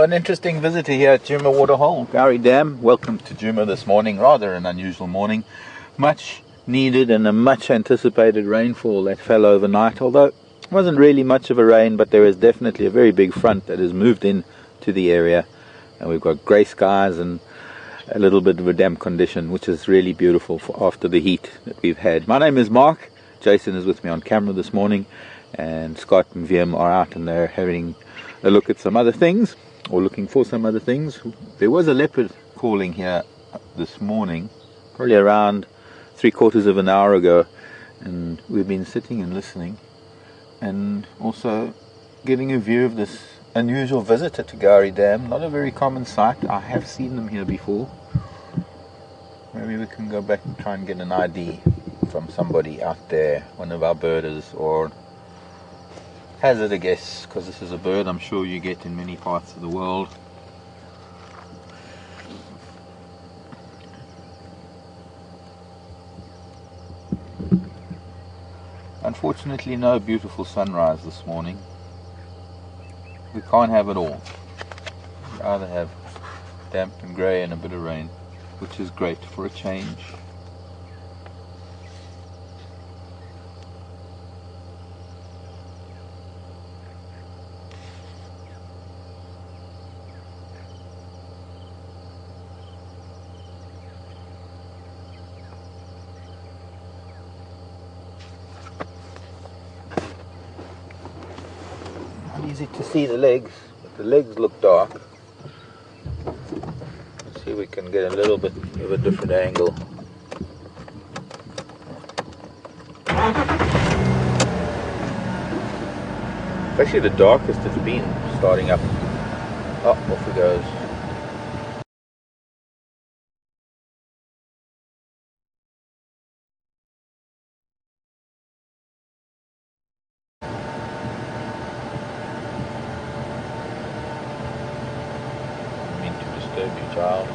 An interesting visitor here at Juma Waterhole, Juma Dam. Welcome to Juma this morning. Rather an unusual morning. Much needed and a much anticipated rainfall that fell overnight, although it wasn't really much of a rain, but there is definitely a very big front that has moved in to the area, and we've got grey skies and a little bit of a damp condition, which is really beautiful for after the heat that we've had. My name is Mark. Jason is with me on camera this morning, and Scott and VM are out and they're having a look at some other things, or looking for some other things. There was a leopard calling here this morning, probably around 3/4 of an hour ago, and we've been sitting and listening and also getting a view of this unusual visitor to Juma Dam. Not a very common sight. I have seen them here before. Maybe we can go back and try and get an ID from somebody out there, one of our birders, or hazard a guess, because this is a bird I'm sure you get in many parts of the world. Unfortunately, no beautiful sunrise this morning. We can't have it all. We either have damp and grey and a bit of rain, which is great for a change. Easy to see the legs, but the legs look dark. Let's see if we can get a little bit of a different angle. It's actually the darkest it's been, starting up. Oh, off it goes. Disturb you, child.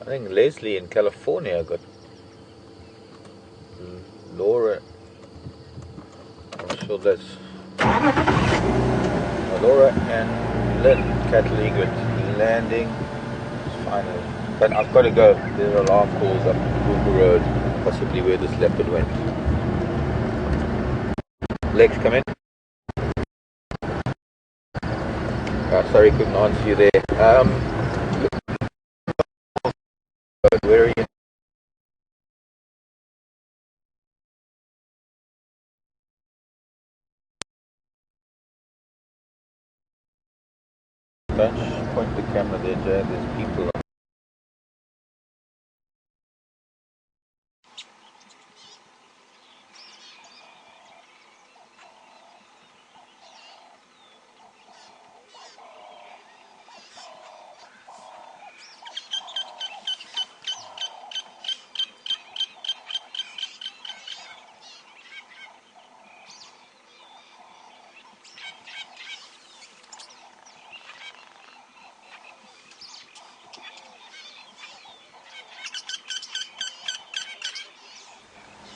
I think Leslie in California got Laura. I'm sure that's Laura and Lynn cattle egret landing. It's finally, but I've got to go. There are alarm calls up Google Road, possibly where this leopard went. Legs come in. Sorry, couldn't answer you there. Where are you? Point the camera there, Jay. There's people.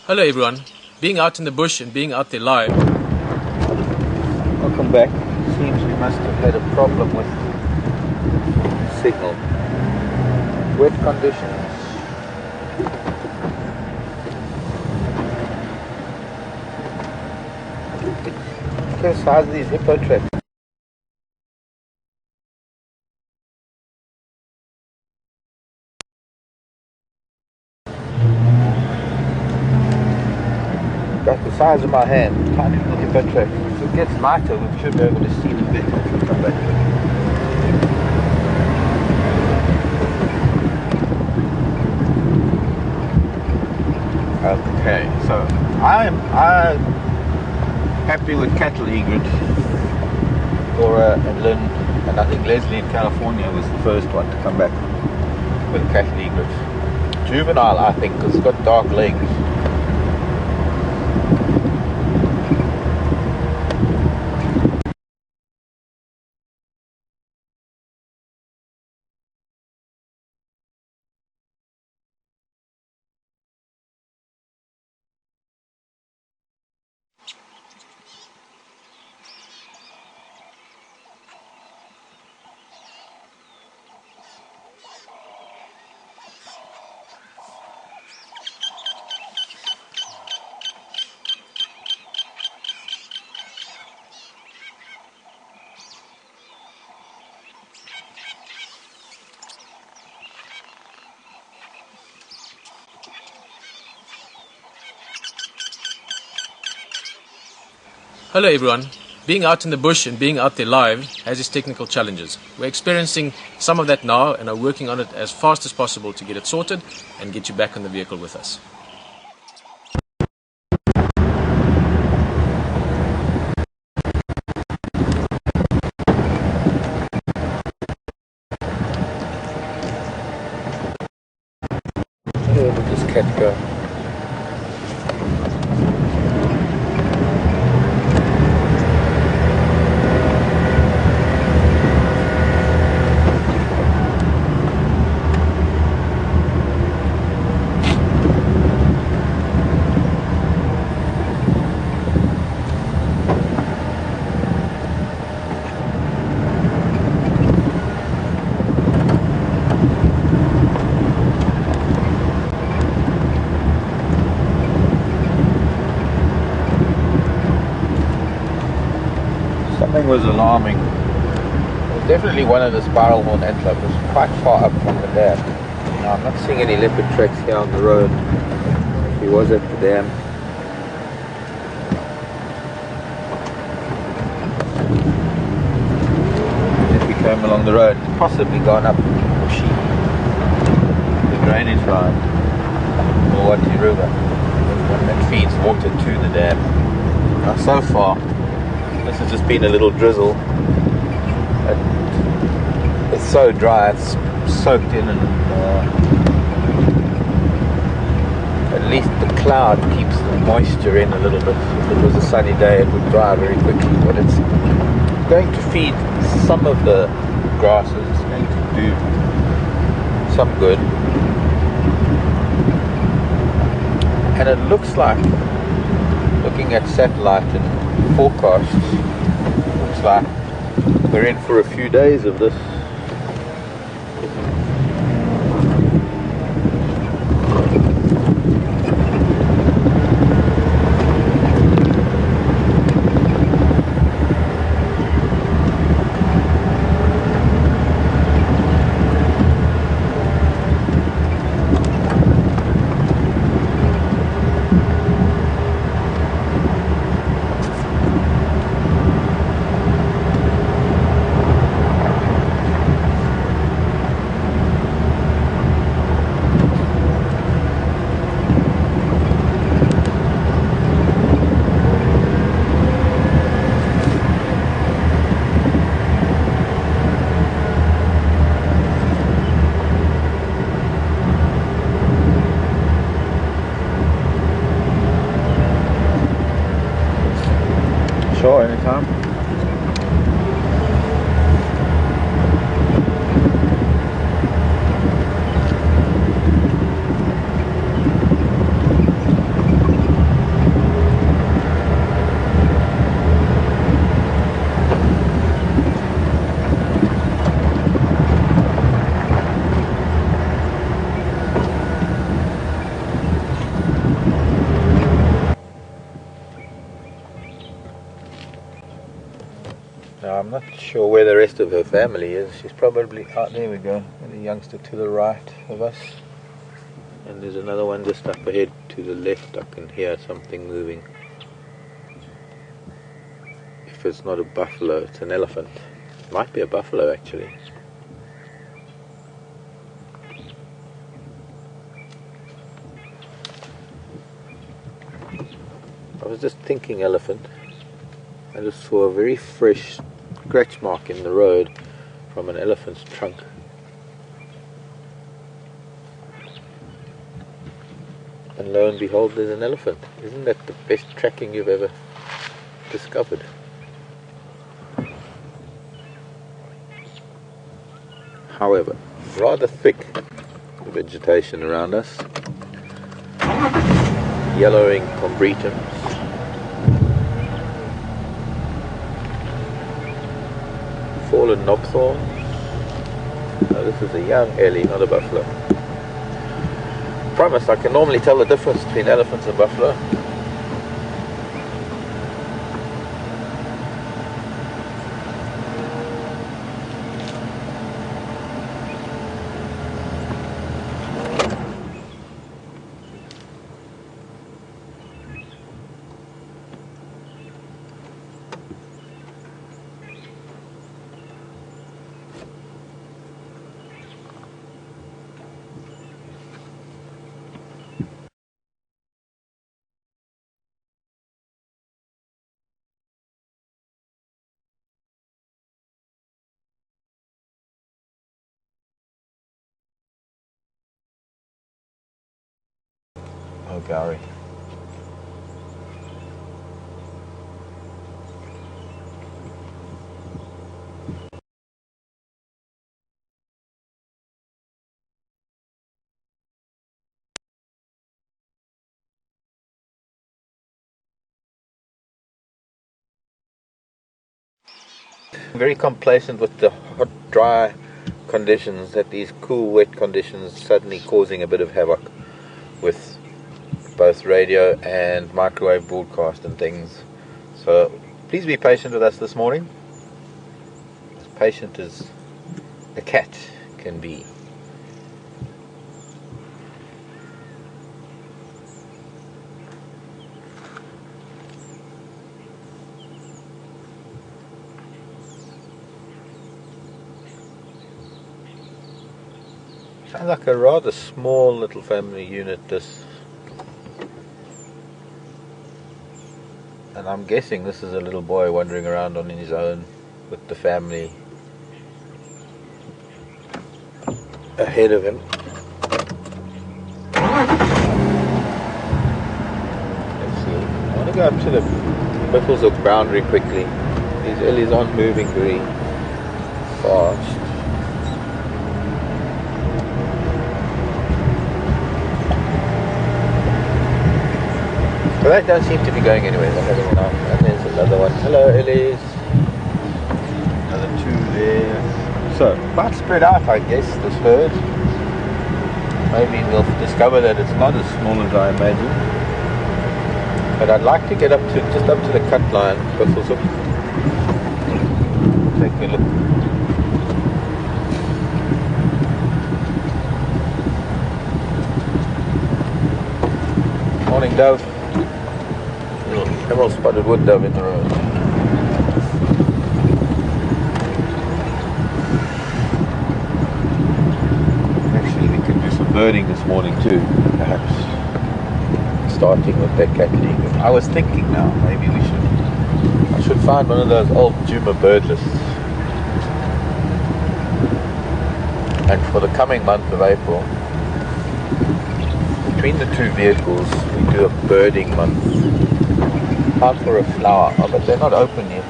Hello everyone, being out in the bush and being out there live. Welcome back. Seems we must have had a problem with signal. Wet conditions. Look how size these hippo traps. About the size of my hand, tiny little hippo track. If it gets lighter, we should be able to see them better. We'll come back to it. Okay, so I'm happy with cattle egret. Laura and Lynn, and I think Leslie in California was the first one to come back with cat egrets. Juvenile, I think, because it's got dark legs. Hello everyone. Being out in the bush and being out there live has its technical challenges. We're experiencing some of that now and are working on it as fast as possible to get it sorted and get you back on the vehicle with us. Where did this cat go? Something was alarming. It was definitely one of the spiral horn antelopes, quite far up from the dam. Now, I'm not seeing any leopard tracks here on the road. He was at the dam. If he came along the road, possibly gone up the drainage line, Milwaukee River, that feeds water to the dam. Now, so far, this has just been a little drizzle. It's so dry, it's soaked in, and at least the cloud keeps the moisture in a little bit. If it was a sunny day, it would dry very quickly, but it's going to feed some of the grasses. It's going to do some good. And it looks like, looking at satellite and forecasts, looks like we're in for a few days of this. Sure, anytime. Now, I'm not sure where the rest of her family is. She's probably out there. We go, the youngster to the right of us, and there's another one just up ahead to the left. I can hear something moving. If it's not a buffalo, it's an elephant. It might be a buffalo actually. I was just thinking elephant. I just saw a very fresh scratch mark in the road from an elephant's trunk. And lo and behold, there's an elephant. Isn't that the best tracking you've ever discovered? However, rather thick vegetation around us. Yellowing combretums. Fallen knobthorns. Now this is a young ellie, not a buffalo. Promise, I can normally tell the difference between elephants and buffalo. Oh, Gary. Very complacent with the hot, dry conditions, that these cool, wet conditions suddenly causing a bit of havoc with both radio and microwave broadcast and things. So please be patient with us this morning. As patient as a cat can be. Sounds like a rather small little family unit, this. And I'm guessing this is a little boy wandering around on his own with the family ahead of him. Let's see. I want to go up to the Buffelshoek boundary quickly. These ellies aren't moving very fast. So that don't seem to be going anywhere. And there's another one. Hello, Ellies. Another two there. So, quite spread out, I guess, this herd. Maybe we'll discover that it's not as small as I imagined. But I'd like to get up to just up to the cut line, Buffelshoek. Take a look. Morning, Dove. Emerald spotted wood dove in the road. Actually, we could do some birding this morning too, perhaps. Starting with that cat league. I was thinking now, maybe I should find one of those old Djuma bird lists. And for the coming month of April, between the two vehicles, we do a birding month. Time for a flower. Oh, but they're not open yet.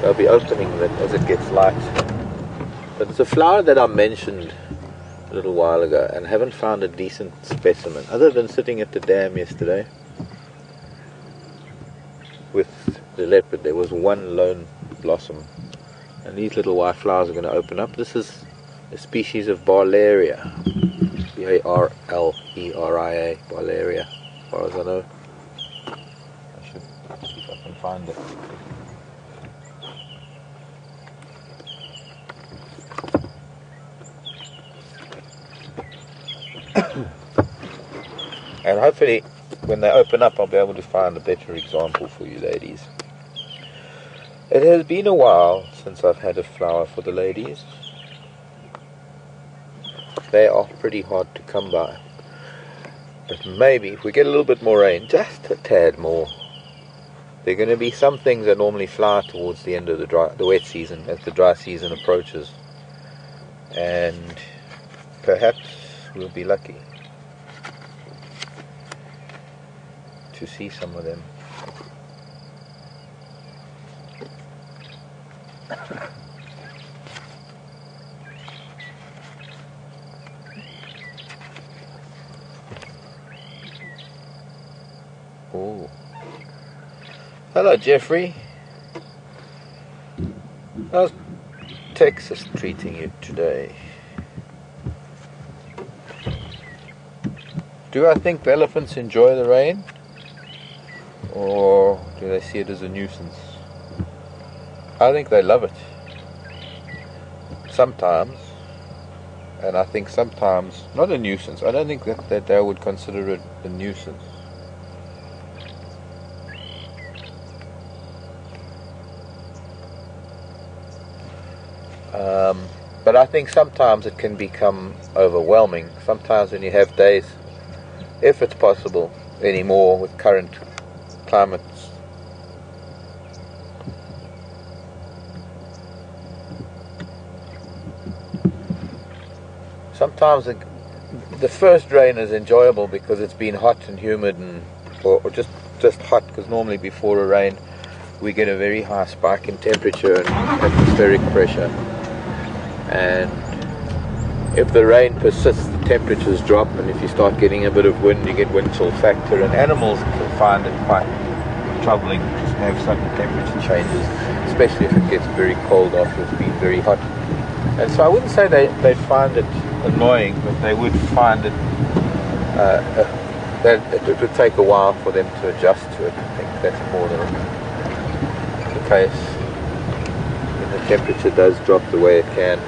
They'll be opening as it gets light. But it's a flower that I mentioned a little while ago and haven't found a decent specimen, other than sitting at the dam yesterday with the leopard. There was one lone blossom, and these little white flowers are going to open up. This is a species of Barleria, B-A-R-L-E-R-I-A, Barleria, as far as I know. See if I can find it. And hopefully when they open up I'll be able to find a better example for you ladies. It has been a while since I've had a flower for the ladies. They are pretty hard to come by. But maybe if we get a little bit more rain, just a tad more, There are going to be some things that normally fly towards the end of the wet season, as the dry season approaches, and perhaps we'll be lucky to see some of them. Oh. Hello, Jeffrey. How's Texas treating you today? Do I think the elephants enjoy the rain? Or do they see it as a nuisance? I think they love it. Sometimes. And I think sometimes, not a nuisance. I don't think that they would consider it a nuisance. But I think sometimes it can become overwhelming. Sometimes when you have days, if it's possible anymore with current climates, sometimes the first rain is enjoyable because it's been hot and humid, and or just hot, because normally before a rain we get a very high spike in temperature and atmospheric pressure. And if the rain persists, the temperatures drop, and if you start getting a bit of wind, you get wind chill factor, and animals can find it quite troubling to have sudden temperature changes, especially if it gets very cold after it's been very hot. And so I wouldn't say they'd find it annoying, but they would find it that it would take a while for them to adjust to it. I think that's more than the case when the temperature does drop the way it can.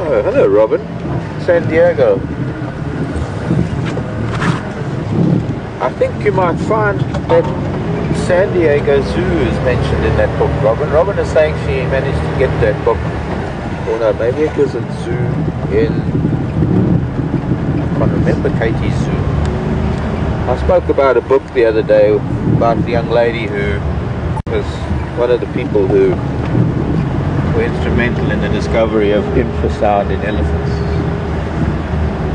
Oh, hello Robin, San Diego. I think you might find that San Diego Zoo is mentioned in that book, Robin. Robin is saying she managed to get that book. Or no, maybe it was a zoo in, I can't remember, Katie's Zoo. I spoke about a book the other day about the young lady who was one of the people who were instrumental in the discovery of infrasound in elephants.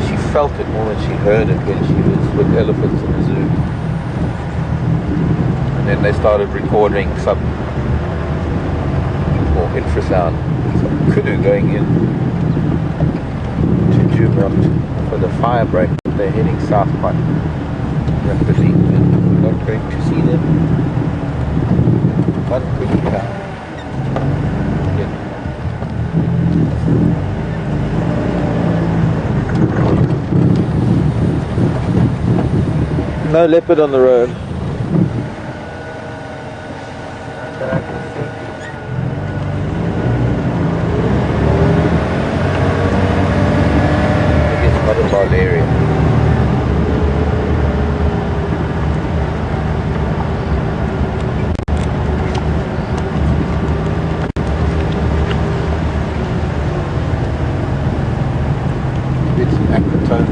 She felt it more than she heard it when she was with elephants in the zoo. And then they started recording some more infrasound, some kudu going in to Djuma for the fire break. They're heading south quite rapidly. We're not going to see them. One kudu cow. No leopard on the road. Maybe it's not a bad area. Maybe it's an aquatone.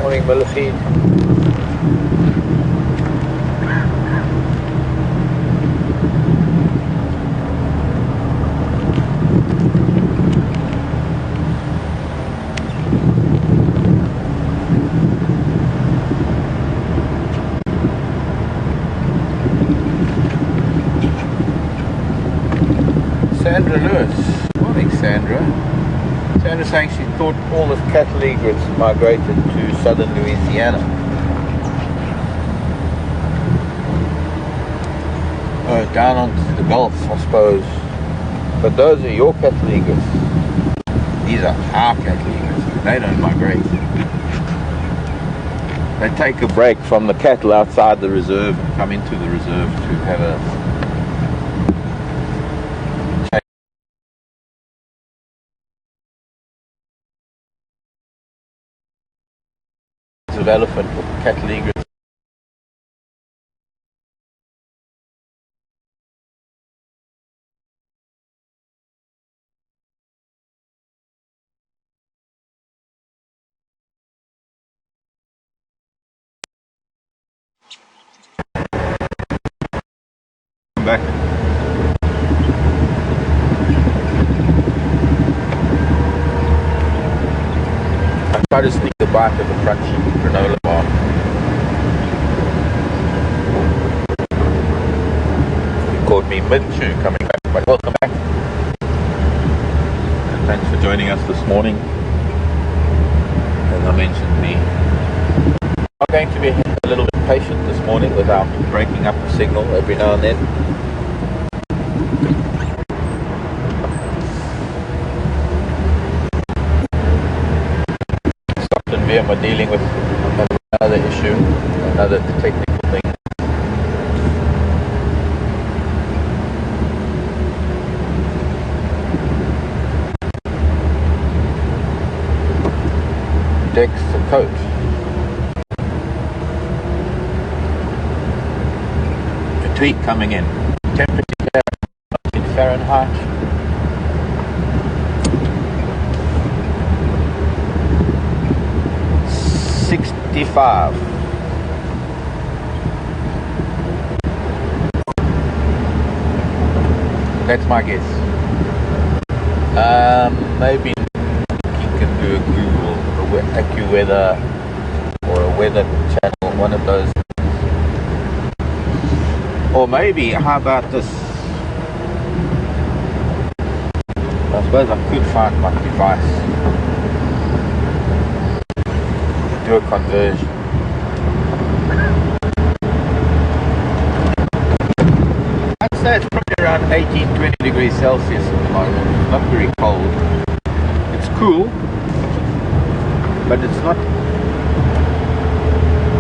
Morning, Millipede. Sandra Lewis. Morning, Sandra. Sandra's saying she thought all the cattle egrets migrated to southern Louisiana. Down onto the Gulf, I suppose. But those are your cattle egrets. These are our cattle egrets. They don't migrate. They take a break from the cattle outside the reserve and come into the reserve to have a change of elephant or cattle egrets. Back. I tried to sneak the bite of the crunchy granola bar. You caught me mid-chew coming back, but welcome back. And thanks for joining us this morning. As I mentioned, we are going to be a little bit patient this morning without breaking up the signal every now and then. We're dealing with another issue, another technical thing. Decks the coat. A tweet coming in. Temperature in Fahrenheit. 65. That's my guess. Maybe you can do a Google, AccuWeather, or a weather channel, one of those. Or maybe, how about this? I suppose I could find my device. Do a conversion. I'd say it's probably around 18-20 degrees Celsius at the moment. It's not very cold. It's cool, but it's not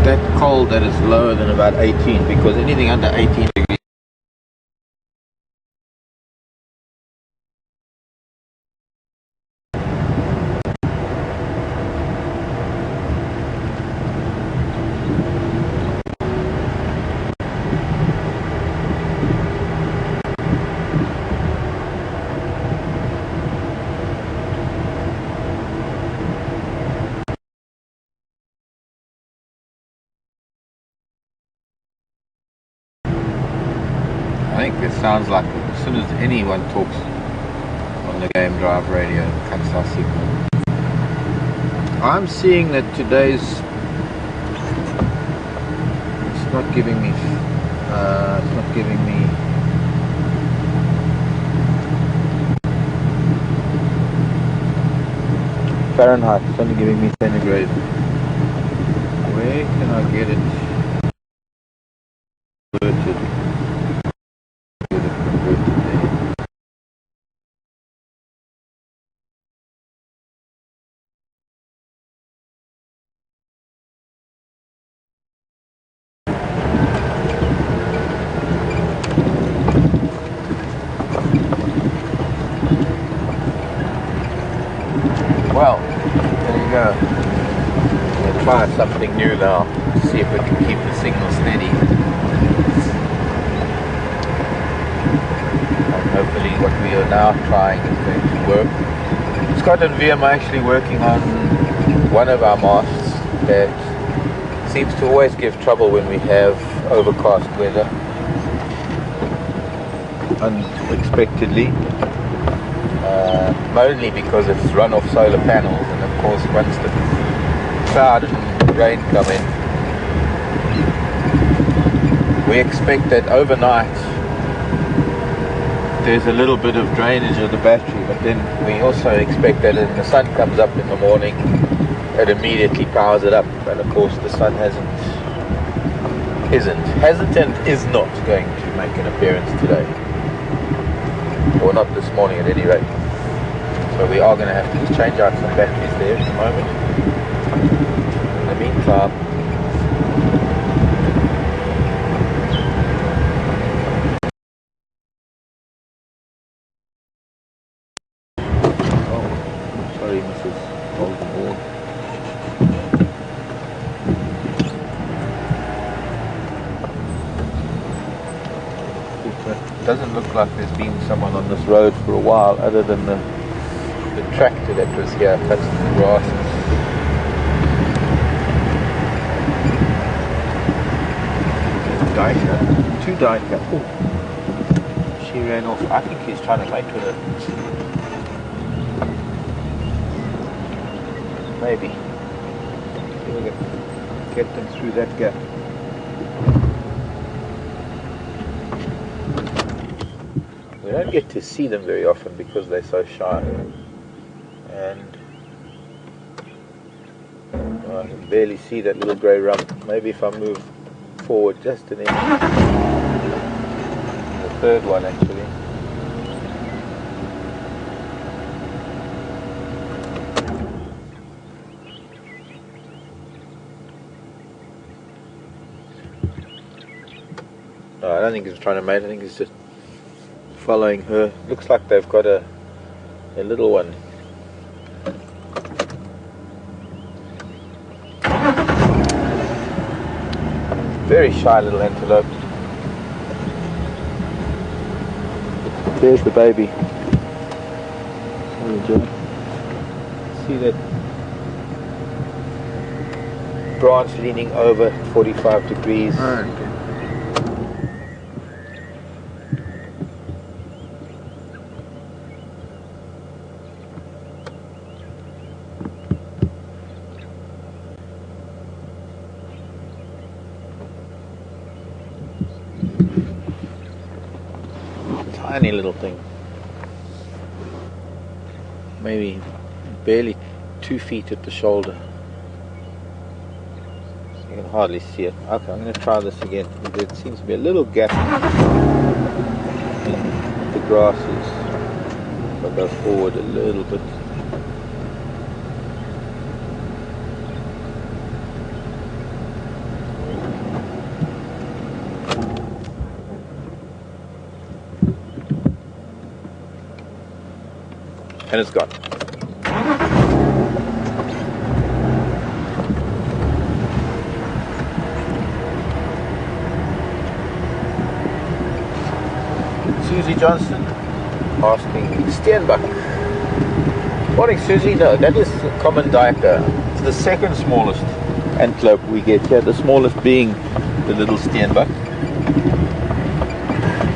that cold that it's lower than about 18, because anything under 18 degrees sounds like as soon as anyone talks on the Game Drive radio, it cuts our signal. I'm seeing that today's it's not giving me Fahrenheit, it's only giving me centigrade. Where can I get it converted? Well, there you go. We'll try something new now, see if we can keep the signal steady. And hopefully what we are now trying is going to work. Scott and VM are actually working on one of our masts that seems to always give trouble when we have overcast weather. Unexpectedly. Mainly because it's run off solar panels, and of course once the cloud and rain come in, we expect that overnight there's a little bit of drainage of the battery, but then we also expect that when the sun comes up in the morning, it immediately powers it up. And of course the sun hasn't and is not going to make an appearance today, or not this morning at any rate. So we are going to have to just change out some batteries there at the moment. In the meantime, oh, sorry, Mrs. Golden. It doesn't look like there's been someone on this road for a while, other than the tractor that was here touching the grasses. Dyker, two Dyker. Oh, she ran off. I think he's trying to mate with her. Maybe. See if we can get them through that gap. We don't get to see them very often because they're so shy. And I can barely see that little grey rump. Maybe if I move forward just an inch. The third one actually. No, I don't think he's trying to mate. I think he's just following her. Looks like they've got a little one. Very shy little antelope. There's the baby. Sorry, Joe. See that branch leaning over 45 degrees. Okay. Tiny little thing, maybe barely 2 feet at the shoulder. You can hardly see it. Okay, I'm going to try this again. There seems to be a little gap in the grasses. If I go forward a little bit. And it's gone. Susie Johnson asking, Steenbok. Morning Susie, no, that is the common duiker. It's the second smallest antelope we get here, the smallest being the little Steenbok.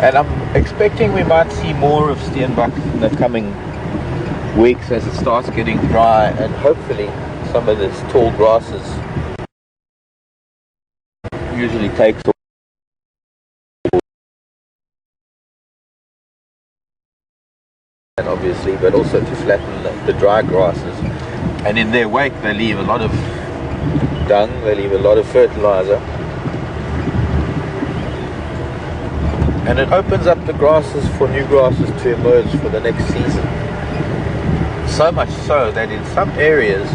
And I'm expecting we might see more of Steenbok in the coming weeks as it starts getting dry, and hopefully some of this tall grasses usually takes and obviously, but also to flatten the dry grasses, and in their wake they leave a lot of dung, they leave a lot of fertilizer, and it opens up the grasses for new grasses to emerge for the next season. So much so that in some areas,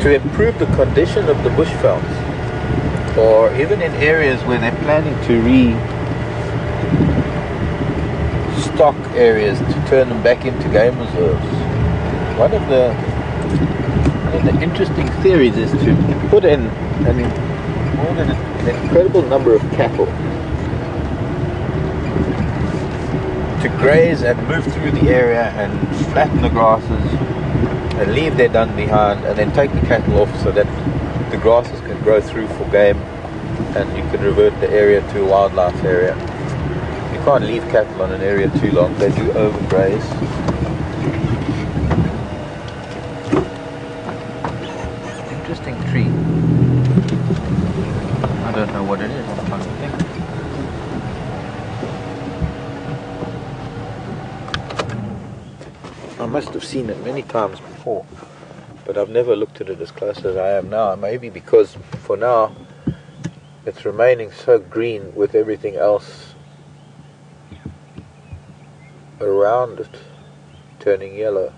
to improve the condition of the bushvelds, or even in areas where they're planning to restock areas to turn them back into game reserves, one of the interesting theories is to put in more than an incredible number of cattle to graze and move through the area and flatten the grasses and leave their dung behind, and then take the cattle off so that the grasses can grow through for game, and you can revert the area to a wildlife area. You can't leave cattle on an area too long, they do overgraze. Interesting tree. I don't know what it is, I'm trying to think. must have seen it many times before, but I've never looked at it as close as I am now. Maybe because for now it's remaining so green with everything else around it turning yellow.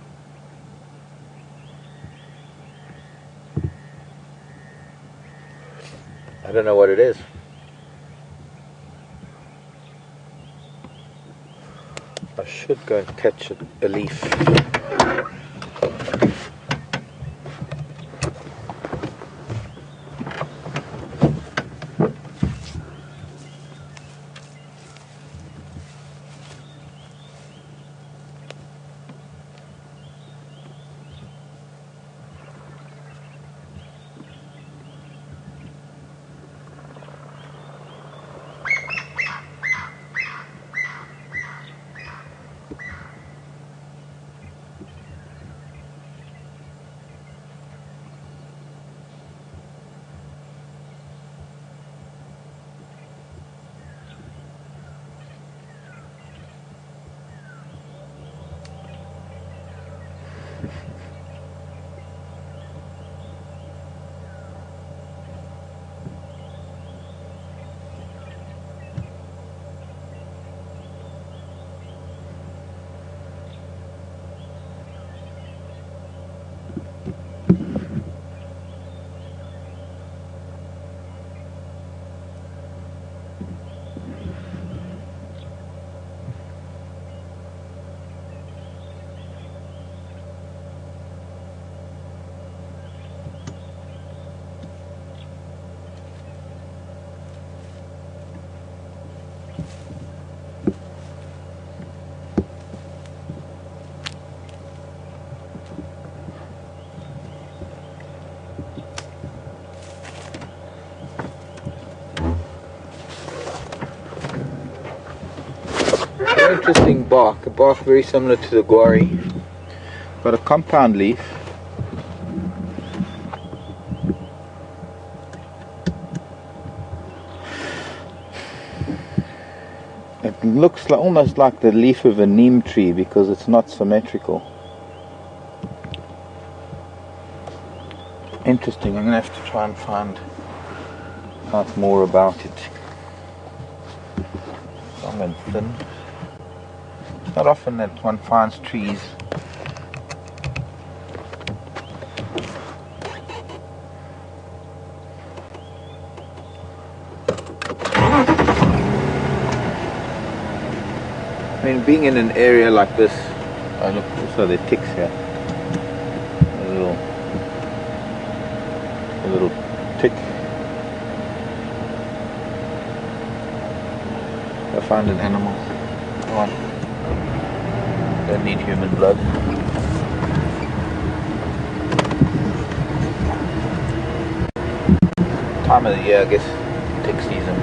I don't know what it is. I should go and catch a leaf. Interesting bark, a bark very similar to the guari, but a compound leaf. It looks like, almost like the leaf of a neem tree because it's not symmetrical. Interesting, I'm going to have to try and find out more about it. Long and thin. It's not often that one finds trees I mean, being in an area like this, oh look, also the ticks here. A little tick. I found an animal. Come on. Don't need human blood. Time of the year, I guess. Tick season.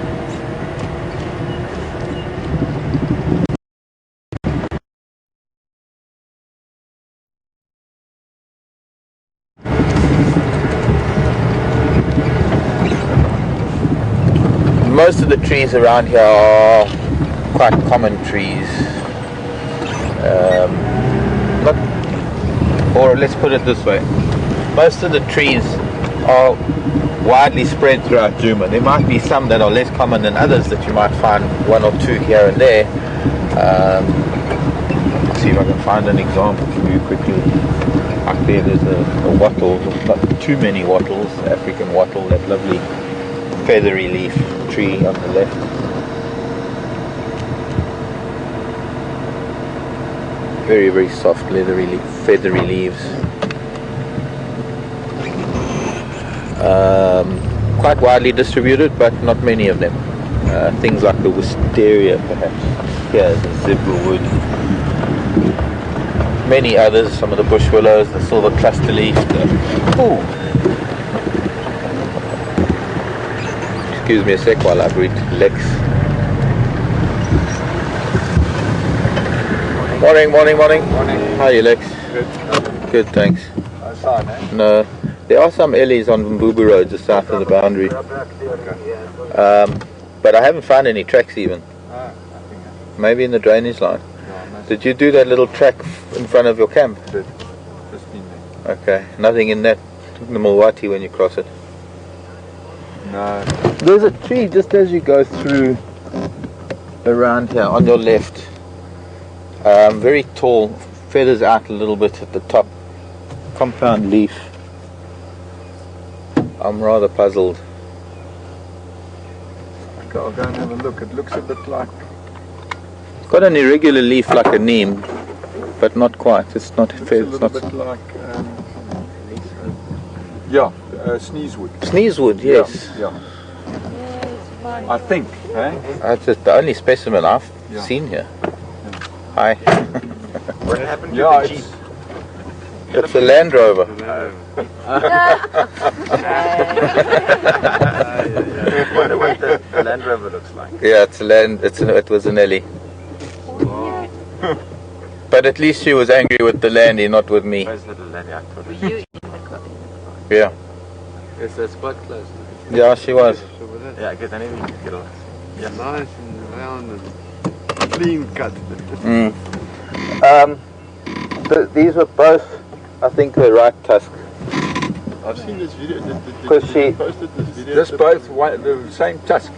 Most of the trees around here are quite common trees. Or let's put it this way, most of the trees are widely spread throughout Djuma. There might be some that are less common than others that you might find one or two here and there. Let's see if I can find an example for you quickly. Up there there's a wattle, not too many wattles, African wattle, that lovely feathery leaf tree on the left. Very, very soft, leathery, feathery leaves. Quite widely distributed, but not many of them. Things like the wisteria, perhaps. Here's the zebrawood. Many others, some of the bush willows, the silver cluster leaf. Excuse me a sec while I breathe Lex. Morning. Morning. How are you, Lex? Good. Good, thanks. Outside, eh? No, there are some ellies on Mbubu Road just south of the boundary. But I haven't found any tracks even. I think maybe in the drainage line. yeah, Did you do that little track in front of your camp? Did. Just in there. Okay, nothing in that the Mulwati when you cross it. No. There's a tree just as you go through around here on your left. Very tall, feathers out a little bit at the top. Compound leaf. I'm rather puzzled. Okay, I'll go and have a look. It looks a bit like... Got an irregular leaf like a neem, but not quite. It's not Looks fair. a little bit like... yeah, sneezewood. Sneezewood, yes. Yeah. I think, eh? That's just the only specimen I've seen here. Hi. What happened to Yeah, the Jeep? It's a Land Rover. Wonder what the Land Rover looks like. Yeah, it was an Ellie. But at least she was angry with the landy, not with me. Where's little Landy? I thought Were you in the car? Yeah. Is that spot close? Yeah, she was. yeah, I guess I need to get on. Yeah. Nice and round and clean cut. These were both, I think, the right tusk. I've seen this video. Because she... Posted this video. This both the same tusk.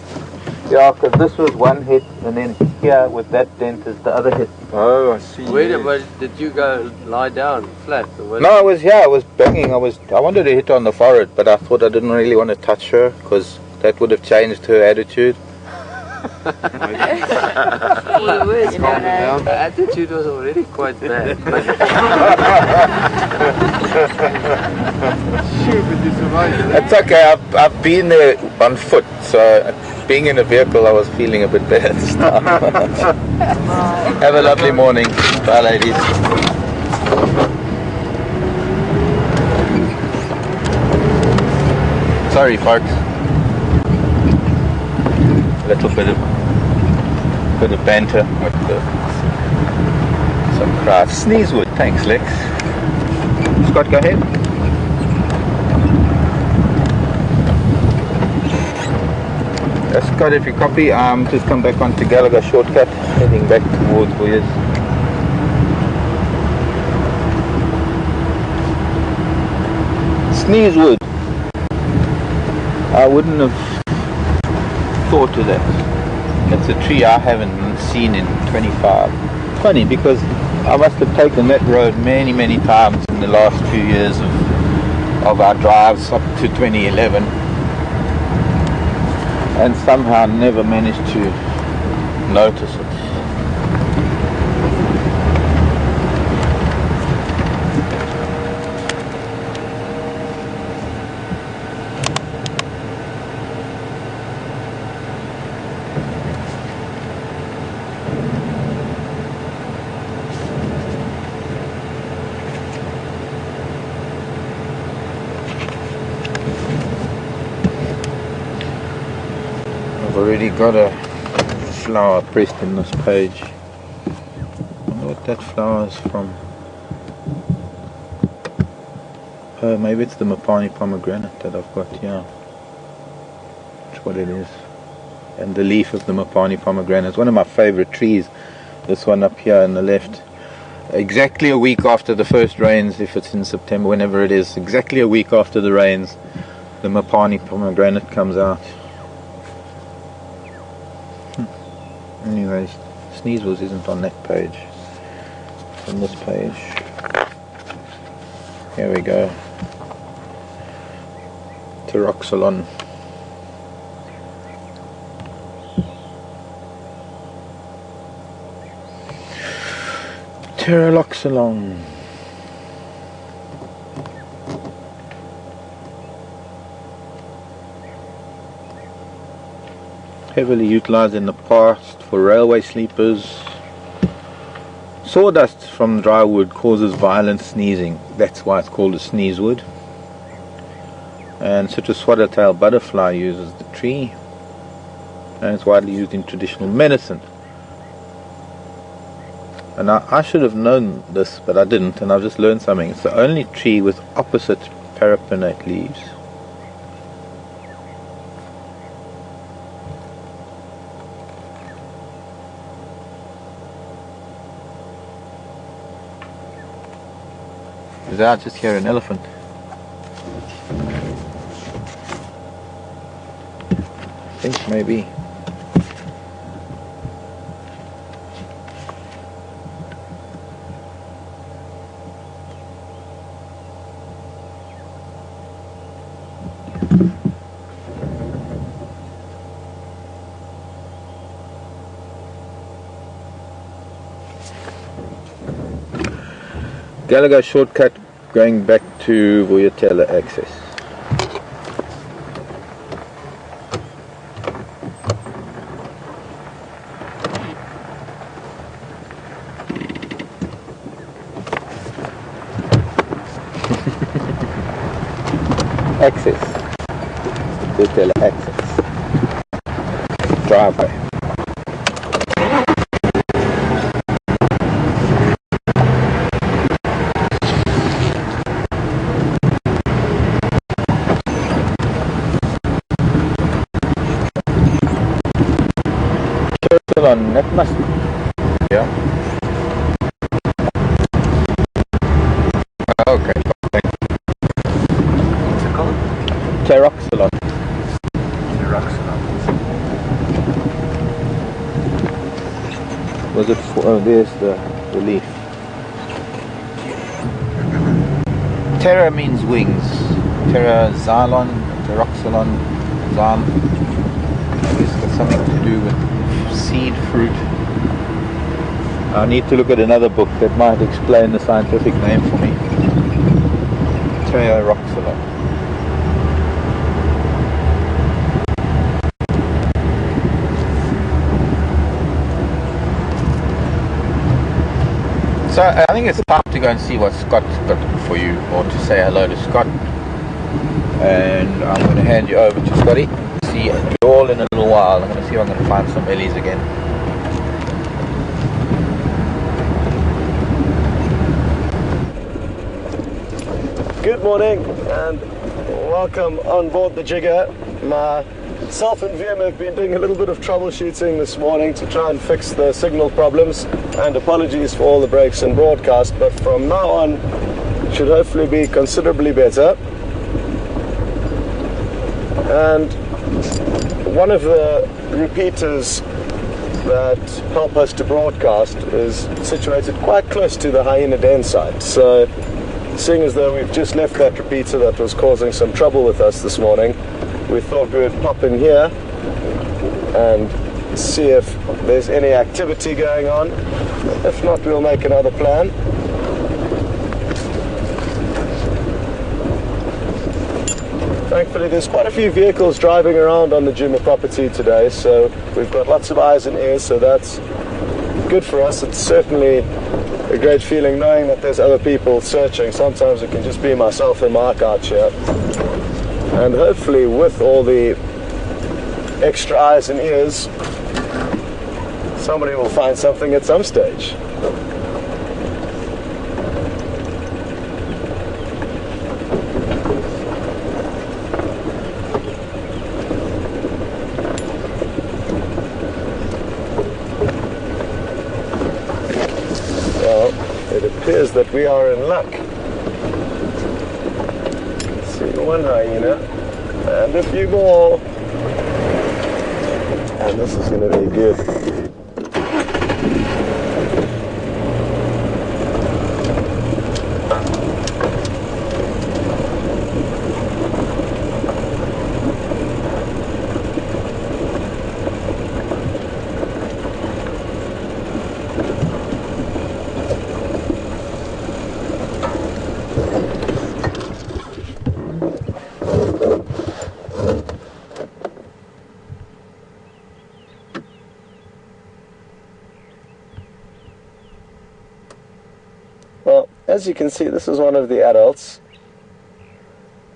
Yeah, because this was one hit, and then here with that dent is the other hit. Oh, I see. Wait a yes. minute, did you go lie down flat? Or what? No, I was here, I was banging, I wanted to hit her on the forehead, but I thought I didn't really want to touch her, because that would have changed her attitude. Well, where's the attitude was already quite bad. But you survived. It's okay, I've been there on foot, so being in a vehicle I was feeling a bit better this time. Have a lovely morning. Bye ladies. Sorry folks. A little bit of banter with some crowd. Sneezewood, thanks Lex. Scott, go ahead. Scott, if you copy, just come back onto Gallagher shortcut, heading back towards Boyers. Sneezewood. I wouldn't have thought of that. It's a tree I haven't seen in 25. Funny because I must have taken that road many times in the last few years of our drives up to 2011. And somehow never managed to notice it. I've already got a flower pressed in this page. I wonder what that flower is from. Oh, maybe it's the Mapani pomegranate that I've got here. That's what it is. And the leaf of the Mapani pomegranate. It's one of my favorite trees. This one up here on the left. Exactly a week after the first rains, if it's in September, whenever it is, exactly a week after the rains, the Mapani pomegranate comes out. Anyways, Sneezewood isn't on that page. It's on this page. Here we go. Teroxylon. Teroxylon. Heavily utilized in the past for railway sleepers. Sawdust from dry wood causes violent sneezing. That's why it's called a sneezewood. And such a swallowtail butterfly uses the tree. And it's widely used in traditional medicine. And I should have known this, but I didn't, and I've just learned something. It's the only tree with opposite parapinnate leaves. Because I just hear an elephant. I think maybe. Gallagher shortcut going back to Voyatella access. Access. Voyatella access. Driveway. That must be, yeah. Okay. What's it called? Pteroxylon. Pteroxylon. Was it for, oh, there's the leaf. Ptera means wings. Ptera, xylon, pteroxylon, xylon. I guess that's something to do with seed fruit. I need to look at another book that might explain the scientific name for me. Pteroxylon. So I think it's time to go and see what Scott's got for you, or to say hello to Scott. And I'm going to hand you over to Scotty. See you all in a little while. I'm going to see if I'm going to find some ellies again. Good morning and welcome on board the Jigger. Myself and VM have been doing a little bit of troubleshooting this morning to try and fix the signal problems, and apologies for all the breaks in broadcast, but from now on should hopefully be considerably better. And one of the repeaters that help us to broadcast is situated quite close to the Hyena den site. So seeing as though we've just left that repeater that was causing some trouble with us this morning, we thought we would pop in here and see if there's any activity going on. If not, we'll make another plan. Thankfully, there's quite a few vehicles driving around on the Djuma property today, so we've got lots of eyes and ears, so that's good for us. It's certainly a great feeling knowing that there's other people searching. Sometimes it can just be myself and Mark out here. And hopefully with all the extra eyes and ears, somebody will find something at some stage. Appears that we are in luck. See one hyena and a few more, and this is going to be good. Well, as you can see, this is one of the adults,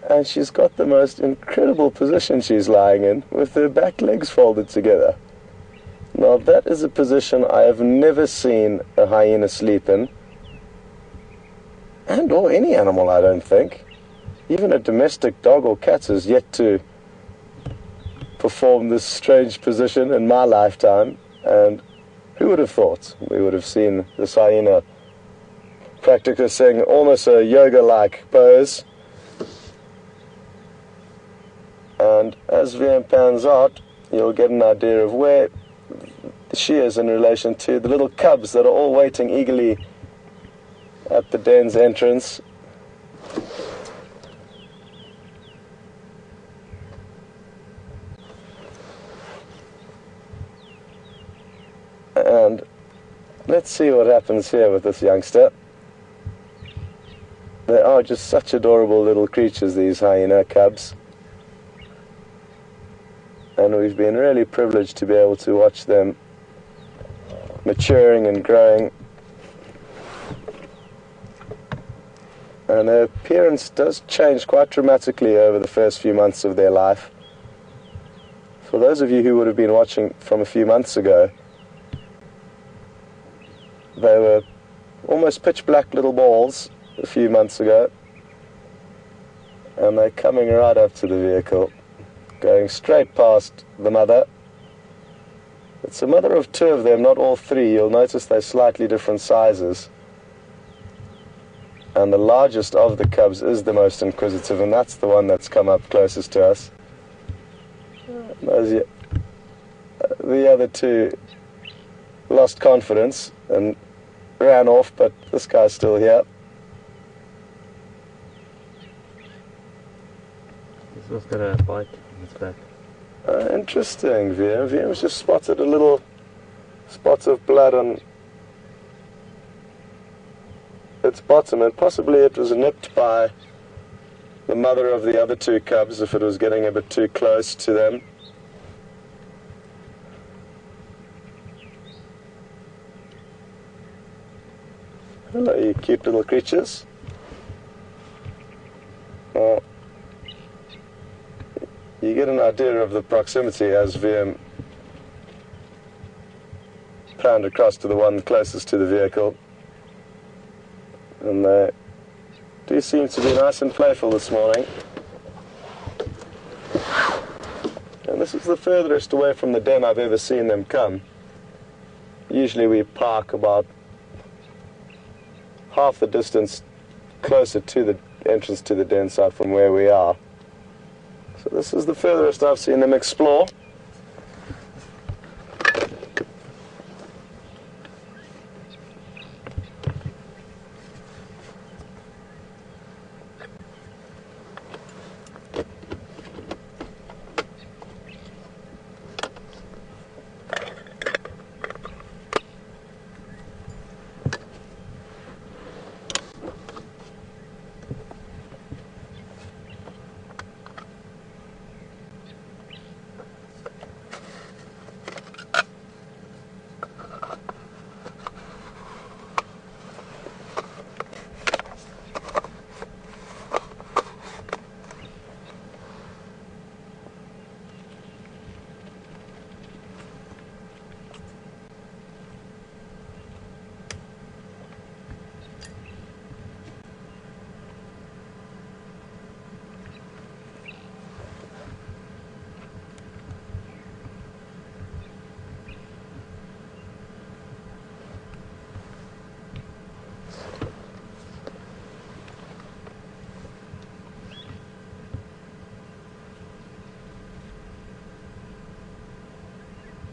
and she's got the most incredible position she's lying in, with her back legs folded together. Now that is a position I have never seen a hyena sleep in, and or any animal, I don't think. Even a domestic dog or cat has yet to perform this strange position in my lifetime, and who would have thought we would have seen this hyena practicing almost a yoga-like pose. And as VM pans out, you'll get an idea of where she is in relation to the little cubs that are all waiting eagerly at the den's entrance. And let's see what happens here with this youngster. They are just such adorable little creatures, these hyena cubs. And we've been really privileged to be able to watch them maturing and growing. And their appearance does change quite dramatically over the first few months of their life. For those of you who would have been watching from a few months ago, they were almost pitch black little balls a few months ago, and they're coming right up to the vehicle, going straight past the mother. It's a mother of two of them, not all three. You'll notice they're slightly different sizes, and the largest of the cubs is the most inquisitive, and that's the one that's come up closest to us. The other two lost confidence and ran off, but this guy's still here. This one's got a bite on its back. Interesting, VM. VM's just spotted a little spot of blood on its bottom, and possibly it was nipped by the mother of the other two cubs if it was getting a bit too close to them. Hello, you cute little creatures. Well, you get an idea of the proximity as VM panned across to the one closest to the vehicle. And they do seem to be nice and playful this morning. And this is the furthest away from the den I've ever seen them come. Usually we park about half the distance closer to the entrance to the den site from where we are. So this is the furthest I've seen them explore.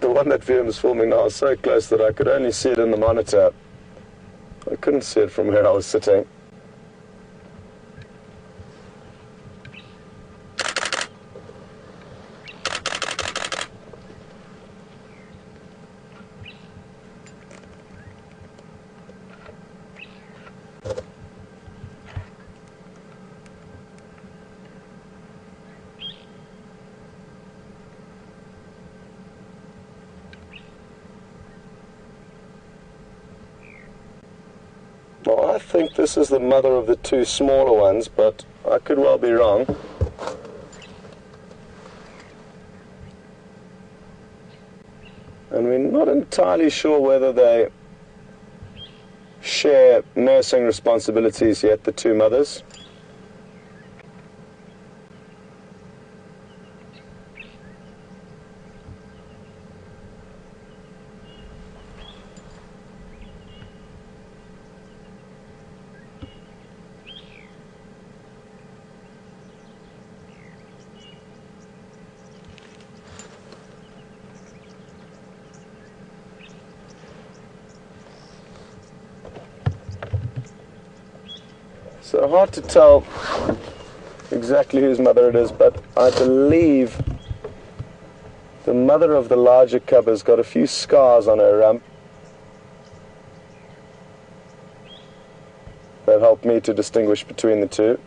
The one that VM is filming now is so close that I could only see it in the monitor. I couldn't see it from where I was sitting. Well, I think this is the mother of the two smaller ones, but I could well be wrong. And we're not entirely sure whether they share nursing responsibilities yet, the two mothers. So hard to tell exactly whose mother it is, but I believe the mother of the larger cub has got a few scars on her rump that help me to distinguish between the two.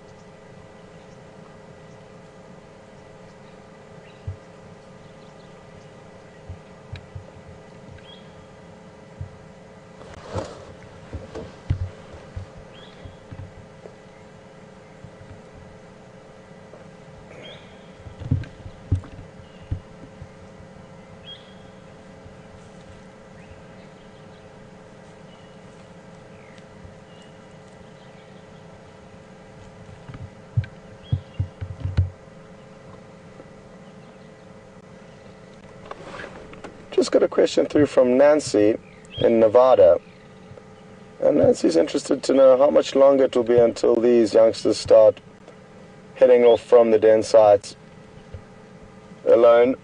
Just got a question through from Nancy in Nevada, and Nancy's interested to know how much longer it will be until these youngsters start heading off from the den sites alone.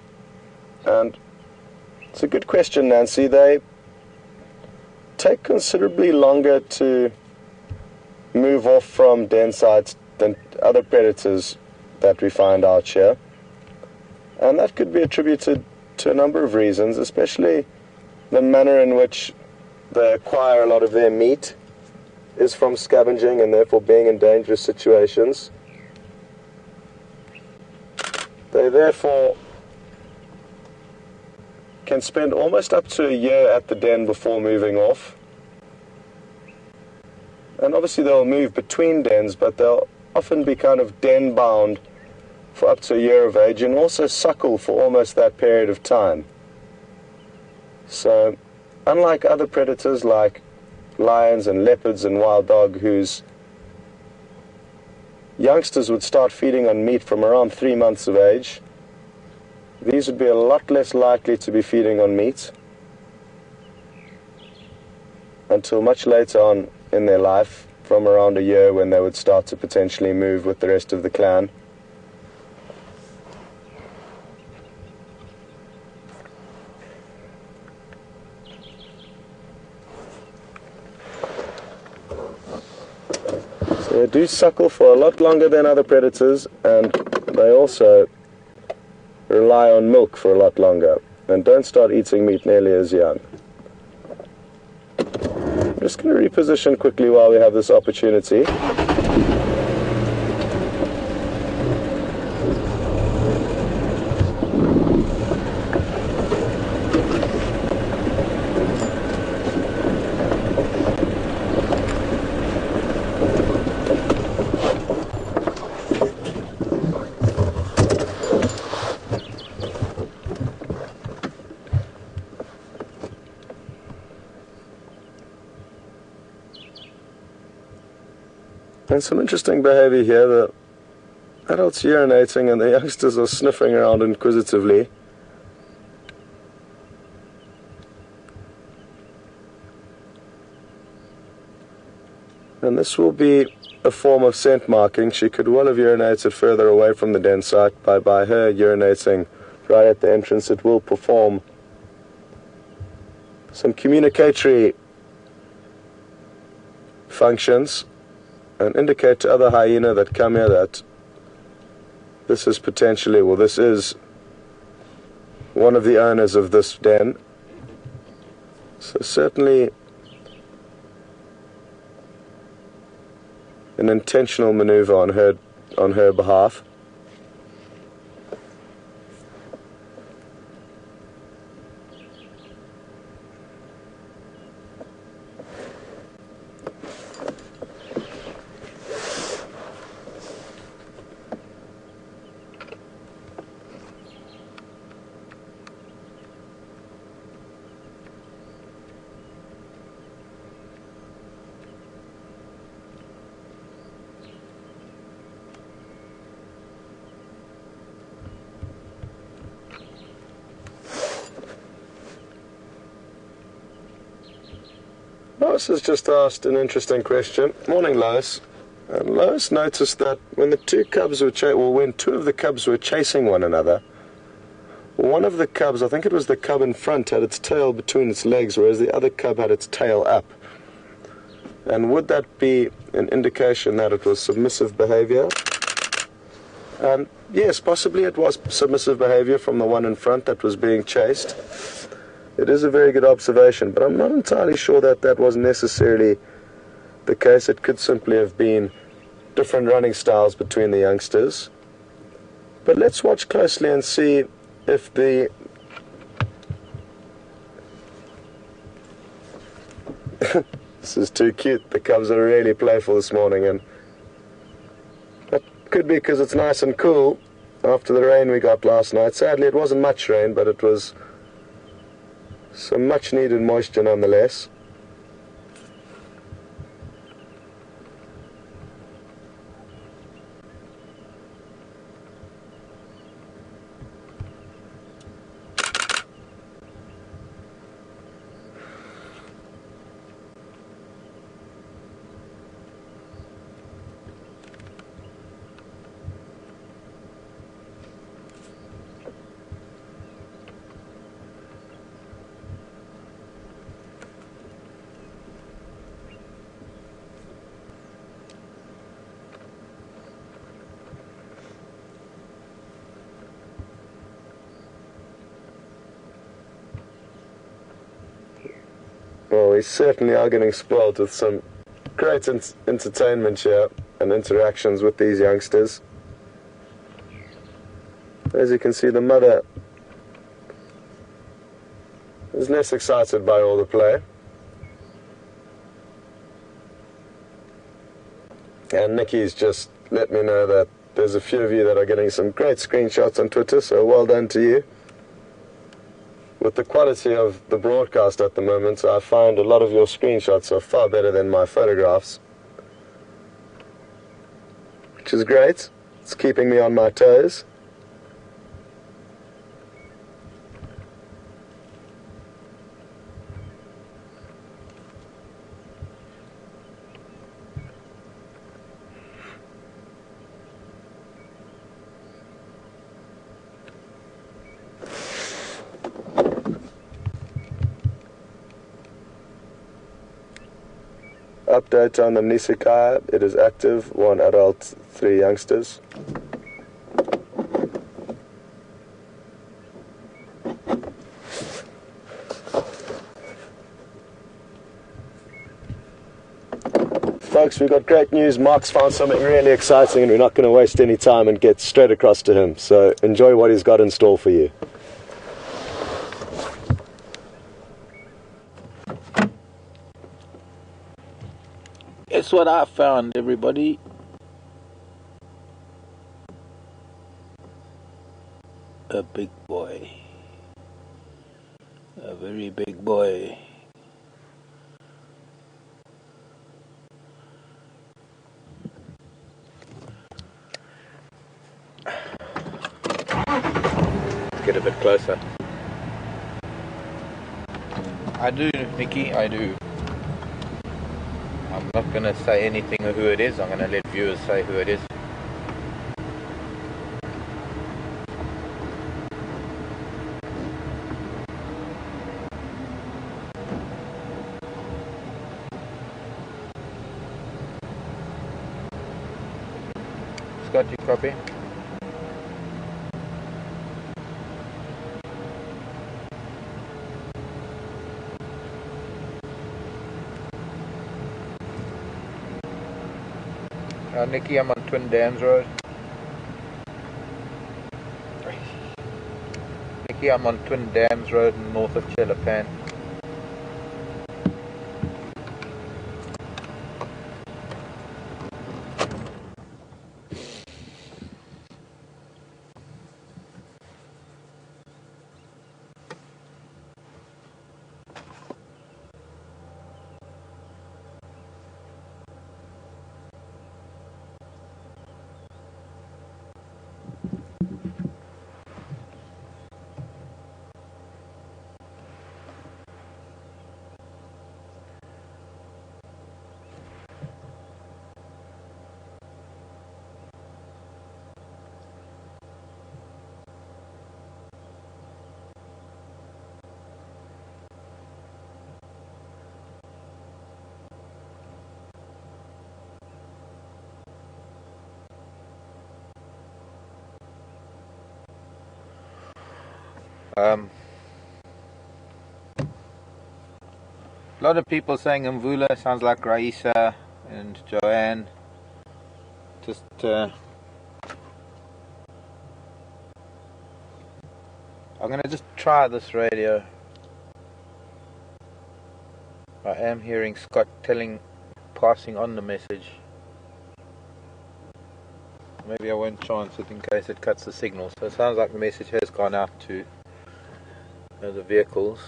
And it's a good question, Nancy. They take considerably longer to move off from den sites than other predators that we find out here, and that could be attributed to a number of reasons, especially the manner in which they acquire a lot of their meat is from scavenging and therefore being in dangerous situations. They therefore can spend almost up to a year at the den before moving off. And obviously they'll move between dens, but they'll often be kind of den bound for up to a year of age, and also suckle for almost that period of time. So, unlike other predators like lions and leopards and wild dog, whose youngsters would start feeding on meat from around 3 months of age, these would be a lot less likely to be feeding on meat until much later on in their life, from around a year, when they would start to potentially move with the rest of the clan. They do suckle for a lot longer than other predators, and they also rely on milk for a lot longer and don't start eating meat nearly as young. I'm just going to reposition quickly while we have this opportunity. And some interesting behavior here. The adults urinating and the youngsters are sniffing around inquisitively. And this will be a form of scent marking. She could well have urinated further away from the den site. By her urinating right at the entrance, it will perform some communicatory functions and indicate to other hyena that come here that this is potentially, well, this is one of the owners of this den. So certainly an intentional maneuver on her behalf. Lois has just asked an interesting question. Morning, Lois. And Lois noticed that when the two cubs were when two of the cubs were chasing one another, one of the cubs, I think it was the cub in front, had its tail between its legs, whereas the other cub had its tail up. And would that be an indication that it was submissive behavior? Yes, possibly it was submissive behavior from the one in front that was being chased. It is a very good observation, but I'm not entirely sure that that was necessarily the case. It could simply have been different running styles between the youngsters. But let's watch closely and see if the this is too cute. The cubs are really playful this morning, and that could be because it's nice and cool after the rain we got last night. Sadly, it wasn't much rain, but it was some much needed moisture nonetheless. Well, we certainly are getting spoiled with some great entertainment here and interactions with these youngsters. As you can see, the mother is less excited by all the play. And Nikki's just let me know that there's a few of you that are getting some great screenshots on Twitter, so well done to you. With the quality of the broadcast at the moment, I find a lot of your screenshots are far better than my photographs, which is great. It's keeping me on my toes. Update on the Nisikaya. It is active, 1 adult, 3 youngsters. Folks, we've got great news. Mark's found something really exciting and we're not going to waste any time and get straight across to him. So enjoy what he's got in store for you. Guess what I found, everybody? A big boy. A very big boy. Get a bit closer. I do, Nikki, I do. I'm not going to say anything of who it is. I'm going to let viewers say who it is. Scott, you copy? Nikki, I'm on Twin Dams Road. Nikki, I'm on Twin Dams Road north of Chelapan. A lot of people saying Mvula sounds like Raisa and Joanne. Just I'm gonna just try this radio. I am hearing Scott passing on the message. Maybe I won't chance it in case it cuts the signal. So it sounds like the message has gone out to the vehicles.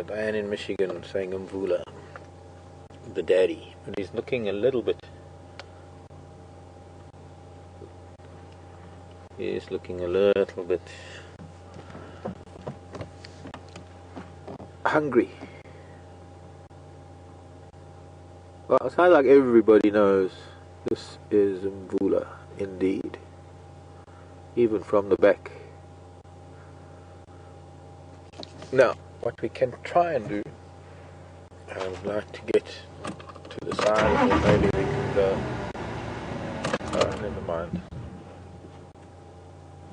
Diane in Michigan saying Mvula, the daddy, but he's looking a little bit. He's looking a little bit hungry. Well, it sounds like everybody knows this is Mvula, indeed, even from the back. Now, what we can try and do, I would like to get to the side, or maybe we can go. Oh, never mind.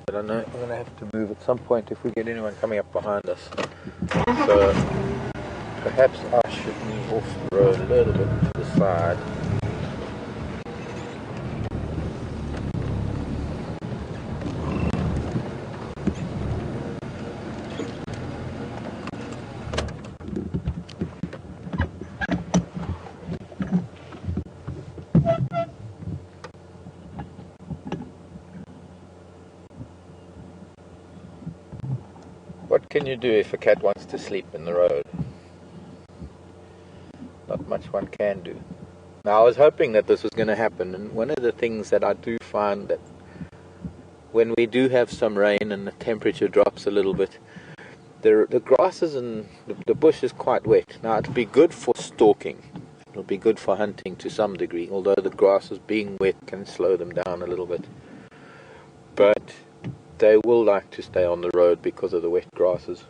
But I know I'm going to have to move at some point if we get anyone coming up behind us. So perhaps I should move off the road a little bit to the side. What can you do if a cat wants to sleep in the road? Not much one can do. Now, I was hoping that this was going to happen, and one of the things that I do find that when we do have some rain and the temperature drops a little bit, the grasses and the bush is quite wet. Now, it'll be good for stalking. It'll be good for hunting to some degree, although the grasses being wet can slow them down a little bit. But they will like to stay on the road because of the wet grasses.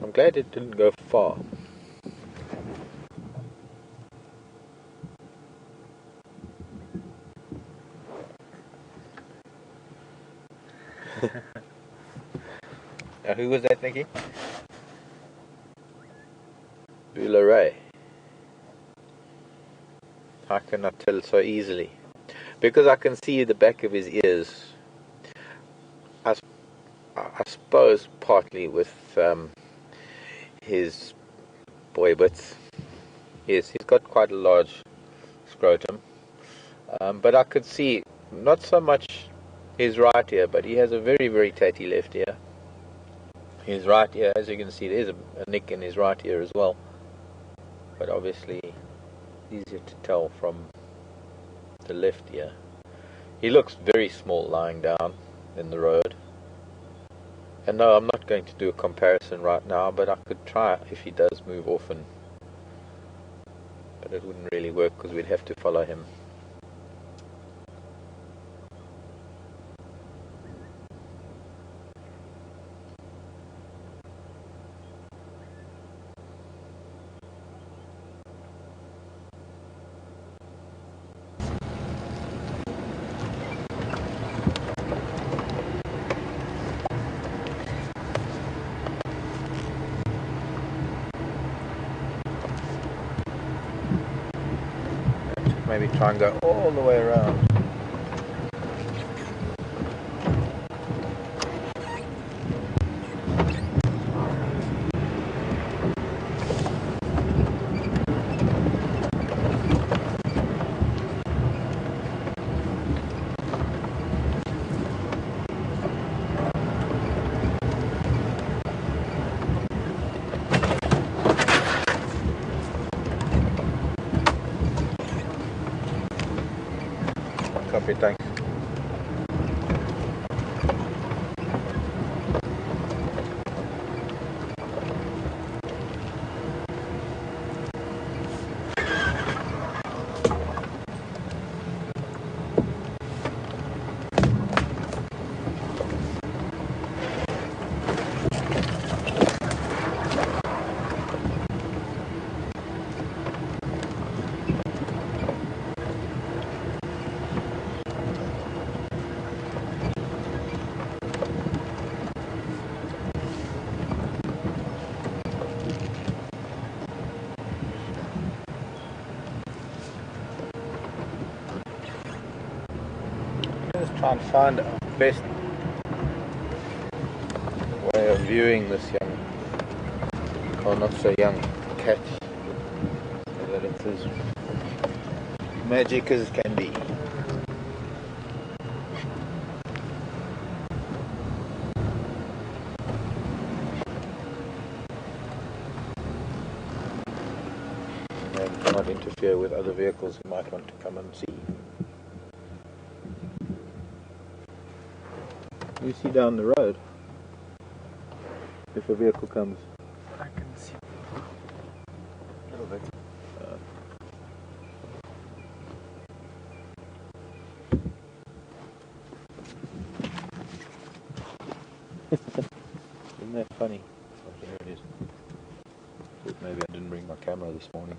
I'm glad it didn't go far. Now, who was that, Nicky? Bularay. How can I tell so easily? Because I can see the back of his ears. I suppose partly with his boy bits. Yes, he's got quite a large scrotum. But I could see not so much his right ear, but he has a very, very tatty left ear. His right ear, as you can see, there's a nick in his right ear as well. But obviously easier to tell from the left ear. He looks very small lying down in the road. And no, I'm not going to do a comparison right now, but I could try if he does move often. But it wouldn't really work because we'd have to follow him. Maybe try and go all the way around. Copy, thanks. Just try and find the best way of viewing this young, or not so young, cat, so that it's as magic as can be. And not interfere with other vehicles who might want to come and see. You see down the road if a vehicle comes. I can see a little bit. Isn't that funny? Oh, there it is. Thought maybe I didn't bring my camera this morning.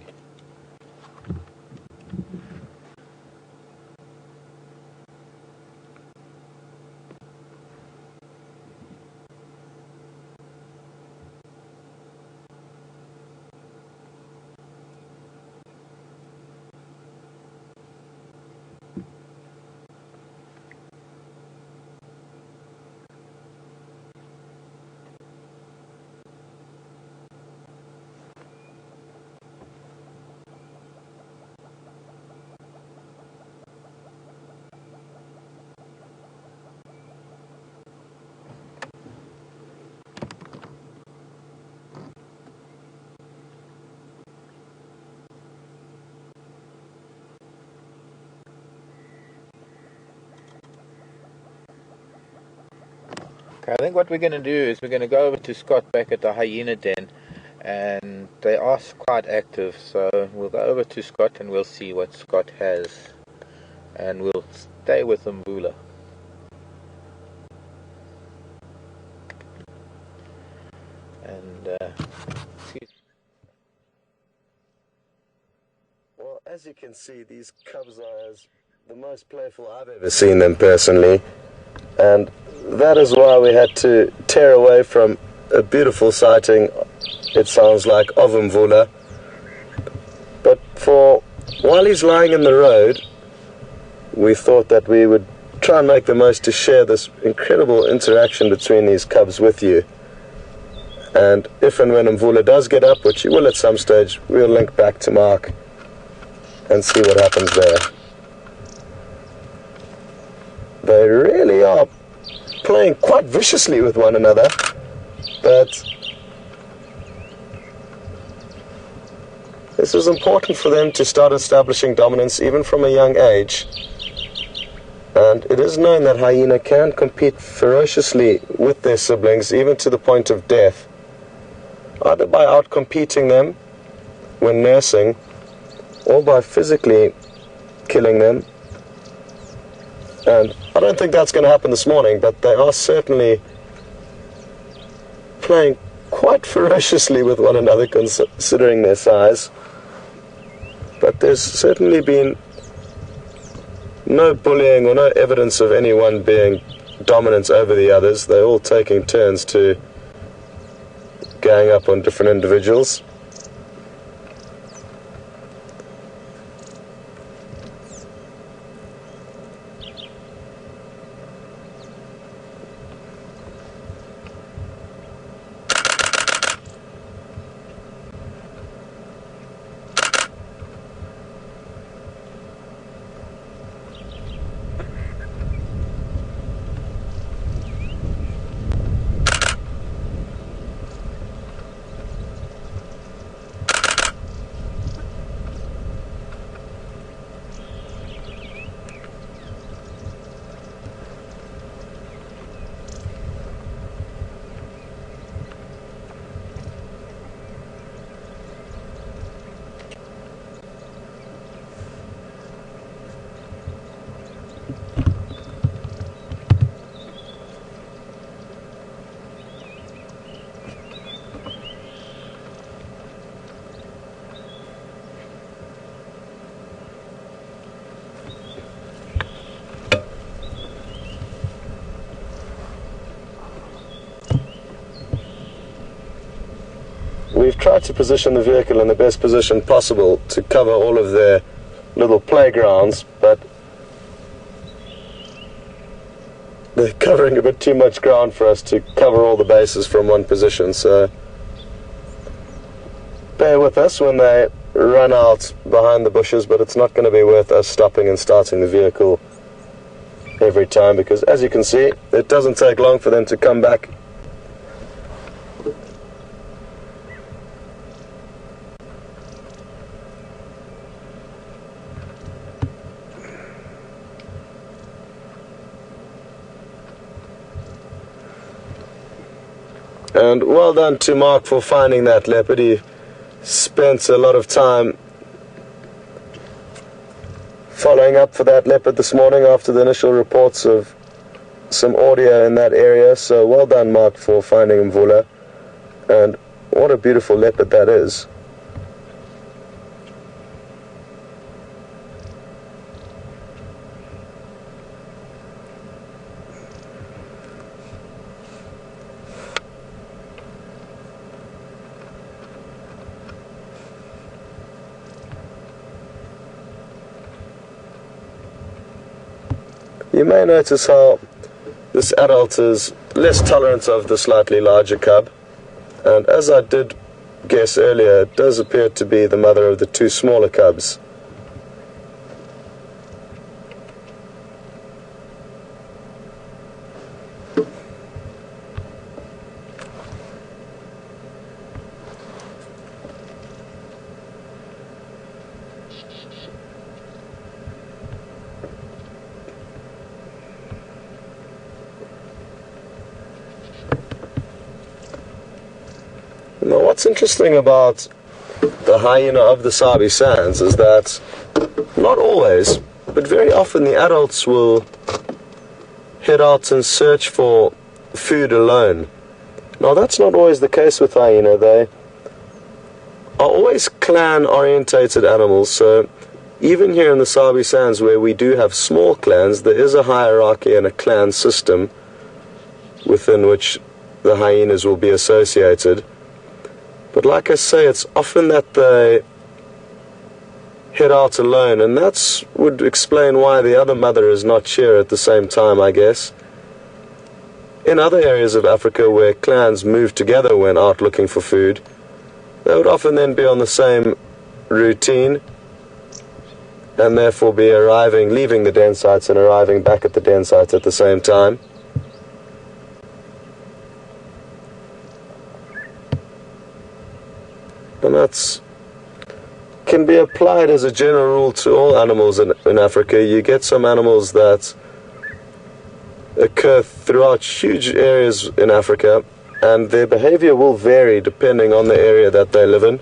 Okay, I think what we're going to do is we're going to go over to Scott back at the Hyena Den, and they are quite active, so we'll go over to Scott and we'll see what Scott has, and we'll stay with Mvula. And Well, as you can see, these cubs are the most playful I've ever seen them personally, and that is why we had to tear away from a beautiful sighting, it sounds like, of Mvula. But while he's lying in the road, we thought that we would try and make the most to share this incredible interaction between these cubs with you. And if and when Mvula does get up, which he will at some stage, we'll link back to Mark and see what happens there. They really are playing quite viciously with one another, but this is important for them to start establishing dominance even from a young age. And it is known that hyena can compete ferociously with their siblings, even to the point of death, either by outcompeting them when nursing or by physically killing them. And I don't think that's going to happen this morning, but they are certainly playing quite ferociously with one another considering their size. But there's certainly been no bullying or no evidence of anyone being dominant over the others. They're all taking turns to gang up on different individuals. tried to position the vehicle in the best position possible to cover all of their little playgrounds, but they're covering a bit too much ground for us to cover all the bases from one position, so bear with us when they run out behind the bushes, but it's not going to be worth us stopping and starting the vehicle every time, because as you can see, it doesn't take long for them to come back. And well done to Mark for finding that leopard. He spent a lot of time following up for that leopard this morning after the initial reports of some audio in that area. So well done, Mark, for finding Mvula. And what a beautiful leopard that is. You may notice how this adult is less tolerant of the slightly larger cub, and as I did guess earlier, it does appear to be the mother of the two smaller cubs. Now, what's interesting about the hyena of the Sabi Sands is that not always, but very often the adults will head out and search for food alone. Now, that's not always the case with hyena. They are always clan-orientated animals, so even here in the Sabi Sands where we do have small clans, there is a hierarchy and a clan system within which the hyenas will be associated. But like I say, it's often that they head out alone, and that would explain why the other mother is not here at the same time, I guess. In other areas of Africa where clans move together when out looking for food, they would often then be on the same routine, and therefore be leaving the den sites and arriving back at the den sites at the same time. And that can be applied as a general rule to all animals in Africa. You get some animals that occur throughout huge areas in Africa, and their behavior will vary depending on the area that they live in.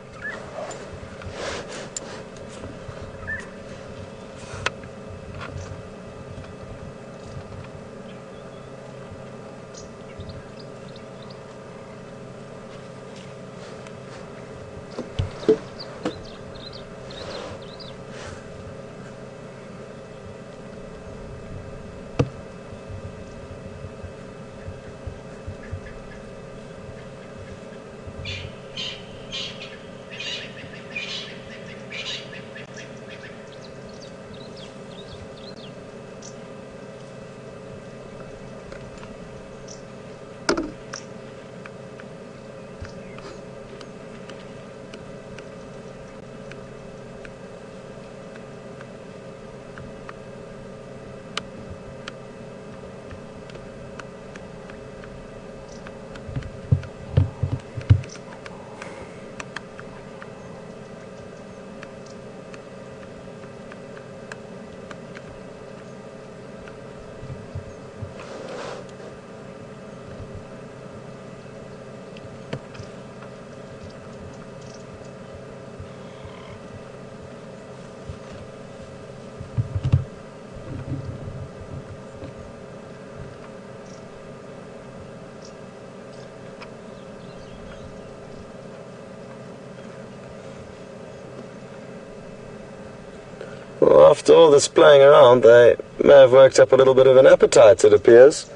Well, after all this playing around, they may have worked up a little bit of an appetite, it appears.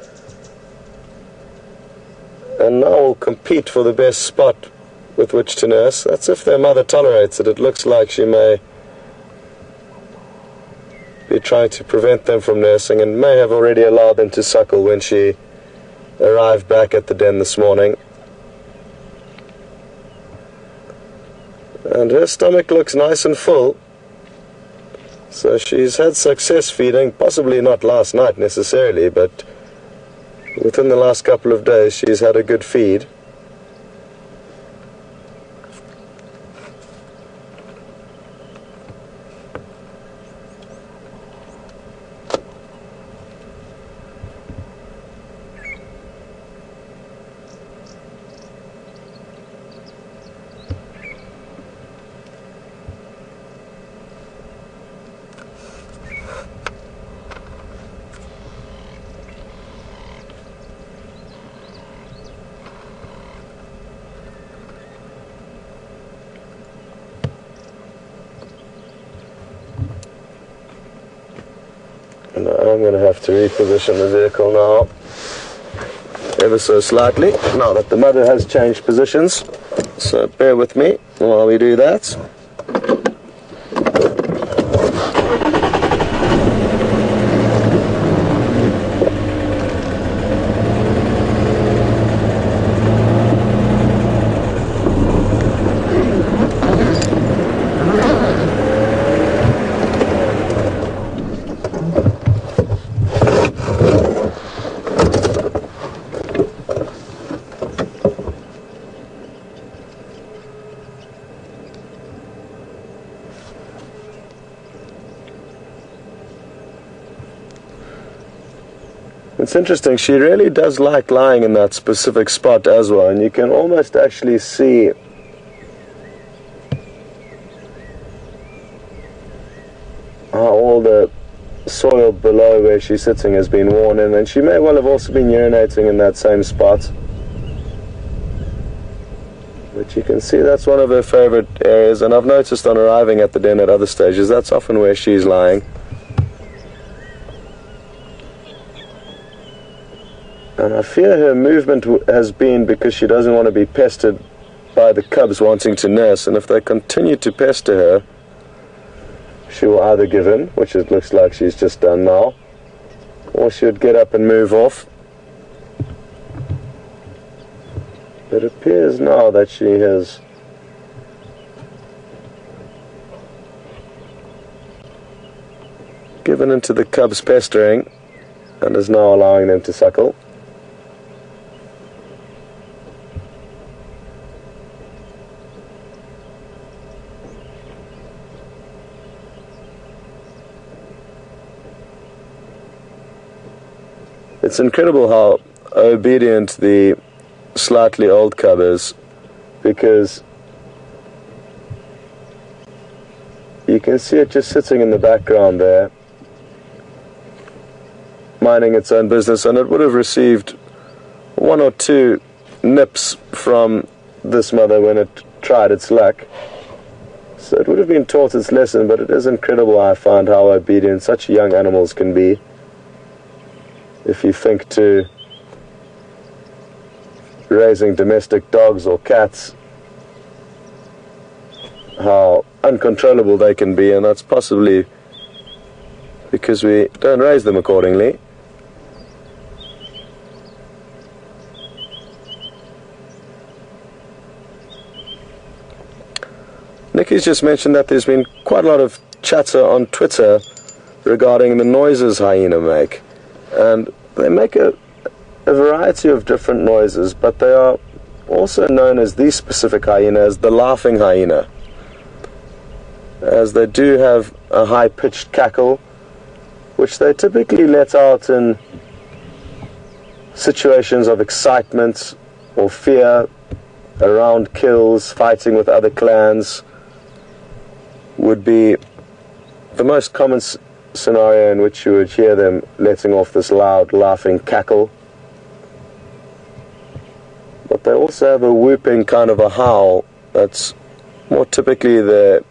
And now will compete for the best spot with which to nurse. That's if their mother tolerates it. It looks like she may be trying to prevent them from nursing and may have already allowed them to suckle when she arrived back at the den this morning. And her stomach looks nice and full, so she's had success feeding, possibly not last night necessarily, but within the last couple of days she's had a good feed. And I'm going to have to reposition the vehicle now, ever so slightly, now that the mother has changed positions. So bear with me while we do that. It's interesting, she really does like lying in that specific spot as well, and you can almost actually see how all the soil below where she's sitting has been worn in, and she may well have also been urinating in that same spot. But you can see that's one of her favorite areas, and I've noticed on arriving at the den at other stages, that's often where she's lying. And I fear her movement has been because she doesn't want to be pestered by the cubs wanting to nurse, and if they continue to pester her, she will either give in, which it looks like she's just done now, or she would get up and move off. It appears now that she has given into the cubs' pestering and is now allowing them to suckle. It's incredible how obedient the slightly old cub is, because you can see it just sitting in the background there, minding its own business, and it would have received one or two nips from this mother when it tried its luck. So it would have been taught its lesson, but it is incredible, I find, how obedient such young animals can be. If you think to raising domestic dogs or cats, how uncontrollable they can be, and that's possibly because we don't raise them accordingly. Nikki's just mentioned that there's been quite a lot of chatter on Twitter regarding the noises hyena make. And they make a variety of different noises, but they are also known as these specific hyena as the laughing hyena, as they do have a high-pitched cackle, which they typically let out in situations of excitement or fear, around kills, fighting with other clans, would be the most common scenario in which you would hear them letting off this loud laughing cackle. But they also have a whooping kind of a howl that's more typically the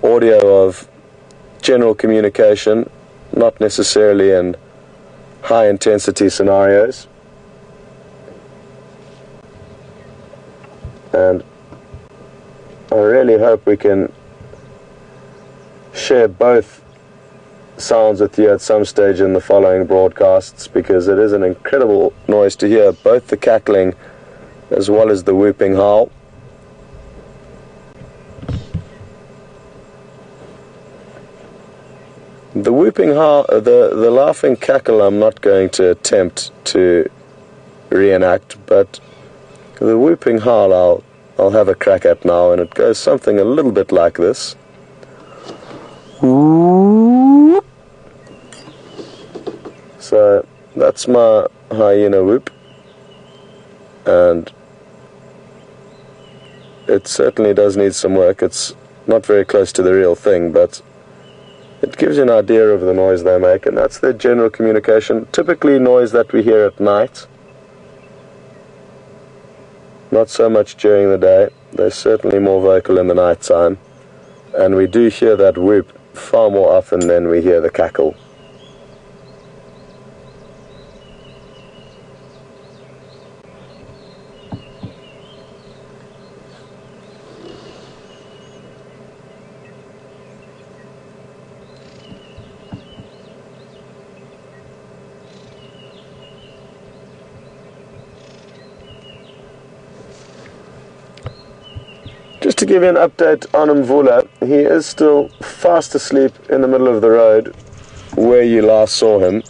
audio of general communication, not necessarily in high intensity scenarios. hope we can share both sounds with you at some stage in the following broadcasts, because it is an incredible noise to hear, both the cackling as well as the whooping howl. The whooping howl, the laughing cackle, I'm not going to attempt to reenact, but the whooping howl I'll have a crack at now, and it goes something a little bit like this. So that's my hyena whoop, and it certainly does need some work. It's not very close to the real thing, but it gives you an idea of the noise they make, and that's their general communication. Typically noise that we hear at night, not so much during the day. They're certainly more vocal in the night time, and we do hear that whoop far more often than we hear the cackle. Just to give you an update on Mvula, he is still fast asleep in the middle of the road where you last saw him,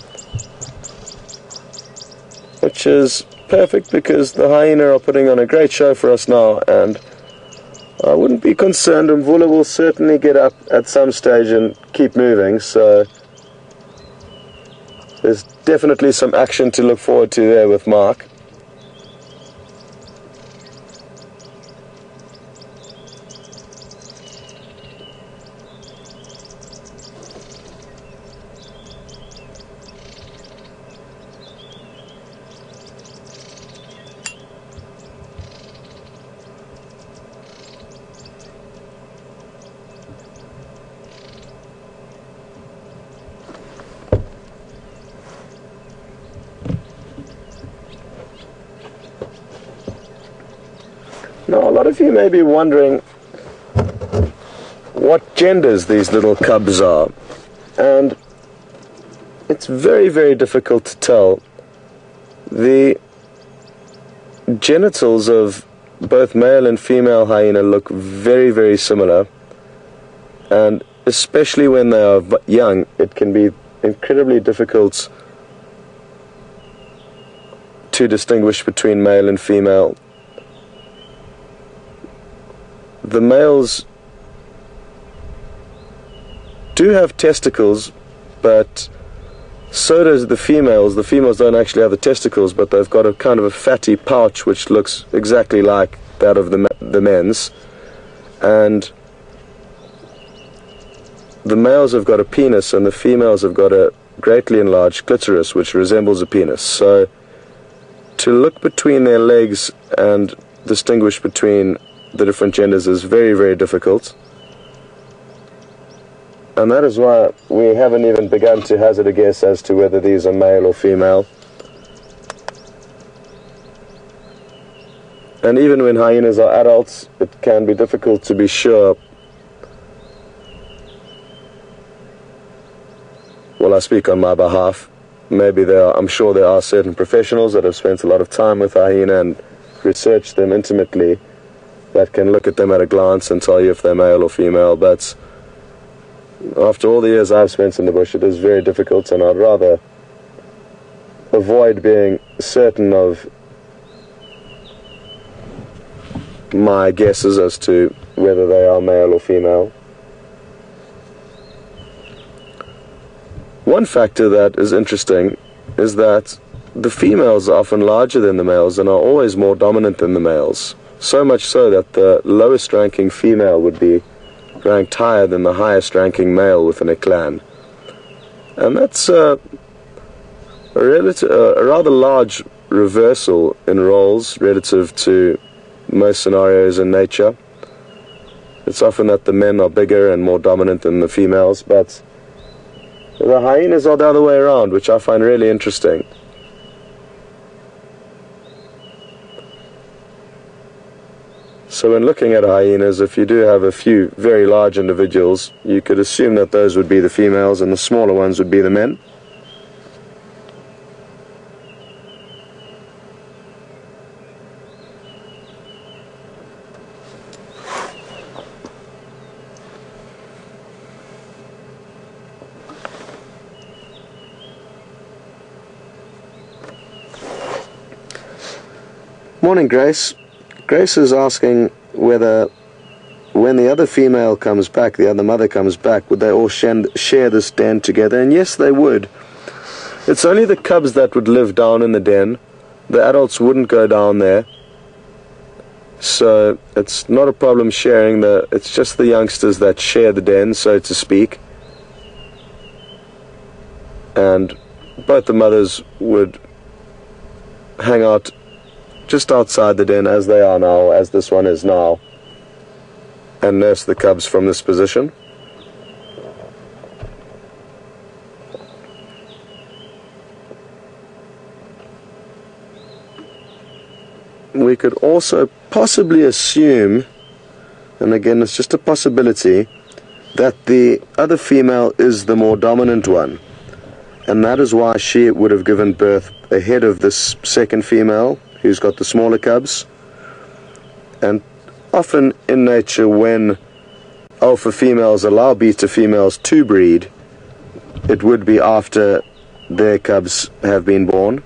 which is perfect because the hyena are putting on a great show for us now, and I wouldn't be concerned. Mvula will certainly get up at some stage and keep moving, so there's definitely some action to look forward to there with Mark. Now, a lot of you may be wondering what genders these little cubs are, and it's very, very difficult to tell. The genitals of both male and female hyena look very, very similar, and especially when they are young, it can be incredibly difficult to distinguish between male and female. The males do have testicles, but so does the females. The females don't actually have the testicles, but they've got a kind of a fatty pouch which looks exactly like that of the men's. And the males have got a penis, and the females have got a greatly enlarged clitoris which resembles a penis. So to look between their legs and distinguish between the different genders is very, very difficult, and that is why we haven't even begun to hazard a guess as to whether these are male or female. And even when hyenas are adults, it can be difficult to be sure. Well, I speak on my behalf. Maybe I'm sure there are certain professionals that have spent a lot of time with hyena and researched them intimately, that can look at them at a glance and tell you if they're male or female, but after all the years I've spent in the bush, it is very difficult, and I'd rather avoid being certain of my guesses as to whether they are male or female. One factor that is interesting is that the females are often larger than the males and are always more dominant than the males. So much so that the lowest ranking female would be ranked higher than the highest ranking male within a clan. And that's a rather large reversal in roles relative to most scenarios in nature. It's often that the men are bigger and more dominant than the females, but the hyenas are the other way around, which I find really interesting. So when looking at hyenas, if you do have a few very large individuals, you could assume that those would be the females and the smaller ones would be the men. Morning, Grace. Grace is asking whether when the other female comes back, the other mother comes back, would they all share this den together? And yes, they would. It's only the cubs that would live down in the den. The adults wouldn't go down there. So it's not a problem sharing it's just the youngsters that share the den, so to speak. And both the mothers would hang out just outside the den as they are now, as this one is now, and nurse the cubs from this position. We could also possibly assume, and again it's just a possibility, that the other female is the more dominant one, and that is why she would have given birth ahead of this second female who's got the smaller cubs. And often in nature, when alpha females allow beta females to breed, it would be after their cubs have been born.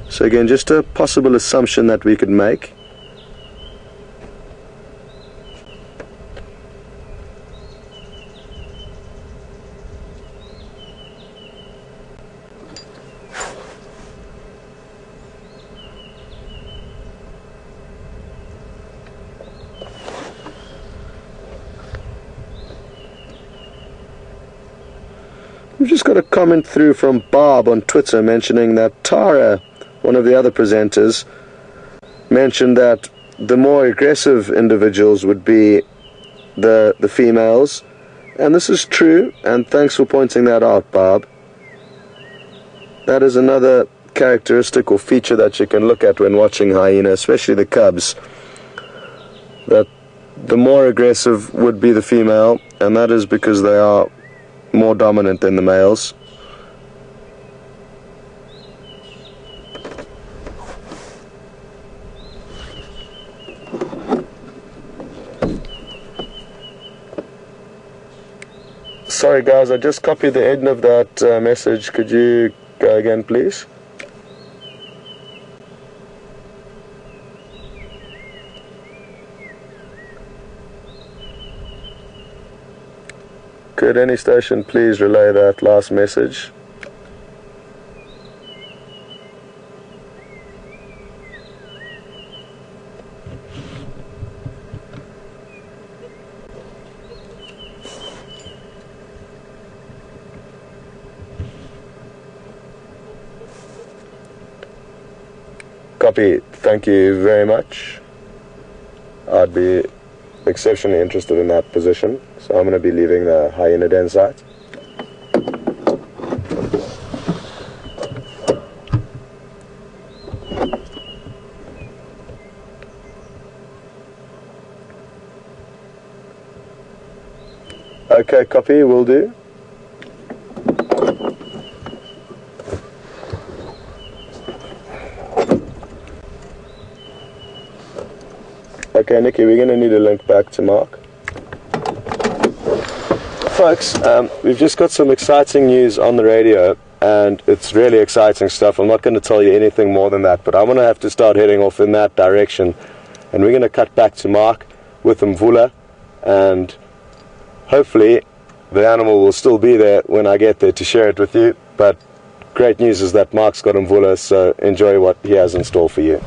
So again, just a possible assumption that we could make. We've just got a comment through from Bob on Twitter mentioning that Tara, one of the other presenters, mentioned that the more aggressive individuals would be the females, and this is true, and thanks for pointing that out, Bob. That is another characteristic or feature that you can look at when watching hyena, especially the cubs, that the more aggressive would be the female, and that is because they are more dominant than the males. Sorry guys, I just copied the end of that message. Could you go again, please? Could any station please relay that last message? Copy. Thank you very much. I'd be exceptionally interested in that position, so I'm going to be leaving the hyena den site. Okay, copy, will do. Okay, Nikki, we're going to need a link back to Mark. Folks, we've just got some exciting news on the radio, and it's really exciting stuff. I'm not going to tell you anything more than that, but I'm going to have to start heading off in that direction, and we're going to cut back to Mark with Mvula, and hopefully the animal will still be there when I get there to share it with you. But great news is that Mark's got Mvula, so enjoy what he has in store for you.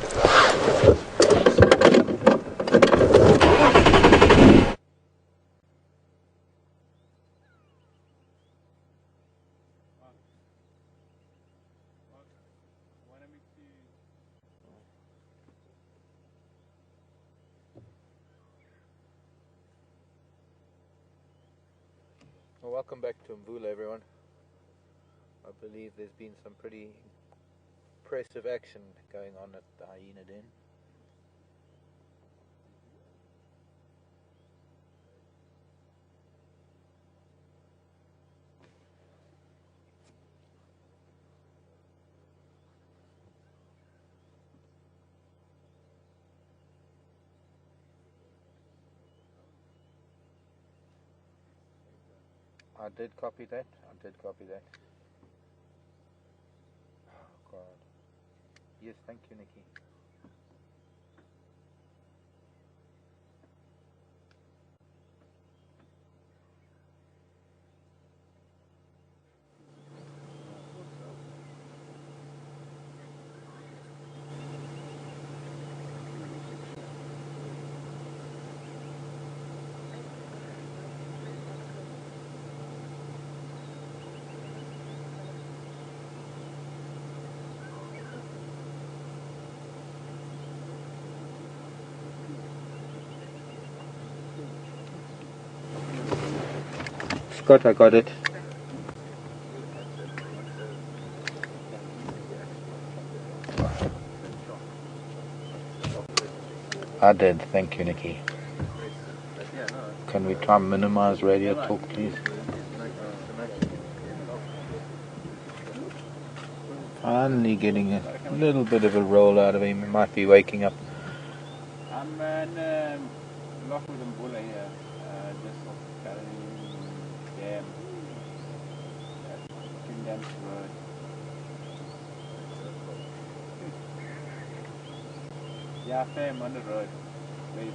Well, welcome back to Mvula, everyone. I believe there's been some pretty impressive action going on at the hyena den. I did copy that. I did copy that. Oh God. Yes, thank you, Nikki. Scott, I got it. I did, thank you, Nikki. Can we try and minimize radio talk, please? Finally getting a little bit of a roll out of him. He might be waking up. I'm in Leopard and Bulla here, just off Dam. Dam's Road. Yeah, fair, I'm on the road. Wait.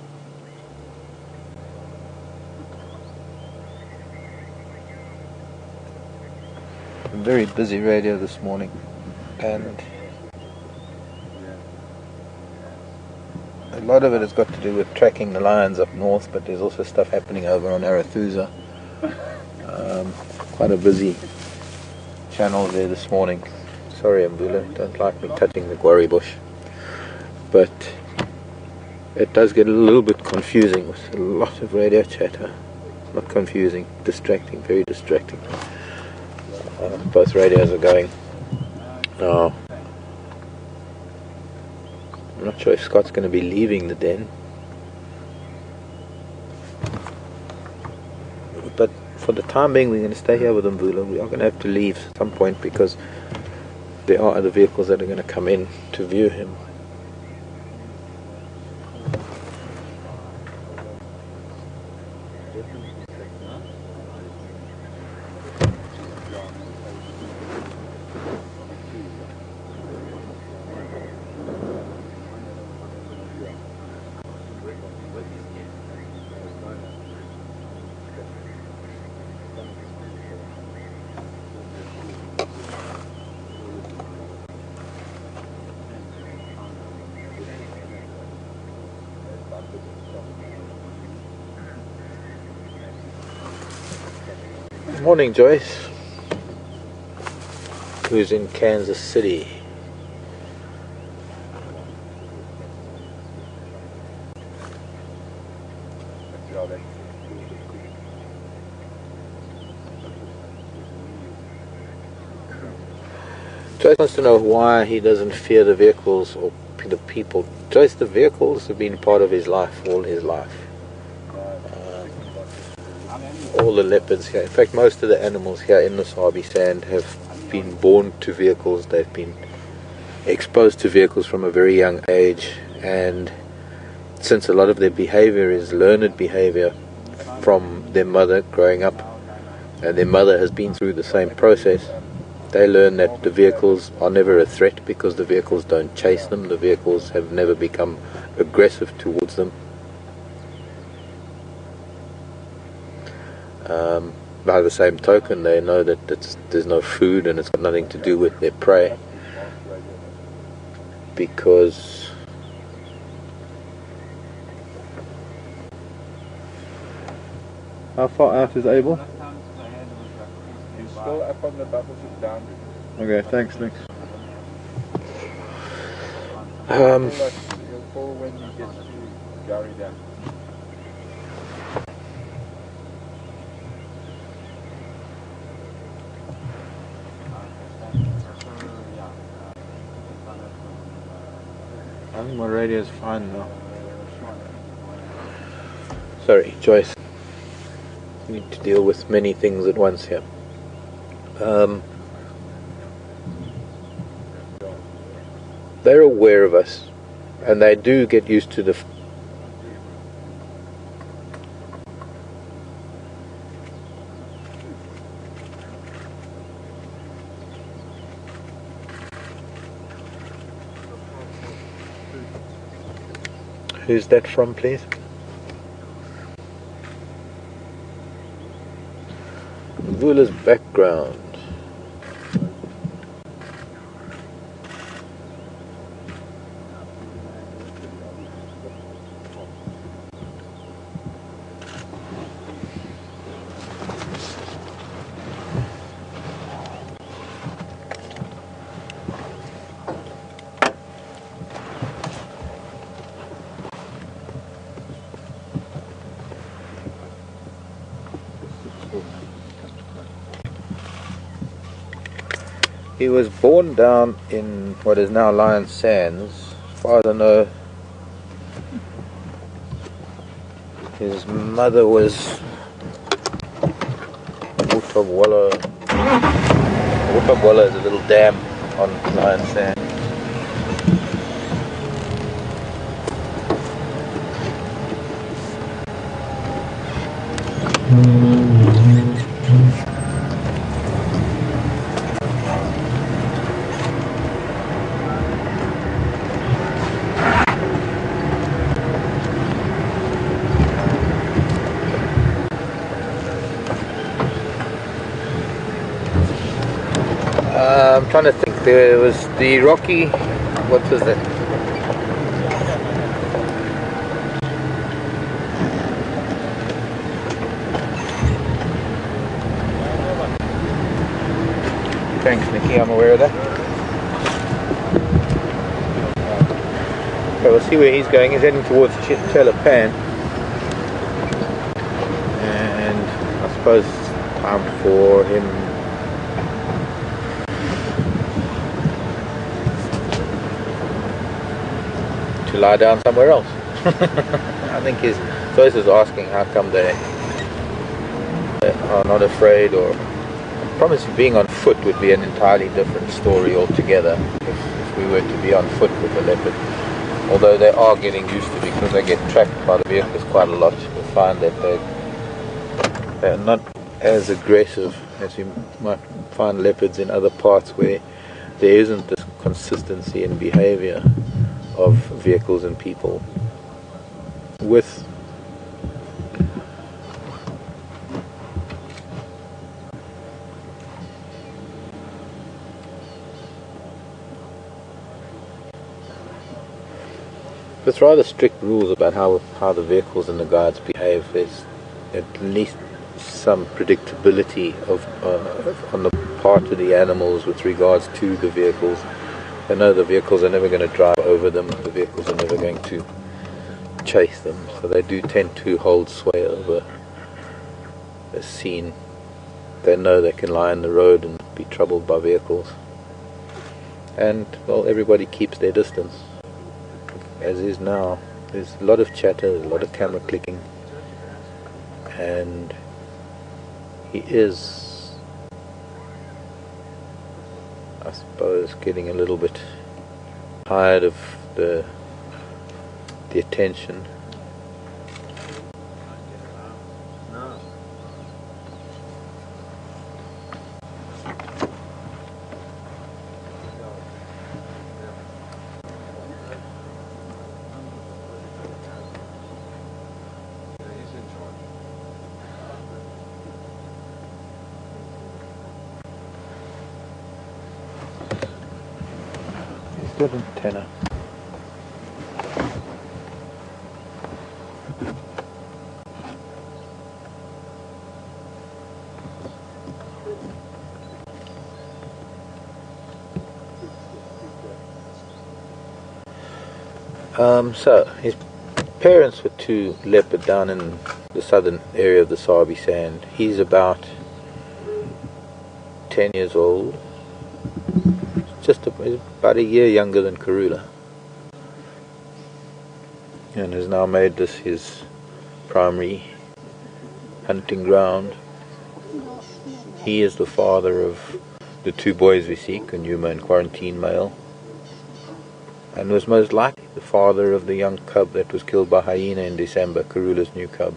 Very busy radio this morning, and a lot of it has got to do with tracking the lions up north, but there's also stuff happening over on Arathusa. Quite a busy channel there this morning. Sorry, Mbula, don't like me touching the quarry bush, but it does get a little bit confusing with a lot of radio chatter. Not confusing, distracting, very distracting. Both radios are going. Now, I'm not sure if Scott's going to be leaving the den, but for the time being we're going to stay here with Mbula. We are going to have to leave at some point because there are other vehicles that are going to come in to view him. Morning, Joyce, who's in Kansas City. Joyce wants to know why he doesn't fear the vehicles or the people. Joyce, the vehicles have been part of his life all his life. All the leopards here, in fact most of the animals here in the Sabi Sand have been born to vehicles. They've been exposed to vehicles from a very young age, and since a lot of their behavior is learned behavior from their mother growing up, and their mother has been through the same process, they learn that the vehicles are never a threat because the vehicles don't chase them. The vehicles have never become aggressive towards them. By the same token, they know that there's no food and it's got nothing to do with their prey, because how far out is Abel? He's still up on the bubbles is down. Okay, thanks, Nick. He'll fall when he gets to Juma Dam. I think my radio's fine now. Sorry, Joyce. I need to deal with many things at once here. They're aware of us, and they do get used to the Who's that from, please? Vula's background. He was born down in what is now Lion Sands. As far as I know, his mother was Warthog. Warthog is a little dam on Lion Sands. I'm trying to think. There was the Rocky. What was that? Thanks, Nikki. I'm aware of that. Okay, we'll see where he's going. He's heading towards Cheetah, and I suppose it's time for him to lie down somewhere else. I think his choice is asking how come they are not afraid, or I promise you being on foot would be an entirely different story altogether if we were to be on foot with a leopard. Although they are getting used to it because they get tracked by the vehicles quite a lot. You'll find that they're not as aggressive as you might find leopards in other parts where there isn't this consistency in behavior of vehicles and people. With rather strict rules about how the vehicles and the guards behave, there's at least some predictability of on the part of the animals with regards to the vehicles. They know the vehicles are never going to drive over them, the vehicles are never going to chase them, so they do tend to hold sway over a scene. They know they can lie in the road and be troubled by vehicles, and well, everybody keeps their distance, as is now. There's a lot of chatter, a lot of camera clicking, and he is, I suppose, getting a little bit tired of the attention. Good antenna. So his parents were two leopard down in the southern area of the Sabi Sand. He's about 10 years old. He's about a year younger than Karula, and has now made this his primary hunting ground. He is the father of the two boys we see, Djuma and Quarantine Male, and was most likely the father of the young cub that was killed by Hyena in December, Karula's new cub.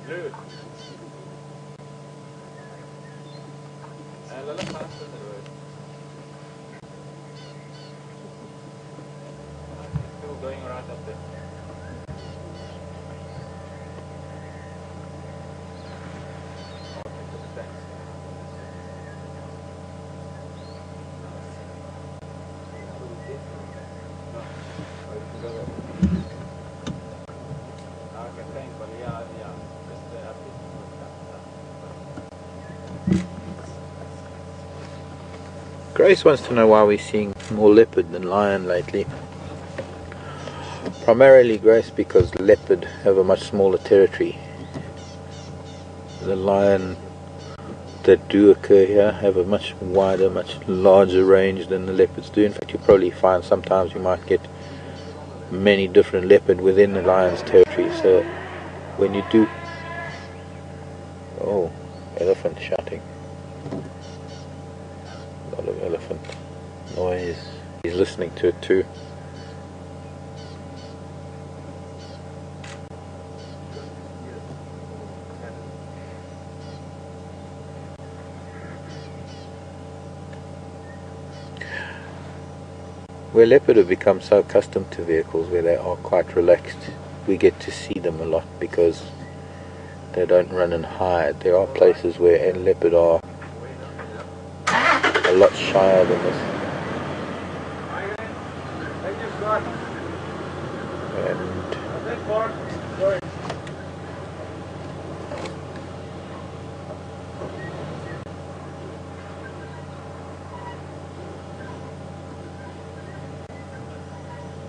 Blue. A little faster than the road. Still going around up there. Grace wants to know why we're seeing more leopard than lion lately. Primarily, Grace, because leopard have a much smaller territory. The lion that do occur here have a much wider, much larger range than the leopards do. In fact, you probably find sometimes you might get many different leopard within the lion's territory. So when you do... Oh, elephant shouting. A lot of elephant noise. He's listening to it too. Where leopard have become so accustomed to vehicles where they are quite relaxed, we get to see them a lot because they don't run and hide. There are places where leopard are a lot shyer than this.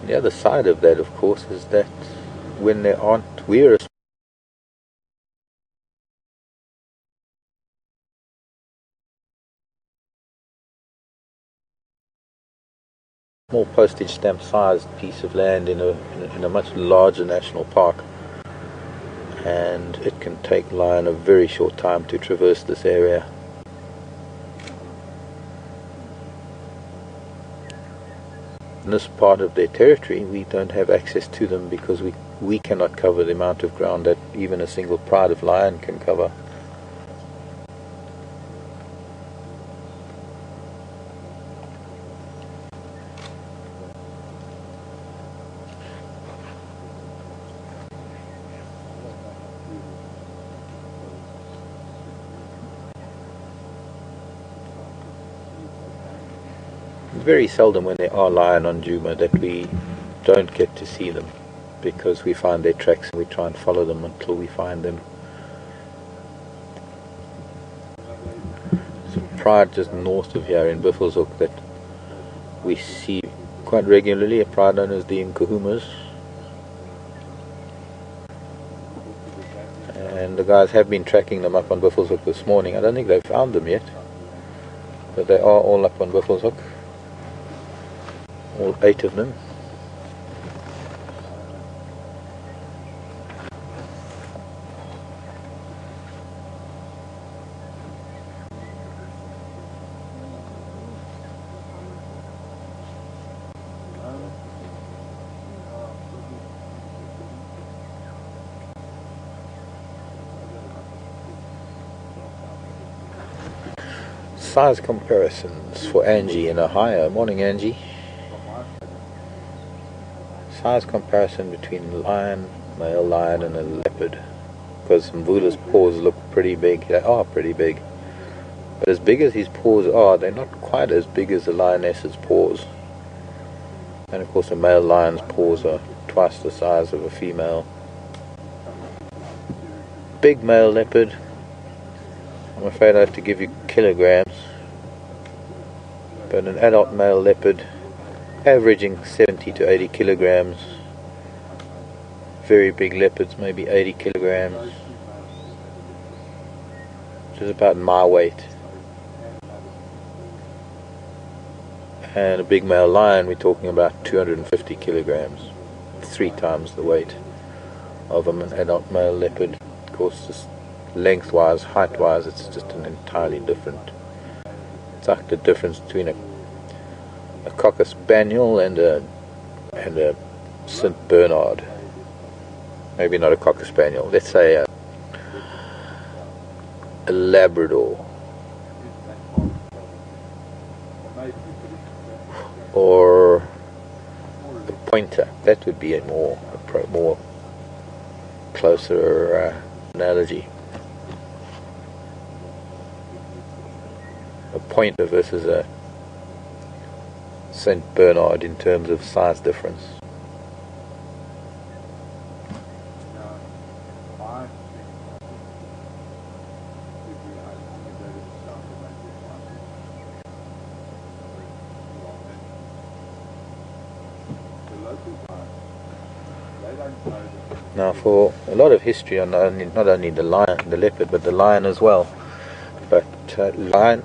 And the other side of that, of course, is that when there aren't, we're a small postage stamp sized piece of land in a much larger national park, and it can take lion a very short time to traverse this area. In this part of their territory we don't have access to them because we cannot cover the amount of ground that even a single pride of lion can cover. Very seldom when there are lion on Juma that we don't get to see them, because we find their tracks and we try and follow them until we find them. There's a pride just north of here in Buffelshoek that we see quite regularly, a pride known as the Nkuhumas, and the guys have been tracking them up on Buffelshoek this morning. I don't think they've found them yet, but they are all up on Buffelshoek. All 8 of them. Size comparisons for Angie in Ohio. Morning, Angie. Size comparison between male lion and a leopard, because Mvula's paws look pretty big. They are pretty big, but as big as his paws are, they're not quite as big as the lioness's paws. And of course a male lion's paws are twice the size of a female. Big male leopard, I'm afraid I have to give you kilograms, but an adult male leopard averaging 70 to 80 kilograms. Very big leopards, maybe 80 kilograms, which is about my weight. And a big male lion, we're talking about 250 kilograms, 3 times the weight of an adult male leopard. Of course, just lengthwise, height-wise, it's just an entirely different. It's like the difference between a Cocker Spaniel and a St. Bernard. Maybe not a Cocker Spaniel. Let's say a Labrador, or a pointer. That would be a more closer analogy. A pointer versus a Saint Bernard in terms of size difference. Now, for a lot of history on not only the lion, the leopard, but the lion as well. But lion.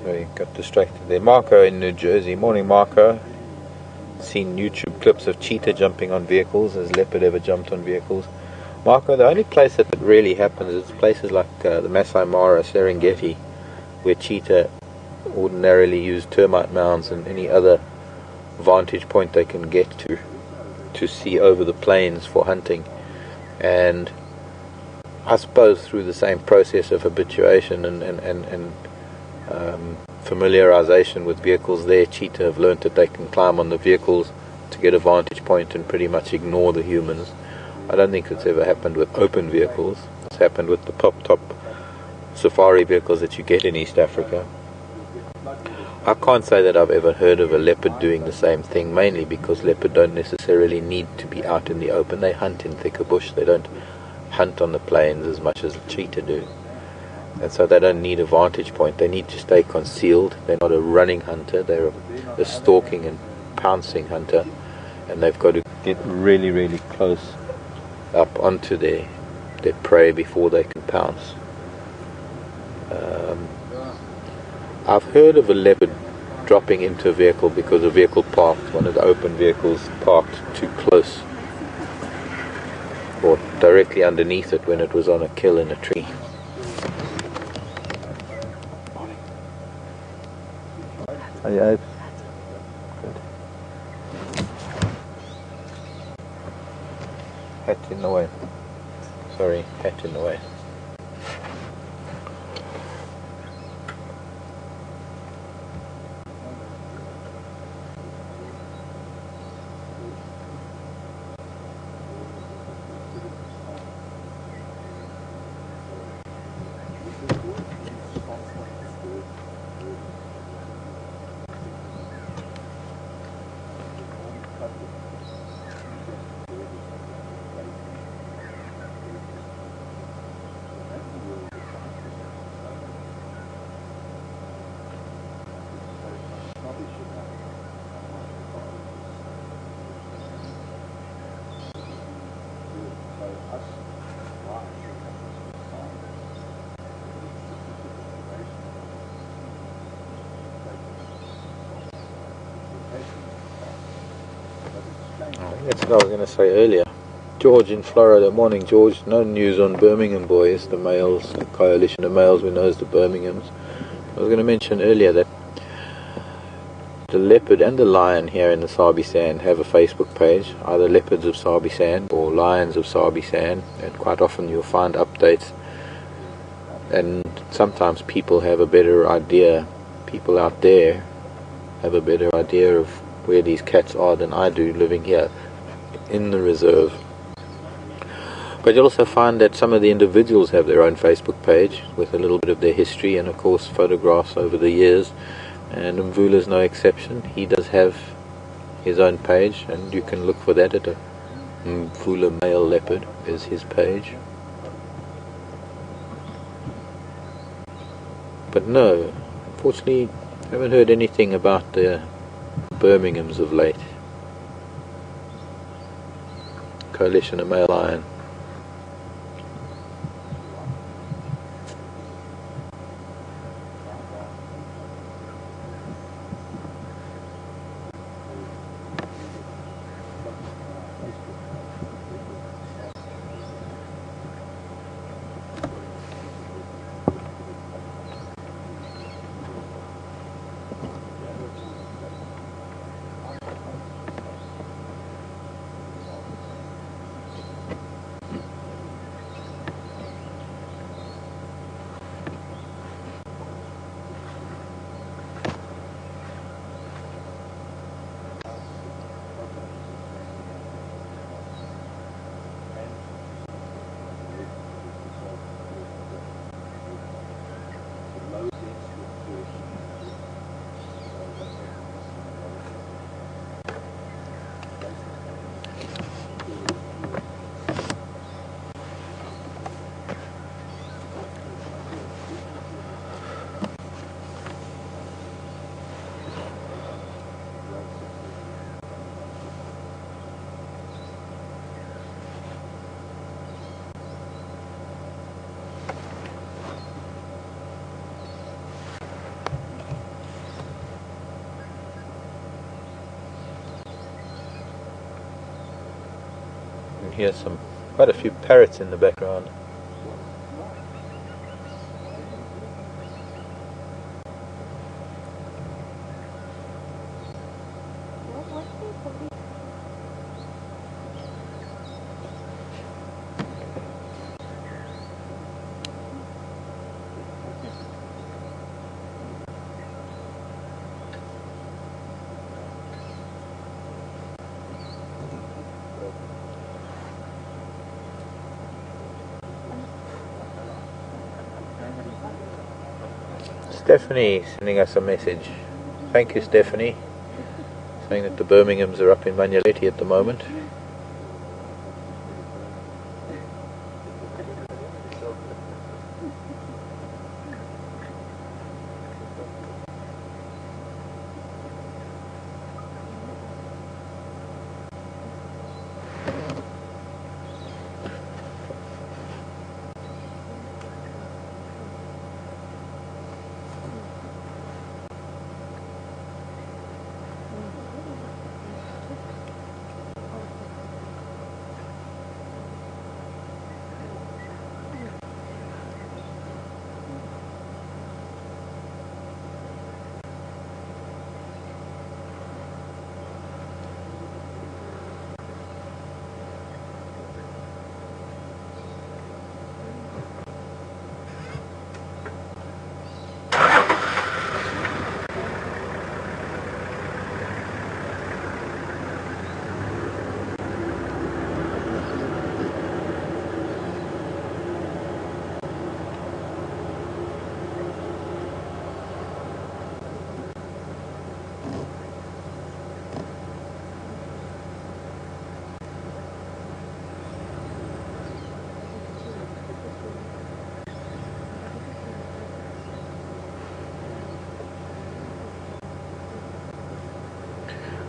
We got distracted there. Marco in New Jersey. Morning, Marco. Seen YouTube clips of cheetah jumping on vehicles. Has leopard ever jumped on vehicles? Marco, the only place that it really happens is places like the Masai Mara, Serengeti, where cheetah ordinarily use termite mounds and any other vantage point they can get to see over the plains for hunting. And I suppose through the same process of habituation and familiarization with vehicles there, cheetah have learnt that they can climb on the vehicles to get a vantage point and pretty much ignore the humans. I don't think it's ever happened with open vehicles. It's happened with the top safari vehicles that you get in East Africa. I can't say that I've ever heard of a leopard doing the same thing, mainly because leopard don't necessarily need to be out in the open. They hunt in thicker bush. They don't hunt on the plains as much as cheetah do. And so they don't need a vantage point. They need to stay concealed. They're not a running hunter. They're a stalking and pouncing hunter. And they've got to get really, really close up onto their prey before they can pounce. I've heard of a leopard dropping into a vehicle because a vehicle parked, one of the open vehicles parked too close or directly underneath it when it was on a kill in a tree. Yeah. Good. Hat in the way. Sorry, hat in the way. That's what I was going to say earlier. George in Florida. Morning, George. No news on Birmingham boys, the males, the coalition of males we know as the Birminghams. I was going to mention earlier that the leopard and the lion here in the Sabi Sand have a Facebook page, either Leopards of Sabi Sand or Lions of Sabi Sand, and quite often you'll find updates, and sometimes people have a better idea, people out there have a better idea of where these cats are than I do living here in the reserve. But you'll also find that some of the individuals have their own Facebook page with a little bit of their history and of course photographs over the years, and Mvula's no exception. He does have his own page, and you can look for that at a Mvula Male Leopard is his page. But no, unfortunately I haven't heard anything about the Birminghams of late. Coalition of Male Lion. can hear quite a few parrots in the background. Stephanie sending us a message. Thank you, Stephanie. Saying that the Birminghams are up in Manjaleti at the moment.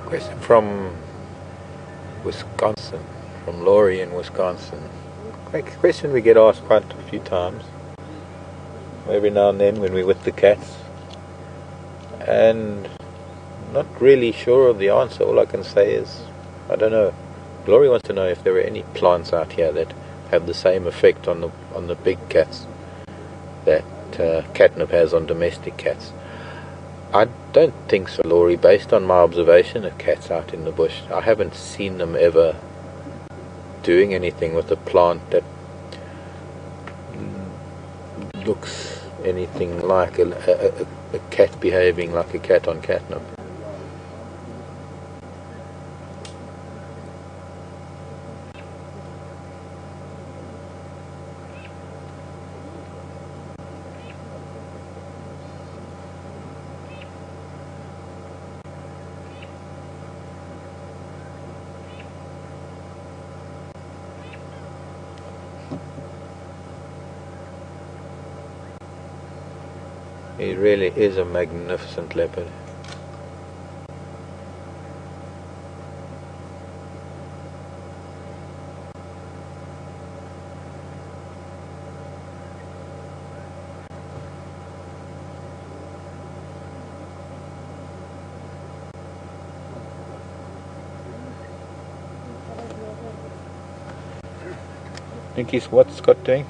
Question from Wisconsin, from Laurie in Wisconsin. Question we get asked quite a few times, every now and then when we're with the cats, and not really sure of the answer. All I can say is, I don't know. Laurie wants to know if there are any plants out here that have the same effect on the big cats that catnip has on domestic cats. I don't think so, Laurie. Based on my observation of cats out in the bush, I haven't seen them ever doing anything with a plant that looks anything like a cat behaving like a cat on catnip. He really is a magnificent leopard. Think he's what's Scott doing?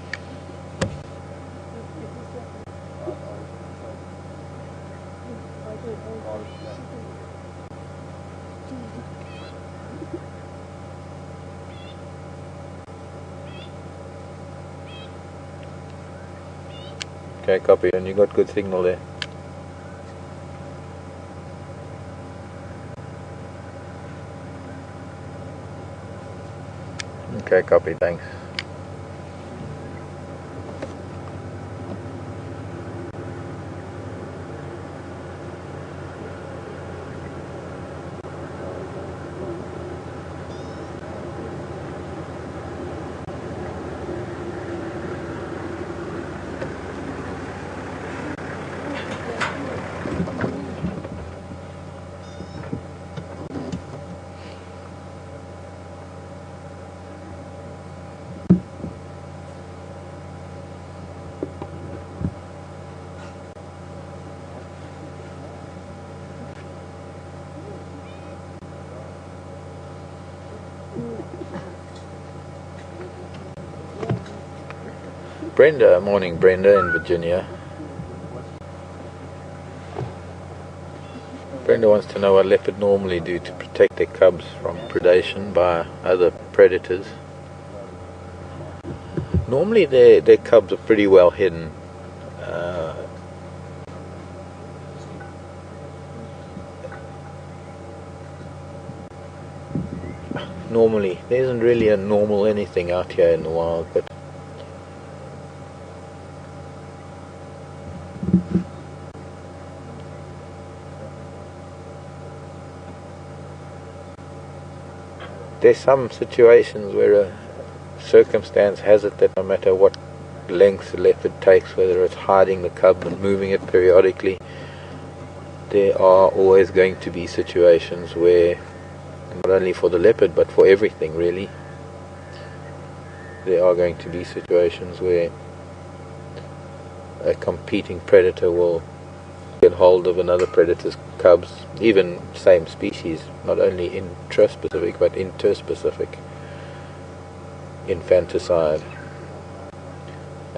Okay, copy, and you got good signal there. Okay, copy, thanks. Brenda, morning Brenda in Virginia. Brenda wants to know what leopard normally do to protect their cubs from predation by other predators. Normally their cubs are pretty well hidden. Normally, there isn't really a normal anything out here in the wild, but there's some situations where a circumstance has it that no matter what length the leopard takes, whether it's hiding the cub and moving it periodically, there are always going to be situations where, not only for the leopard but for everything really, there are going to be situations where a competing predator will get hold of another predator's cubs, even same species, not only intraspecific but interspecific infanticide.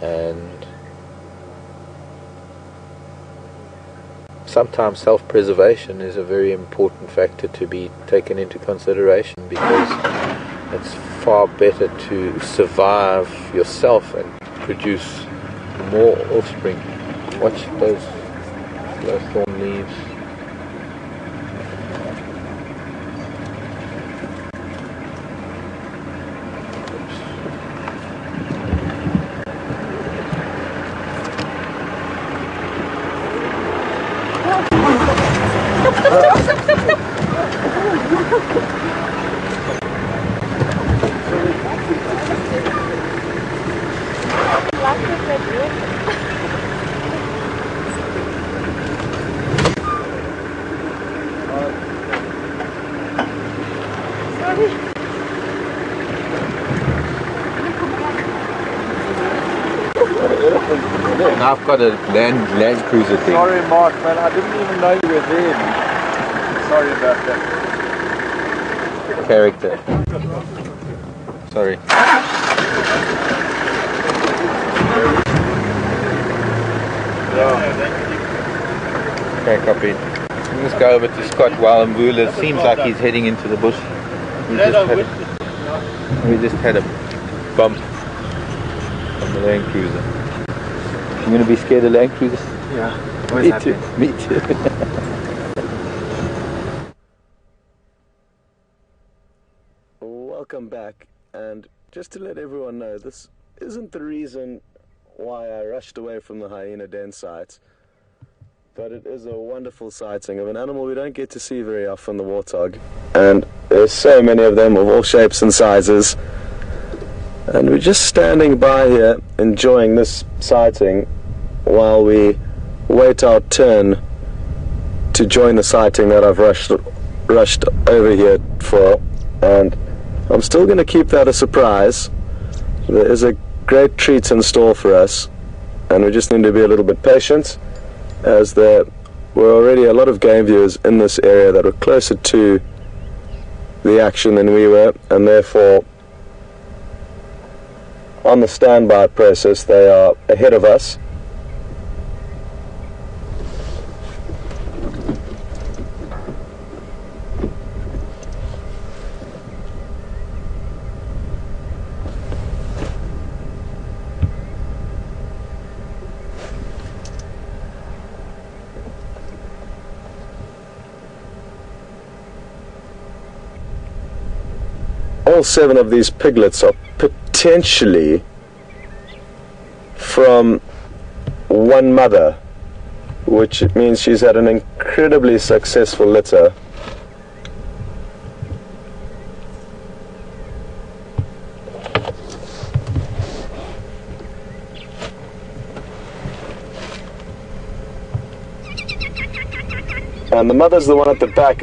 And sometimes self-preservation is a very important factor to be taken into consideration, because it's far better to survive yourself and produce more offspring. Watch those thorn leaves. I've got a land cruiser thing. Sorry, Mark, man, I didn't even know you were there. Sorry about that. Character. Sorry. Okay, copy. Let's go over to Scott Wallenbull. It seems like he's heading into the bush. We just had a bump on the Land Cruiser. I'm going to be scared of Land Cruisers. Yeah. Me too. Me too. Welcome back, and just to let everyone know, this isn't the reason why I rushed away from the hyena den site, but it is a wonderful sighting of an animal we don't get to see very often, the warthog. And there's so many of them of all shapes and sizes, and we're just standing by here enjoying this sighting while we wait our turn to join the sighting that I've rushed over here for. And I'm still going to keep that a surprise. There is a great treat in store for us, and we just need to be a little bit patient, as there were already a lot of game viewers in this area that were closer to the action than we were, and therefore on the standby process they are ahead of us. All 7 of these piglets are potentially from one mother, which means she's had an incredibly successful litter. And the mother's the one at the back.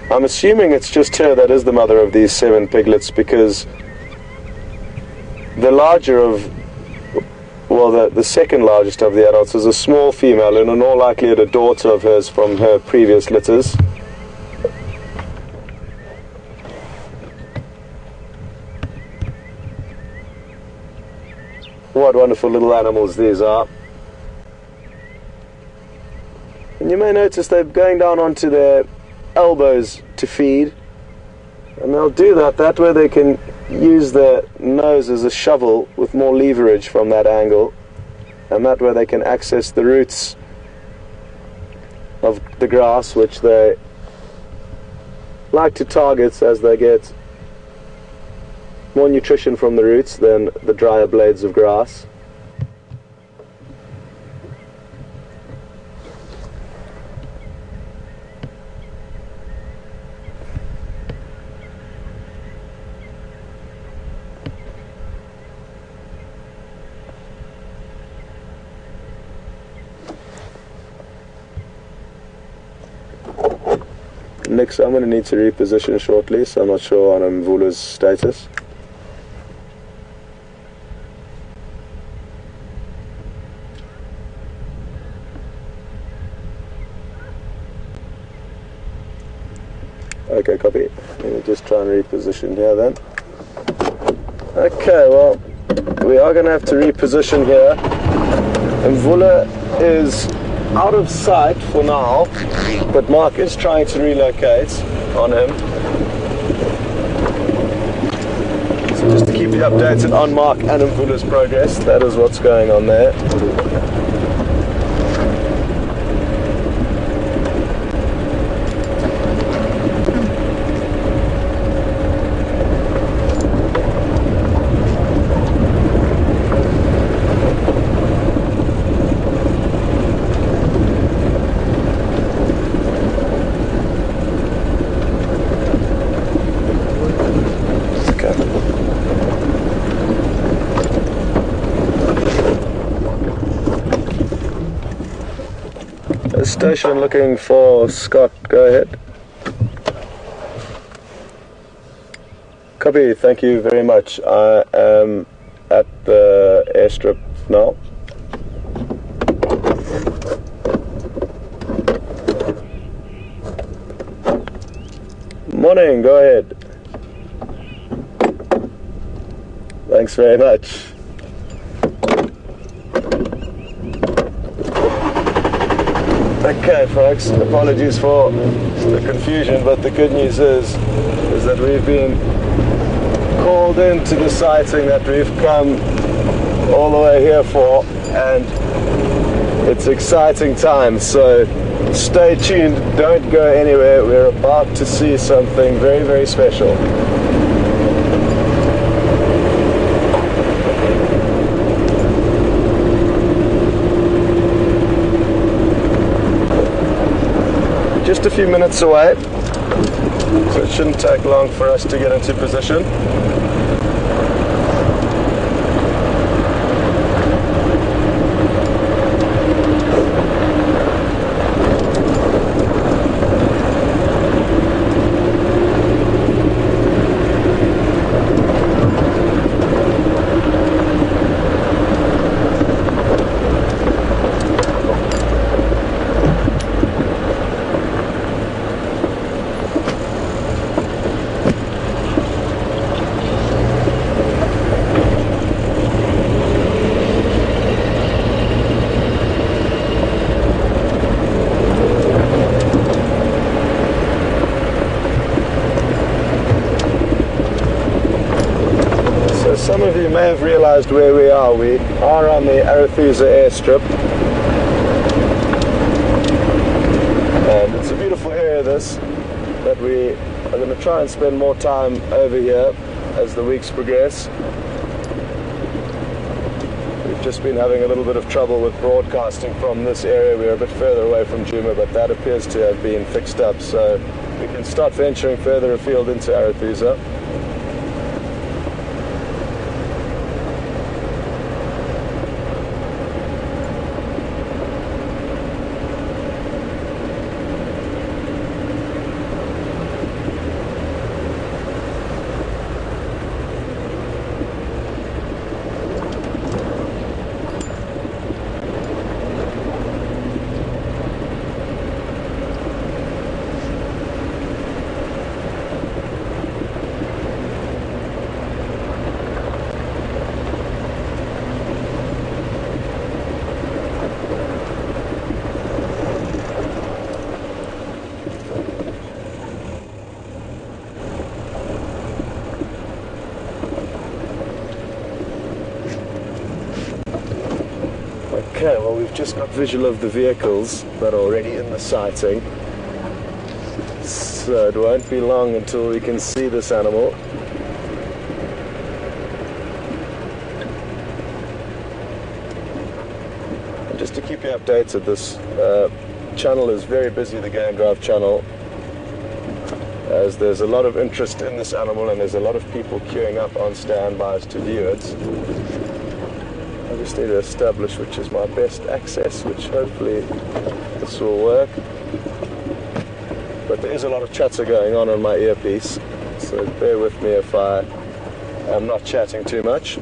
I'm assuming it's just her that is the mother of these 7 piglets, because the larger of, well, the second largest of the adults is a small female, and in all likelihood a daughter of hers from her previous litters. What wonderful little animals these are. And you may notice they're going down onto their elbows to feed. And they'll do that. That way they can use their nose as a shovel with more leverage from that angle. And that way they can access the roots of the grass, which they like to target as they get more nutrition from the roots than the drier blades of grass. Next, I'm going to need to reposition shortly, so I'm not sure on Mvula's status. Okay, copy. Let me just try and reposition here then. Okay, well, we are going to have to reposition here. Mvula is out of sight for now, but Mark is trying to relocate on him. So just to keep you updated on Mark and Mvula's progress, that is what's going on there. Station looking for Scott, go ahead. Copy, thank you very much. I am at the airstrip now. Morning, go ahead. Thanks very much. Okay folks, apologies for the confusion, but the good news is that we've been called into the sighting that we've come all the way here for, and it's exciting times, so stay tuned, don't go anywhere. We're about to see something very, very special. Just a few minutes away, so it shouldn't take long for us to get into position. Some of you may have realized where we are. We are on the Arathusa airstrip, and it's a beautiful area this, that we are going to try and spend more time over here as the weeks progress. We've just been having a little bit of trouble with broadcasting from this area. We're a bit further away from Juma, but that appears to have been fixed up, so we can start venturing further afield into Arathusa. Okay, well, we've just got visual of the vehicles that are already in the sighting. So it won't be long until we can see this animal. And just to keep you updated, this channel is very busy, the Game Drive channel, as there's a lot of interest in this animal and there's a lot of people queuing up on standbys to view it. I just need to establish which is my best access, which hopefully this will work. But there is a lot of chatter going on my earpiece, so bear with me if I am not chatting too much.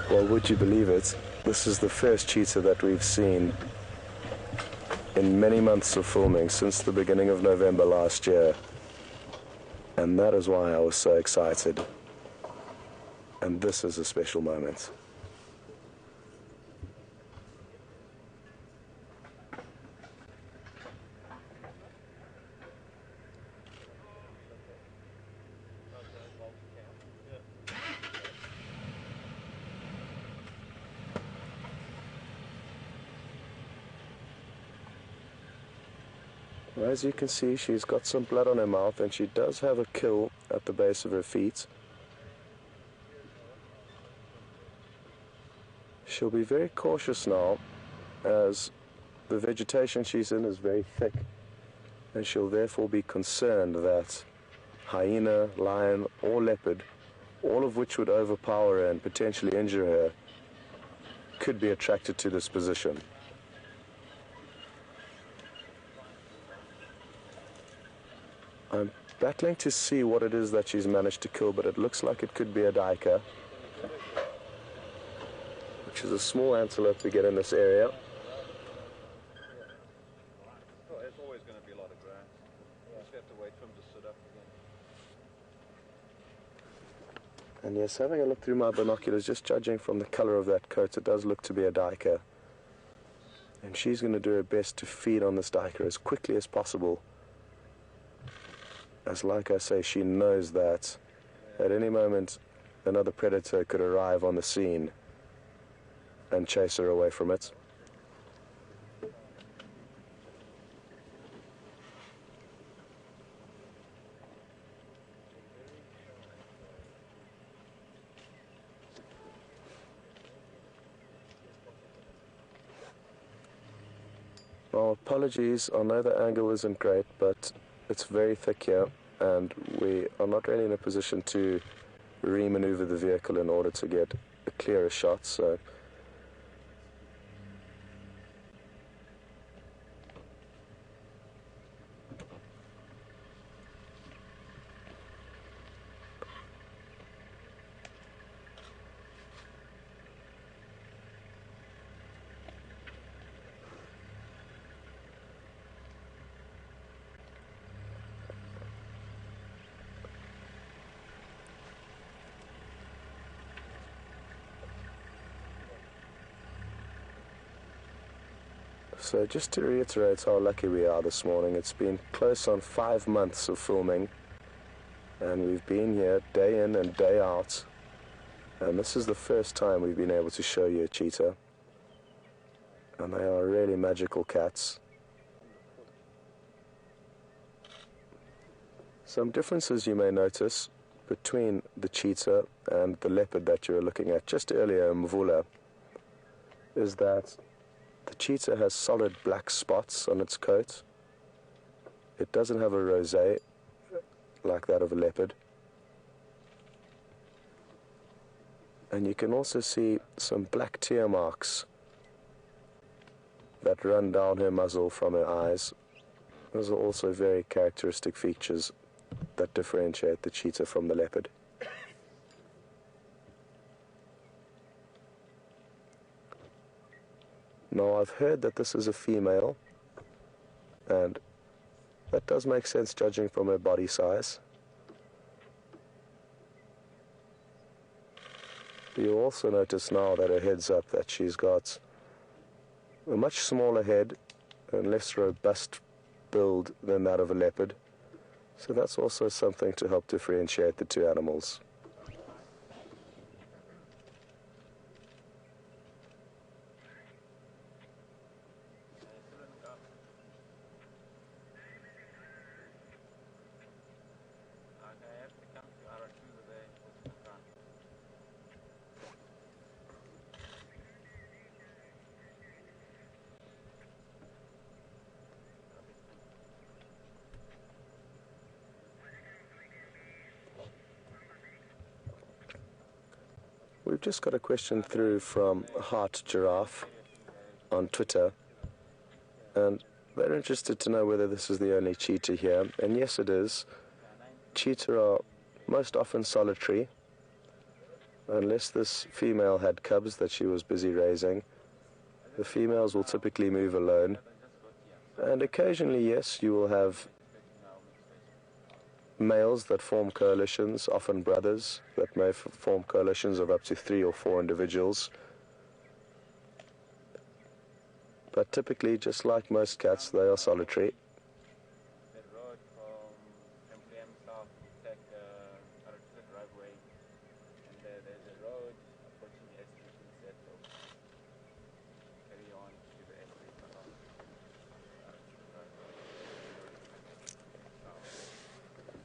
Well, would you believe it? This is the first cheetah that we've seen in many months of filming since the beginning of November last year. And that is why I was so excited. And this is a special moment. As you can see, she's got some blood on her mouth and she does have a kill at the base of her feet. She'll be very cautious now, as the vegetation she's in is very thick, and she'll therefore be concerned that hyena, lion or leopard, all of which would overpower her and potentially injure her, could be attracted to this position. I'm battling to see what it is that she's managed to kill, but it looks like it could be a duiker, which is a small antelope we get in this area. Oh, there's always going to be a lot of grass. You just have to wait for him to sit up again. And yes, having a look through my binoculars, just judging from the color of that coat, it does look to be a duiker. And she's going to do her best to feed on this duiker as quickly as possible. As like I say, she knows that at any moment another predator could arrive on the scene and chase her away from it. Well, apologies, I know the angle isn't great, but it's very thick here, and we are not really in a position to re-maneuver the vehicle in order to get a clearer shot, so So just to reiterate how lucky we are this morning, it's been close on 5 months of filming, and we've been here day in and day out, and this is the first time we've been able to show you a cheetah, and they are really magical cats. Some differences you may notice between the cheetah and the leopard that you were looking at just earlier in Mvula is that the cheetah has solid black spots on its coat. It doesn't have a rosé like that of a leopard. And you can also see some black tear marks that run down her muzzle from her eyes. Those are also very characteristic features that differentiate the cheetah from the leopard. Now I've heard that this is a female, and that does make sense judging from her body size. You'll also notice now that her head's up that she's got a much smaller head and less robust build than that of a leopard. So that's also something to help differentiate the two animals. Okay, I have to come to Arathusa there for some time. We've just got a question through from Heart Giraffe on Twitter, and they're interested to know whether this is the only cheetah here, and yes it is. Cheetah are most often solitary, unless this female had cubs that she was busy raising. The females will typically move alone, and occasionally, yes, you will have males that form coalitions, often brothers, that may form coalitions of up to 3 or 4 individuals. But typically, just like most cats, they are solitary. The road from MPM South, you take the Arathusa driveway, and there's a road approaching the S3 settle. Carry on to the S3 tunnel. Arathusa driveway. South.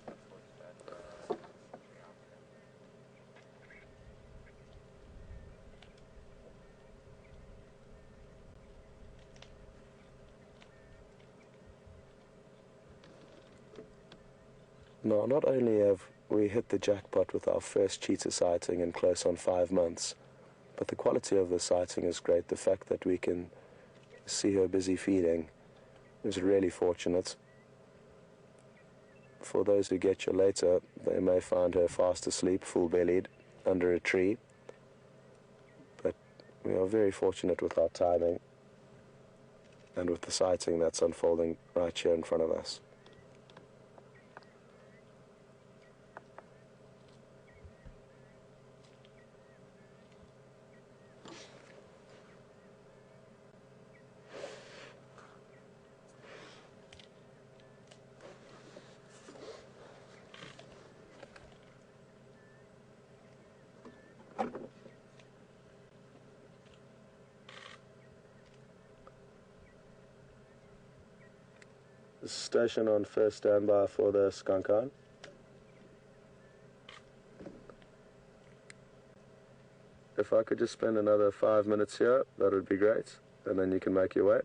Approach that Now, not only have we hit the jackpot with our first cheetah sighting in close on 5 months, but the quality of the sighting is great. The fact that we can see her busy feeding is really fortunate. For those who get you later, they may find her fast asleep, full-bellied, under a tree. But we are very fortunate with our timing and with the sighting that's unfolding right here in front of us. Station on first standby for the skunk hunt. If I could just spend another 5 minutes here, that would be great, and then you can make your way.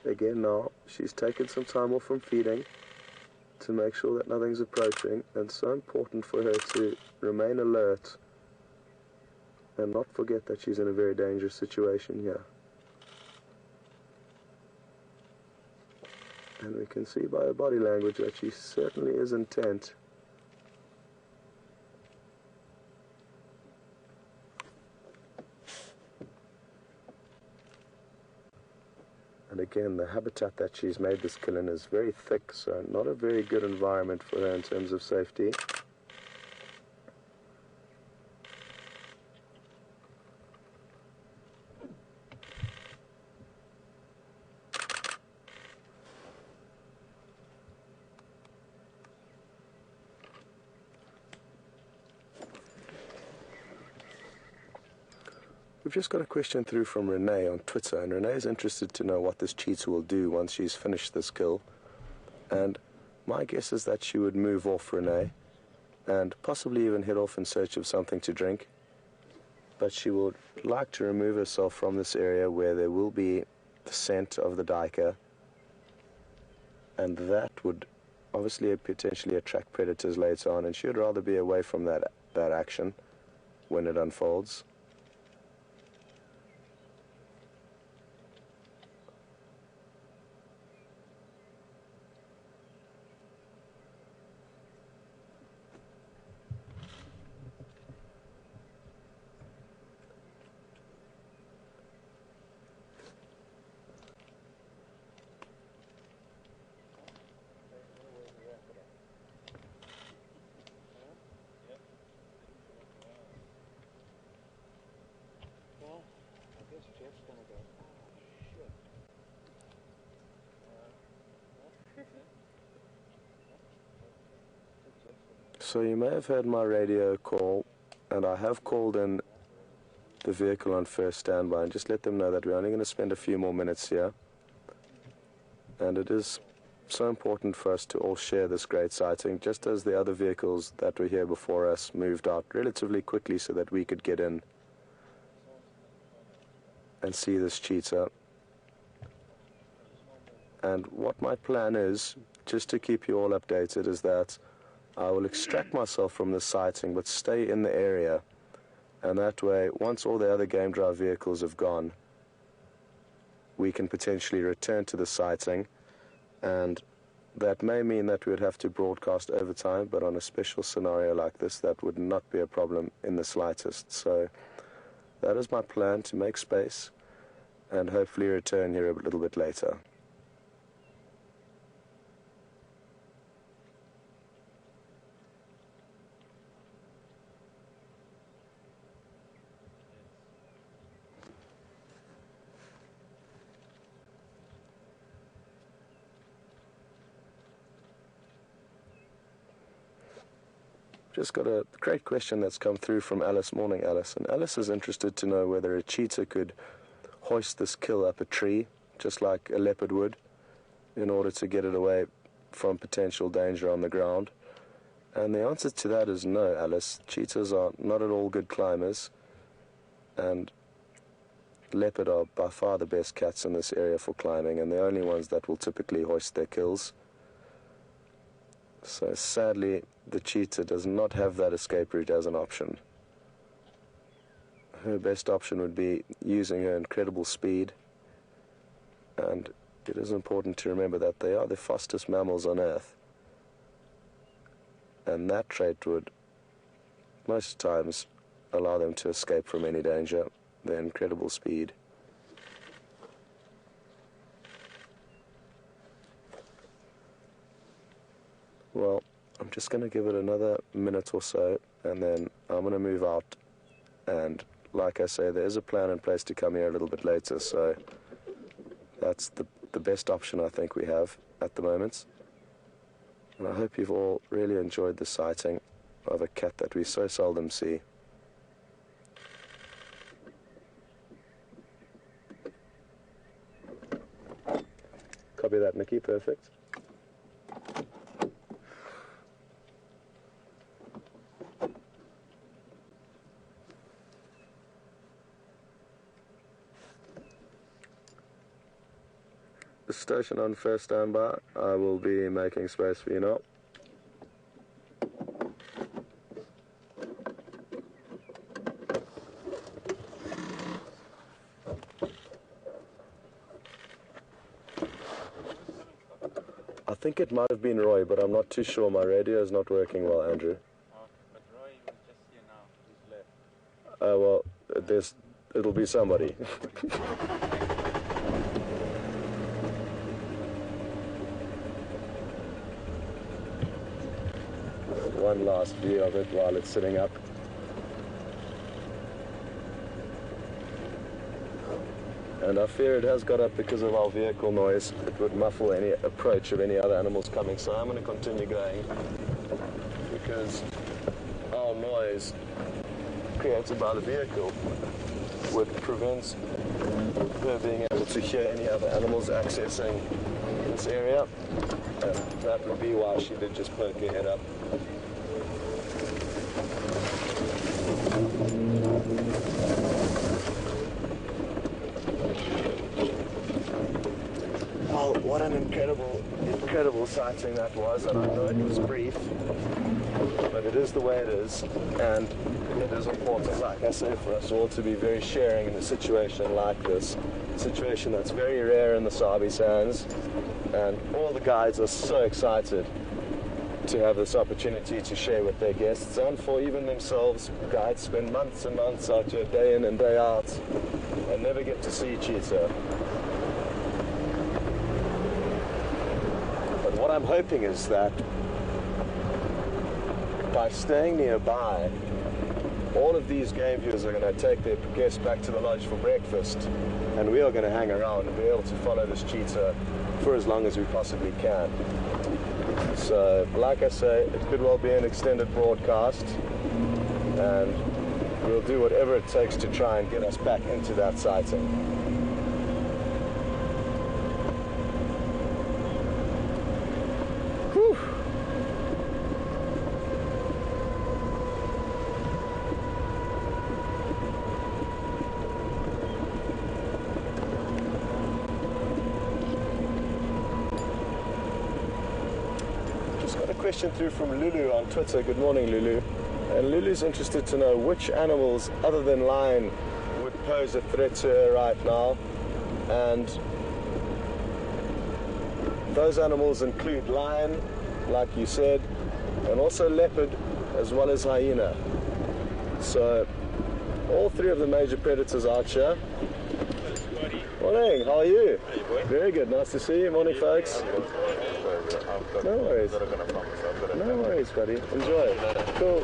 Again now, she's taken some time off from feeding to make sure that nothing's approaching, and so important for her to remain alert and not forget that she's in a very dangerous situation here. And we can see by her body language that she certainly is intent. And again, the habitat that she's made this kill in is very thick, so not a very good environment for her in terms of safety. We've just got a question through from Renee on Twitter, and Renee is interested to know what this cheetah will do once she's finished this kill. And my guess is that she would move off, Renee, and possibly even head off in search of something to drink. but she would like to remove herself from this area where there will be the scent of the duiker, and that would obviously potentially attract predators later on, and she would rather be away from that action when it unfolds. Well, I guess Jeff's gonna go, oh shit. So you may have heard my radio call, and I have called in the vehicle on first standby and just let them know that we're only going to spend a few more minutes here, and it is so important for us to all share this great sighting, just as the other vehicles that were here before us moved out relatively quickly so that we could get in and see this cheetah. And what my plan is, just to keep you all updated, is that I will extract myself from this sighting but stay in the area, and that way, once all the other game drive vehicles have gone, we can potentially return to the sighting, and that may mean that we would have to broadcast over time, but on a special scenario like this, that would not be a problem in the slightest. So that is my plan, to make space and hopefully return here a little bit later. Just got a great question that's come through from Alice. Morning, Alice. And Alice is interested to know whether a cheetah could hoist this kill up a tree, just like a leopard would, in order to get it away from potential danger on the ground. And the answer to that is no, Alice. Cheetahs are not at all good climbers, and leopard are by far the best cats in this area for climbing, and the only ones that will typically hoist their kills. So sadly, the cheetah does not have that escape route as an option. Her best option would be using her incredible speed, and it is important to remember that they are the fastest mammals on Earth, and that trait would most times allow them to escape from any danger, their incredible speed. Well, I'm just going to give it another minute or so, and then I'm going to move out. And like I say, there is a plan in place to come here a little bit later, so that's the best option I think we have at the moment. And I hope you've all really enjoyed the sighting of a cat that we so seldom see. Copy that, Nikki. Perfect. Station on first standby. I will be making space for you now. I think it might have been Roy, but I'm not too sure. My radio is not working well, Andrew. Oh, but Roy was just here now. He's left. Well, it'll be somebody. One last view of it while it's sitting up. And I fear it has got up because of our vehicle noise. It would muffle any approach of any other animals coming, so I'm going to continue going, because our noise created by the vehicle would prevent her being able to hear any other animals accessing this area, and that would be why she did just poke her head up. Well, what an incredible sighting that was, and I know it was brief, but it is the way it is, and it is important, like I say, for us all to be very sharing in a situation like this, a situation that's very rare in the Sabi Sands, and all the guides are so excited to have this opportunity to share with their guests, and for even themselves. Guides spend months and months out here, day in and day out, and never get to see cheetah. But what I'm hoping is that by staying nearby, all of these game viewers are going to take their guests back to the lodge for breakfast, and we are going to hang around and be able to follow this cheetah for as long as we possibly can. So, like I say, it could well be an extended broadcast, and we'll do whatever it takes to try and get us back into that sighting. Whew. Question through from Lulu on Twitter. Good morning, Lulu. And Lulu's interested to know which animals other than lion would pose a threat to her right now, and those animals include lion, like you said, and also leopard, as well as hyena. So all three of the major predators out here. Morning, how are you? Very good, nice to see you. Morning, folks. No worries. No worries, buddy. Enjoy. Cool.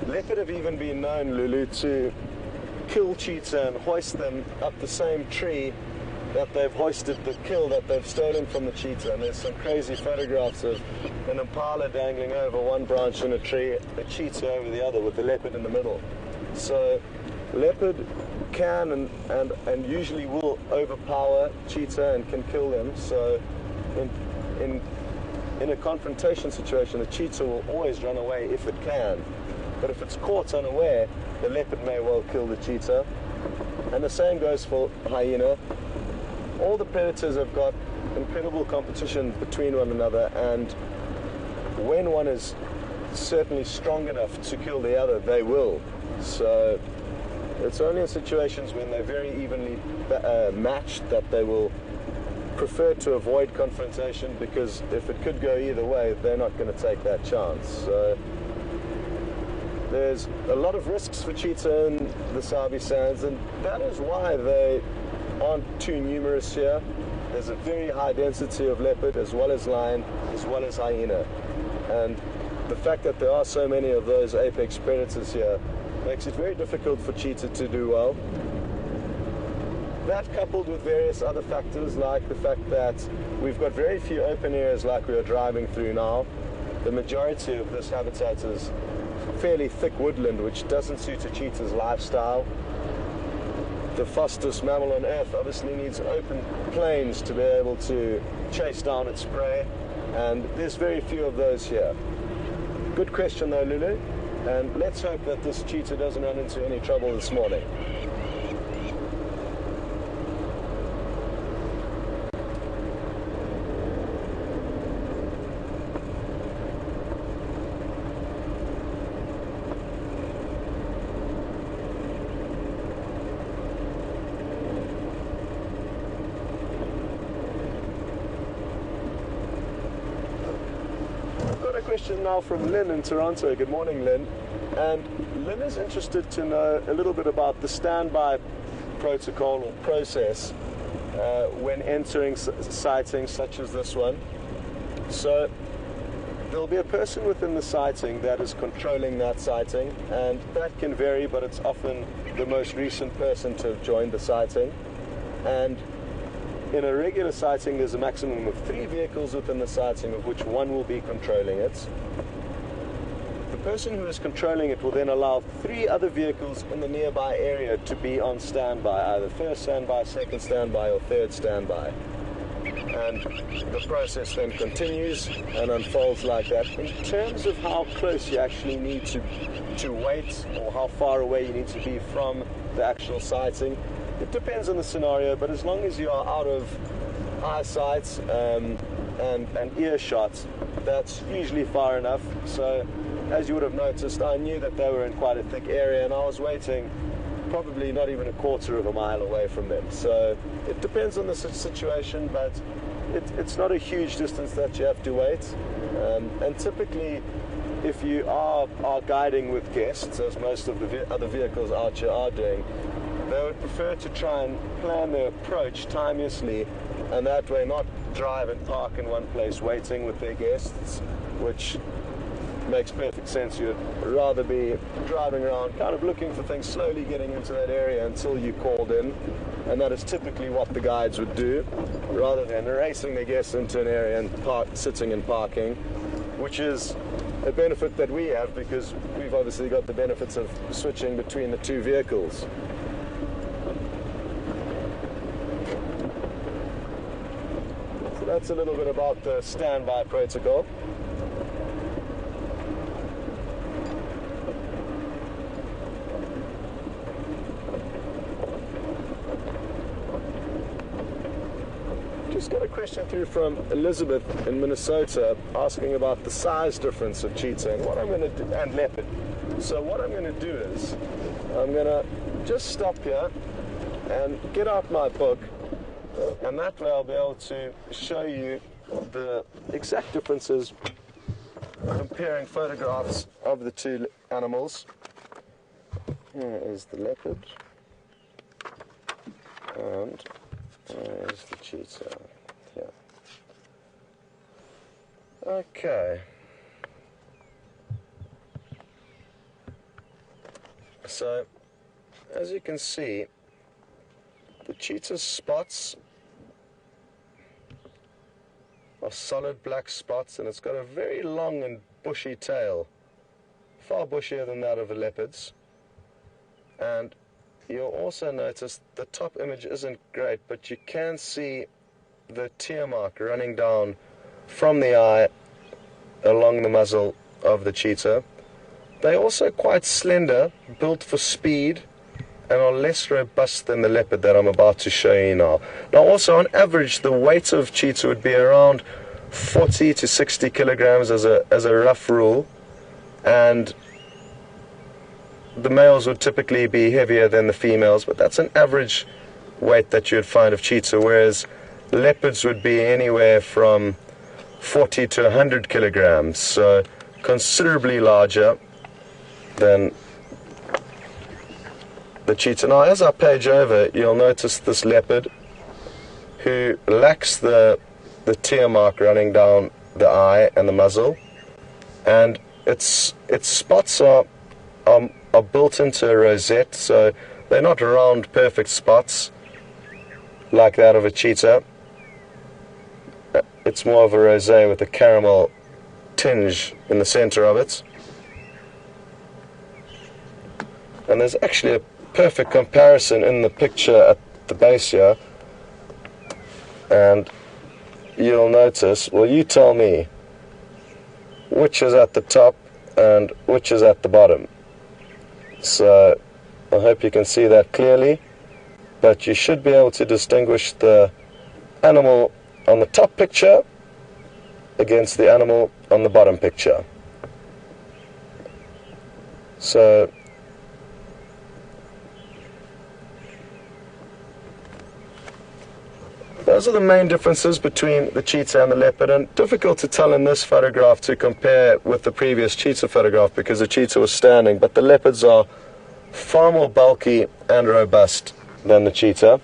Leopard have even been known, Lulu, to kill cheetah and hoist them up the same tree that they've hoisted the kill that they've stolen from the cheetah. And there's some crazy photographs of an impala dangling over one branch in a tree, a cheetah over the other, with the leopard in the middle. So leopard can and usually will overpower cheetah and can kill them. So in a confrontation situation, the cheetah will always run away if it can. But if it's caught unaware, the leopard may well kill the cheetah. And the same goes for hyena. All the predators have got incredible competition between one another, and when one is certainly strong enough to kill the other, they will. So it's only in situations when they're very evenly matched that they will prefer to avoid confrontation, because if it could go either way, they're not going to take that chance. So there's a lot of risks for cheetah in the Sabi Sands, and that is why they aren't too numerous here. There's a very high density of leopard, as well as lion, as well as hyena. And the fact that there are so many of those apex predators here makes it very difficult for cheetah to do well. That, coupled with various other factors, like the fact that we've got very few open areas like we are driving through now. The majority of this habitat is fairly thick woodland, which doesn't suit a cheetah's lifestyle. The fastest mammal on earth obviously needs open plains to be able to chase down its prey, and there's very few of those here. Good question though, Lulu, and let's hope that this cheetah doesn't run into any trouble this morning. Question now from Lynn in Toronto. Good morning, Lynn. And Lynn is interested to know a little bit about the standby protocol or process when entering sightings such as this one. So there'll be a person within the sighting that is controlling that sighting, and that can vary, but it's often the most recent person to have joined the sighting. And in a regular sighting, there's a maximum of 3 vehicles within the sighting, of which one will be controlling it. The person who is controlling it will then allow 3 other vehicles in the nearby area to be on standby, either first standby, second standby, or third standby. and the process then continues and unfolds like that. In terms of how close you actually need to wait, or how far away you need to be from the actual sighting, it depends on the scenario, but as long as you are out of eyesight and earshot, that's usually far enough. So as you would have noticed, I knew that they were in quite a thick area, and I was waiting probably not even a quarter of a mile away from them. So it depends on the situation, but it's not a huge distance that you have to wait. And typically, if you are guiding with guests, as most of the other vehicles out here are doing, they would prefer to try and plan their approach timeously, and that way not drive and park in one place waiting with their guests, which makes perfect sense. You'd rather be driving around, kind of looking for things, slowly getting into that area until you called in, and that is typically what the guides would do, rather than racing their guests into an area and sitting and parking, which is a benefit that we have because we've obviously got the benefits of switching between the two vehicles. So that's a little bit about the standby protocol. Just got a question through from Elizabeth in Minnesota asking about the size difference of cheetah and what I'm going to do, and leopard. So what I'm going to do is I'm going to just stop here and get out my book, and that way I'll be able to show you the exact differences comparing photographs of the two animals. Here is the leopard and there's the cheetah. Yeah. Okay. So, as you can see, the cheetah's spots are solid black spots, and it's got a very long and bushy tail, far bushier than that of the leopards. And you'll also notice the top image isn't great, but you can see the tear mark running down from the eye along the muzzle of the cheetah. They're also quite slender, built for speed, and are less robust than the leopard that I'm about to show you now. Now also, on average, the weight of cheetah would be around 40 to 60 kilograms as a rough rule, and the males would typically be heavier than the females, but that's an average weight that you would find of cheetah, whereas leopards would be anywhere from 40 to 100 kilograms, so considerably larger than the cheetah. Now, as I page over, you'll notice this leopard who lacks the tear mark running down the eye and the muzzle, and its spots are built into a rosette, so they're not round perfect spots like that of a cheetah. It's more of a rosé with a caramel tinge in the center of it. And there's actually a perfect comparison in the picture at the base here, and you'll notice, well, you tell me which is at the top and which is at the bottom. So I hope you can see that clearly, but you should be able to distinguish the animal on the top picture against the animal on the bottom picture. So those are the main differences between the cheetah and the leopard, and difficult to tell in this photograph to compare with the previous cheetah photograph because the cheetah was standing, but the leopards are far more bulky and robust than the cheetah.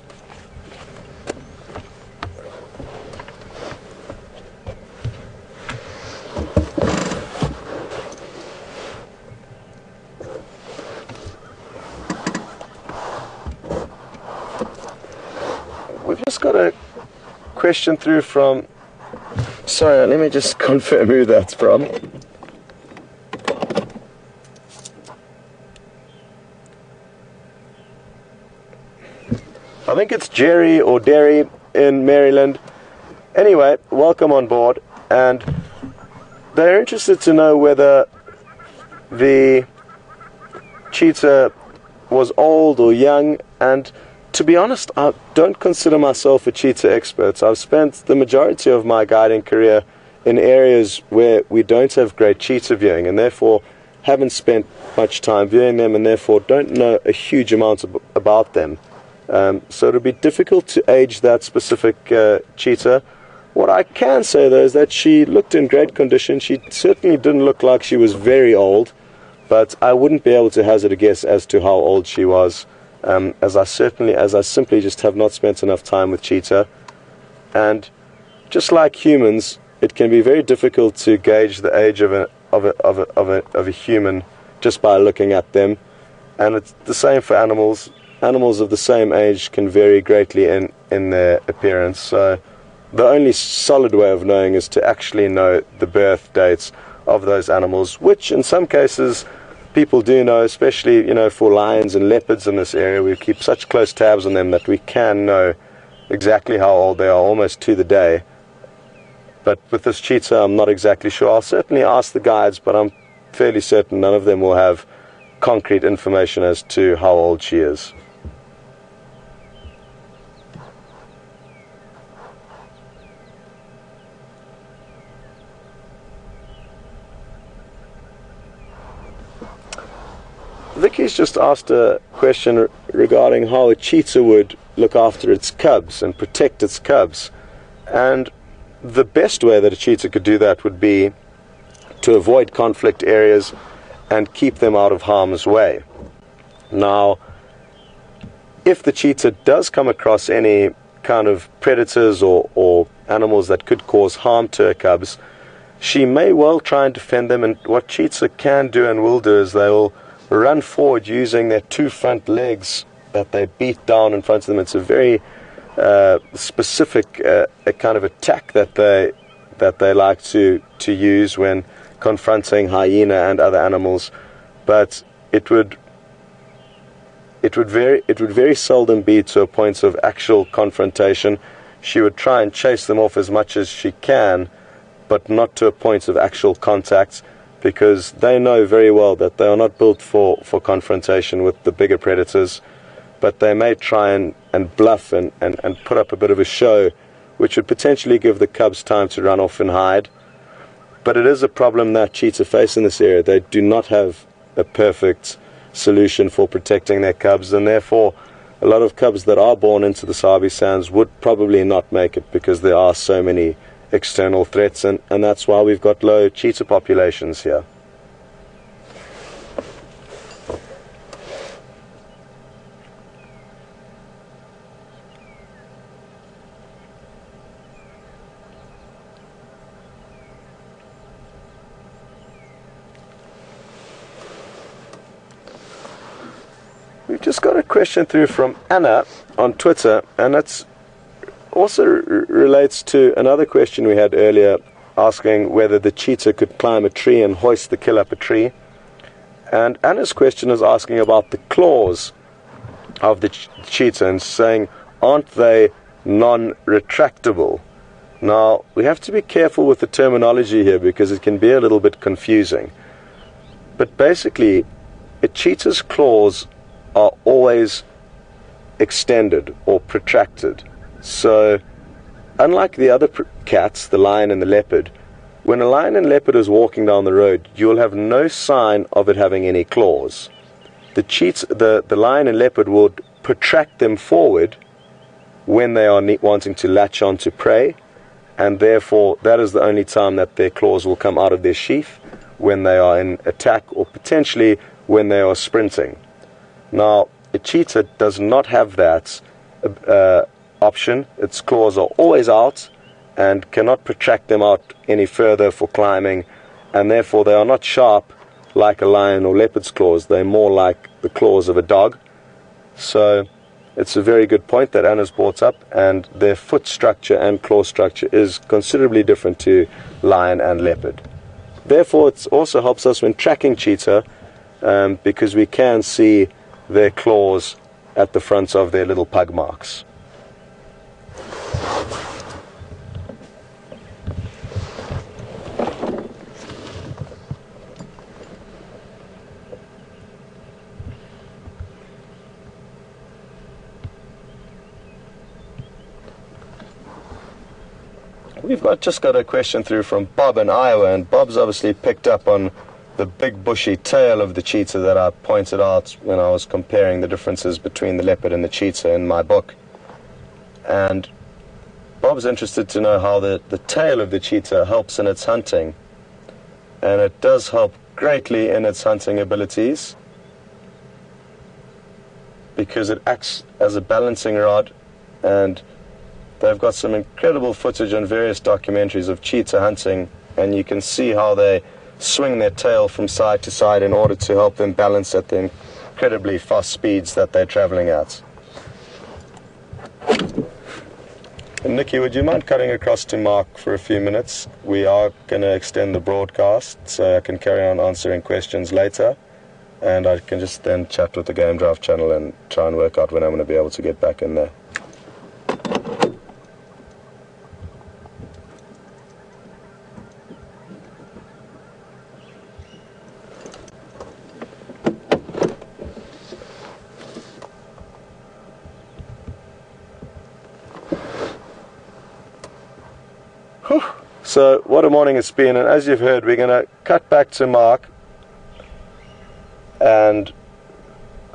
We've just got a question through from, sorry, let me just confirm who that's from. I think it's Jerry or Derry in Maryland. Anyway, welcome on board, and they're interested to know whether the cheetah was old or young, and to be honest, I don't consider myself a cheetah expert. I've spent the majority of my guiding career in areas where we don't have great cheetah viewing, and therefore haven't spent much time viewing them, and therefore don't know a huge amount about them. So it'll be difficult to age that specific cheetah. What I can say, though, is that she looked in great condition. She certainly didn't look like she was very old, but I wouldn't be able to hazard a guess as to how old she was, as I simply just have not spent enough time with cheetah. And just like humans, it can be very difficult to gauge the age of a human just by looking at them. And it's the same for animals. Animals of the same age can vary greatly in their appearance. So the only solid way of knowing is to actually know the birth dates of those animals, which in some cases people do know, especially, for lions and leopards in this area. We keep such close tabs on them that we can know exactly how old they are, almost to the day. But with this cheetah, I'm not exactly sure. I'll certainly ask the guides, but I'm fairly certain none of them will have concrete information as to how old she is. Vicky's just asked a question regarding how a cheetah would look after its cubs and protect its cubs. And the best way that a cheetah could do that would be to avoid conflict areas and keep them out of harm's way. Now, if the cheetah does come across any kind of predators or animals that could cause harm to her cubs, she may well try and defend them. And what cheetah can do and will do is they will run forward using their two front legs that they beat down in front of them. It's a very specific a kind of attack that they like to use when confronting hyena and other animals. But it would very seldom be to a point of actual confrontation. She would try and chase them off as much as she can, but not to a point of actual contact, because they know very well that they are not built for confrontation with the bigger predators, but they may try and bluff and put up a bit of a show, which would potentially give the cubs time to run off and hide. But it is a problem that cheetah face in this area. They do not have a perfect solution for protecting their cubs, and therefore a lot of cubs that are born into the Sabi Sands would probably not make it, because there are so many external threats, and that's why we've got low cheetah populations here. We've just got a question through from Anna on Twitter, and that's also relates to another question we had earlier, asking whether the cheetah could climb a tree and hoist the kill up a tree. And Anna's question is asking about the claws of the cheetah and saying, aren't they non-retractable? Now, we have to be careful with the terminology here, because it can be a little bit confusing. But basically, a cheetah's claws are always extended or protracted. So, unlike the other cats, the lion and the leopard, when a lion and leopard is walking down the road, you will have no sign of it having any claws. The lion and leopard would protract them forward when they are wanting to latch on to prey, and therefore that is the only time that their claws will come out of their sheath, when they are in attack or potentially when they are sprinting. Now, a cheetah does not have that option. Its claws are always out and cannot protract them out any further for climbing, and therefore they are not sharp like a lion or leopard's claws. They're more like the claws of a dog. So it's a very good point that Anna's brought up, and their foot structure and claw structure is considerably different to lion and leopard. Therefore, it also helps us when tracking cheetah, because we can see their claws at the fronts of their little pug marks. we've just got a question through from Bob in Iowa, and Bob's obviously picked up on the big bushy tail of the cheetah that I pointed out when I was comparing the differences between the leopard and the cheetah in my book. And Bob's interested to know how the tail of the cheetah helps in its hunting. And it does help greatly in its hunting abilities because it acts as a balancing rod, and they've got some incredible footage on various documentaries of cheetah hunting, and you can see how they swing their tail from side to side in order to help them balance at the incredibly fast speeds that they're traveling at. And Nikki, would you mind cutting across to Mark for a few minutes? We are going to extend the broadcast so I can carry on answering questions later, and I can just then chat with the Game Drive channel and try and work out when I'm going to be able to get back in there. So what a morning it's been, and as you've heard, we're going to cut back to Mark, and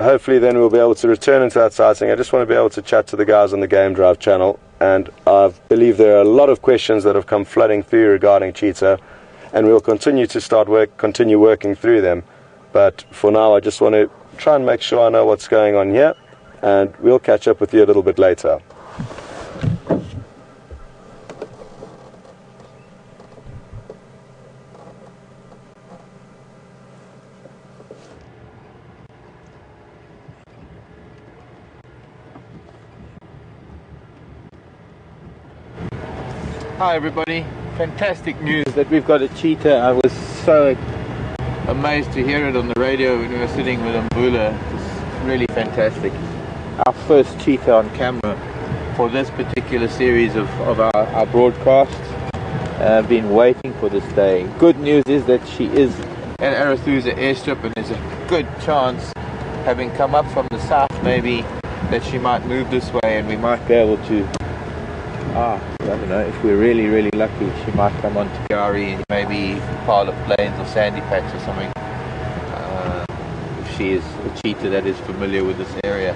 hopefully then we'll be able to return into that sighting. I just want to be able to chat to the guys on the Game Drive channel, and I believe there are a lot of questions that have come flooding through regarding cheetah, and we'll continue to continue working through them. But for now, I just want to try and make sure I know what's going on here, and we'll catch up with you a little bit later. Hi everybody, fantastic news that we've got a cheetah. I was so amazed to hear it on the radio when we were sitting with Mbula. It's really fantastic. Our first cheetah on camera for this particular series of our broadcasts. I've been waiting for this day. Good news is that she is at Arathusa airstrip, and there's a good chance, having come up from the south maybe, that she might move this way and we might be able to I don't know, if we're really, really lucky, she might come on to Gari, maybe pile of plains or sandy patch or something. If she is a cheetah that is familiar with this area,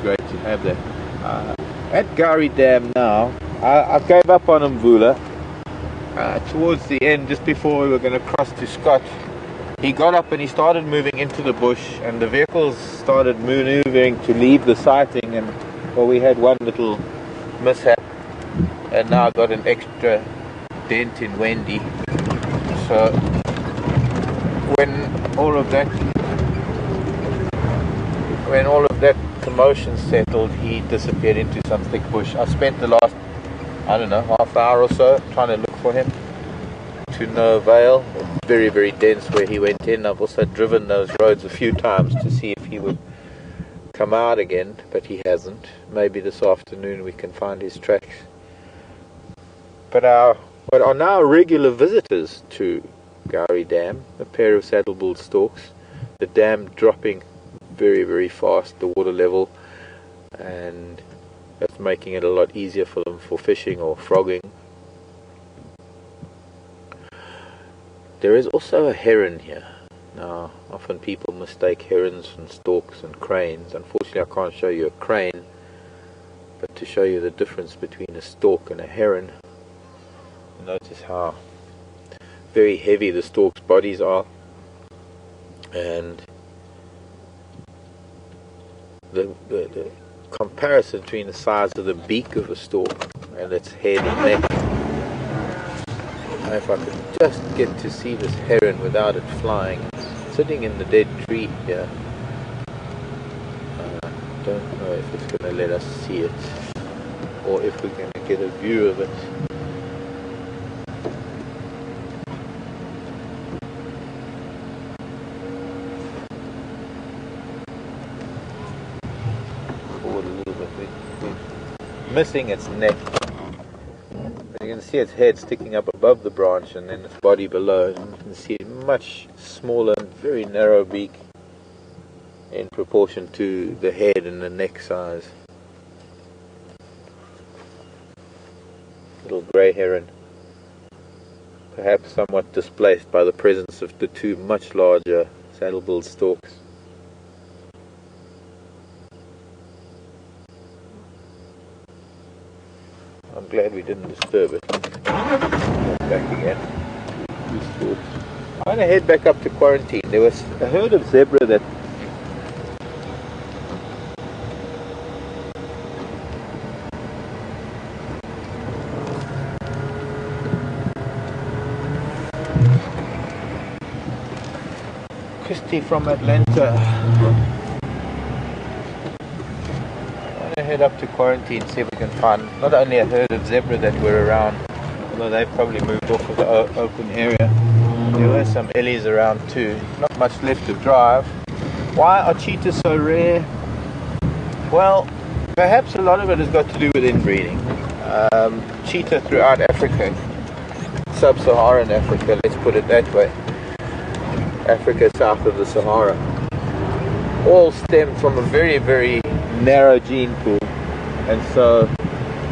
great to have that. At Gari Dam now, I gave up on Mvula. Towards the end, just before we were going to cross to Scott, he got up and he started moving into the bush, and the vehicles started maneuvering to leave the sighting, and well, we had one little mishap. And now I got an extra dent in Wendy. So when all of that commotion settled, he disappeared into some thick bush. I spent the last, I don't know, half hour or so trying to look for him, to no avail. Very, very dense where he went in. I've also driven those roads a few times to see if he would come out again, but he hasn't. Maybe this afternoon we can find his tracks. But what are now regular visitors to Gari Dam, a pair of saddle-bull storks, the dam dropping very, very fast, the water level, and that's making it a lot easier for them for fishing or frogging. There is also a heron here. Now, often people mistake herons and storks and cranes. Unfortunately, I can't show you a crane, but to show you the difference between a stork and a heron, notice how very heavy the stork's bodies are, and the comparison between the size of the beak of a stork and its head and neck. And if I could just get to see this heron without it flying, sitting in the dead tree here. I don't know if it's going to let us see it, or if we're going to get a view of it. Missing its neck. You can see its head sticking up above the branch and then its body below. And you can see a much smaller and very narrow beak in proportion to the head and the neck size. little grey heron, perhaps somewhat displaced by the presence of the two much larger saddle-billed storks. I'm glad we didn't disturb it. Back again. I'm going to head back up to quarantine. There was a herd of zebra that Christy from Atlanta. I'm going to head up to quarantine, see if we can find not only a herd of zebra that were around, although they've probably moved off of the open area. There were some ellies around too. Not much left to drive. Why are cheetahs so rare? Well, perhaps a lot of it has got to do with inbreeding. Cheetah throughout Africa, sub-Saharan Africa, let's put it that way, Africa south of the Sahara, all stem from a very, very narrow gene pool, and so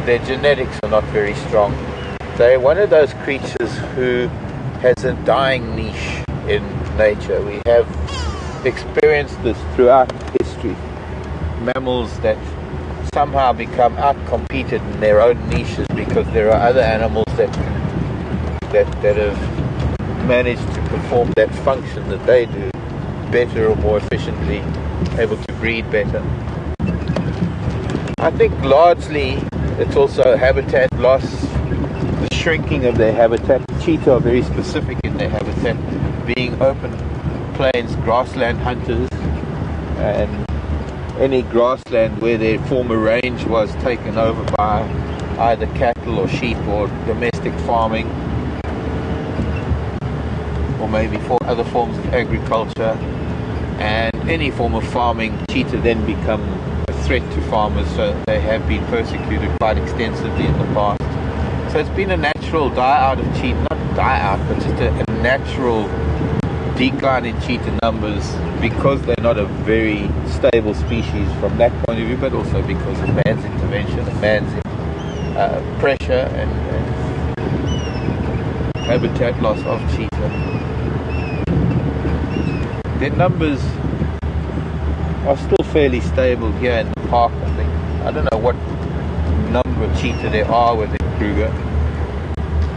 their genetics are not very strong. They're one of those creatures who has a dying niche in nature. We have experienced this throughout history. Mammals that somehow become outcompeted in their own niches because there are other animals that have managed to perform that function that they do better or more efficiently, able to breed better. I think largely it's also habitat loss, the shrinking of their habitat. Cheetah are very specific in their habitat, being open plains grassland hunters, and any grassland where their former range was taken over by either cattle or sheep or domestic farming, or maybe for other forms of agriculture, and any form of farming, cheetah then become a threat to farmers, so they have been persecuted quite extensively in the past. So it's been a natural die out of cheetah, not die out, but just a natural decline in cheetah numbers, because they're not a very stable species from that point of view, but also because of man's intervention and man's pressure and habitat loss of cheetah. Their numbers are still fairly stable here in the park, I think. I don't know what number of cheetah there are within Kruger,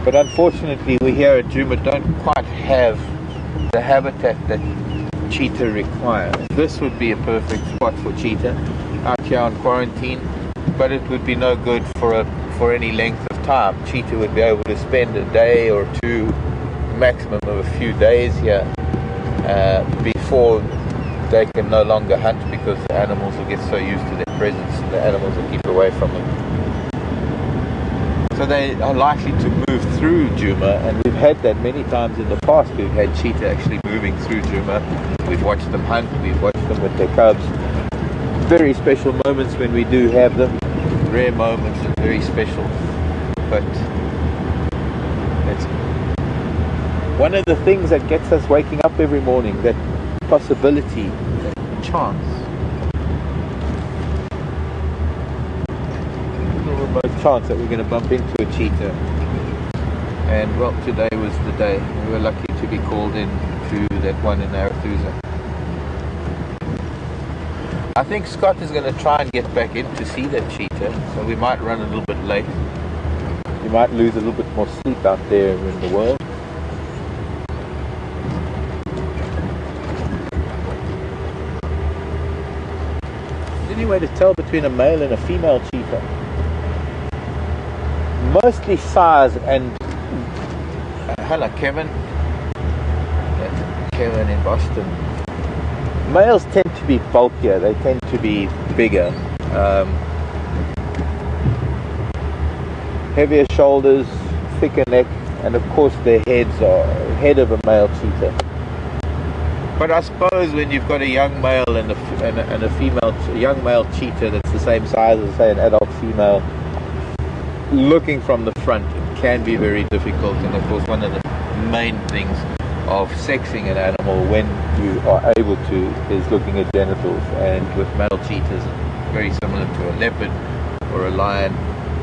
but unfortunately we here at Juma don't quite have the habitat that cheetah require. This would be a perfect spot for cheetah out here on quarantine, but it would be no good for any length of time. Cheetah would be able to spend a day or two, maximum of a few days here, before they can no longer hunt, because the animals will get so used to their presence and the animals will keep away from them. So they are likely to move through Juma, and we've had that many times in the past. We've had cheetah actually moving through Juma. We've watched them hunt, we've watched them with their cubs. Very special moments when we do have them, rare moments and very special, but it's one of the things that gets us waking up every morning, that possibility, that chance. Remote chance that we're going to bump into a cheetah. And well, today was the day. We were lucky to be called in to that one in Arathusa. I think Scott is going to try and get back in to see that cheetah, so we might run a little bit late. We might lose a little bit more sleep out there in the world. Is there any way to tell between a male and a female cheetah? Mostly size and hello Kevin. That's Kevin in Boston. Males tend to be bulkier, they tend to be bigger, heavier shoulders, thicker neck, and of course their heads are head of a male cheetah. But I suppose when you've got a young male and a female, a young male cheetah that's the same size as say an adult female, looking from the front, it can be very difficult. And of course one of the main things of sexing an animal when you are able to is looking at genitals, and with male cheetahs, very similar to a leopard or a lion,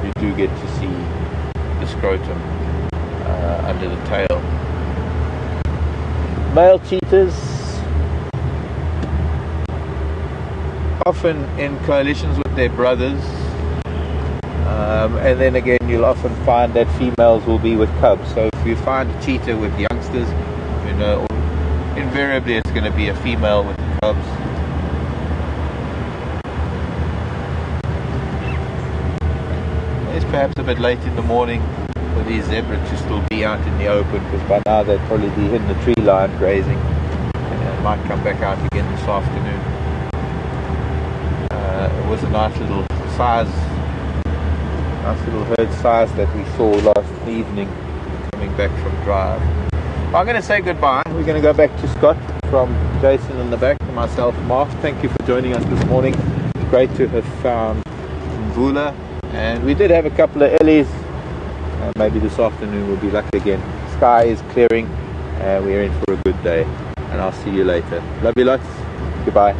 you do get to see the scrotum under the tail. Male cheetahs often in coalitions with their brothers, and then again you'll often find that females will be with cubs. So if you find a cheetah with youngsters, you know, invariably it's going to be a female with cubs. It's perhaps a bit late in the morning for these zebras to still be out in the open, because by now they'd probably be in the tree line grazing, and might come back out again this afternoon. It was a nice little herd size that we saw last evening coming back from drive. I'm going to say goodbye. We're going to go back to Scott from Jason in the back and myself, Mark. Thank you for joining us this morning. It's great to have found Mvula, and we did have a couple of ellies. Maybe this afternoon we'll be lucky again. Sky is clearing and we're in for a good day, and I'll see you later. Love you lots. Goodbye.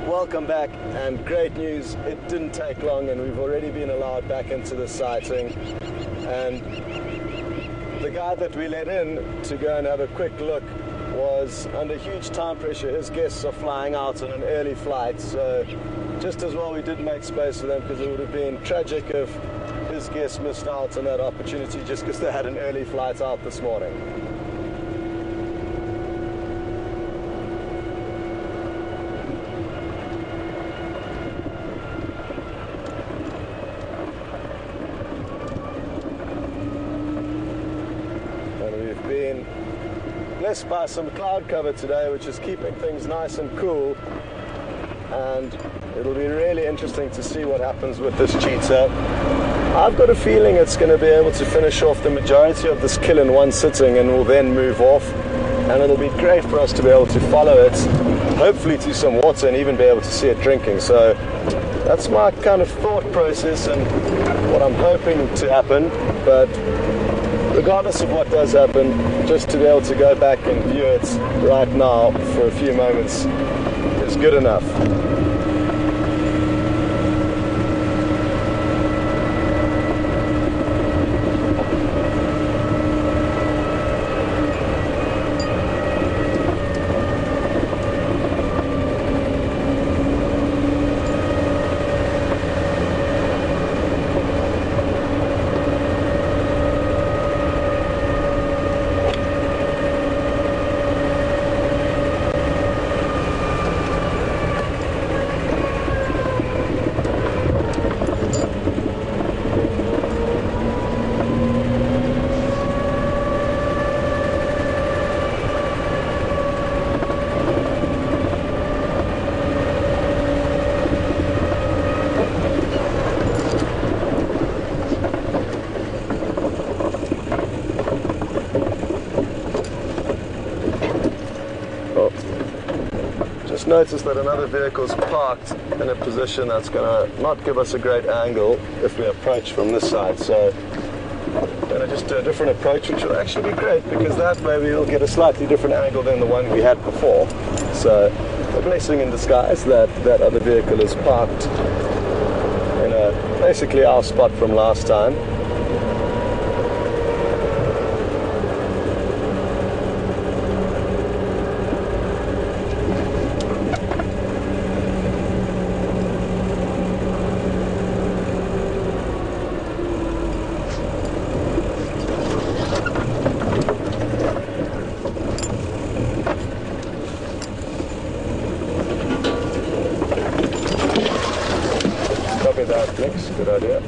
Welcome back, and great news, it didn't take long and we've already been allowed back into the sighting. And the guy that we let in to go and have a quick look was under huge time pressure. His guests are flying out on an early flight, so just as well we did make space for them, because it would have been tragic if his guests missed out on that opportunity just because they had an early flight out this morning. Blessed by some cloud cover today, which is keeping things nice and cool, and it'll be really interesting to see what happens with this cheetah. I've got a feeling it's going to be able to finish off the majority of this kill in one sitting and will then move off, and it'll be great for us to be able to follow it, hopefully to some water, and even be able to see it drinking. So that's my kind of thought process and what I'm hoping to happen. But regardless of what does happen, just to be able to go back and view it right now for a few moments is good enough. Notice that another vehicle's parked in a position that's going to not give us a great angle if we approach from this side. So I'm going to just do a different approach, which will actually be great, because that way we'll get a slightly different angle than the one we had before. So a blessing in disguise that that other vehicle is parked in basically our spot from last time. Good idea.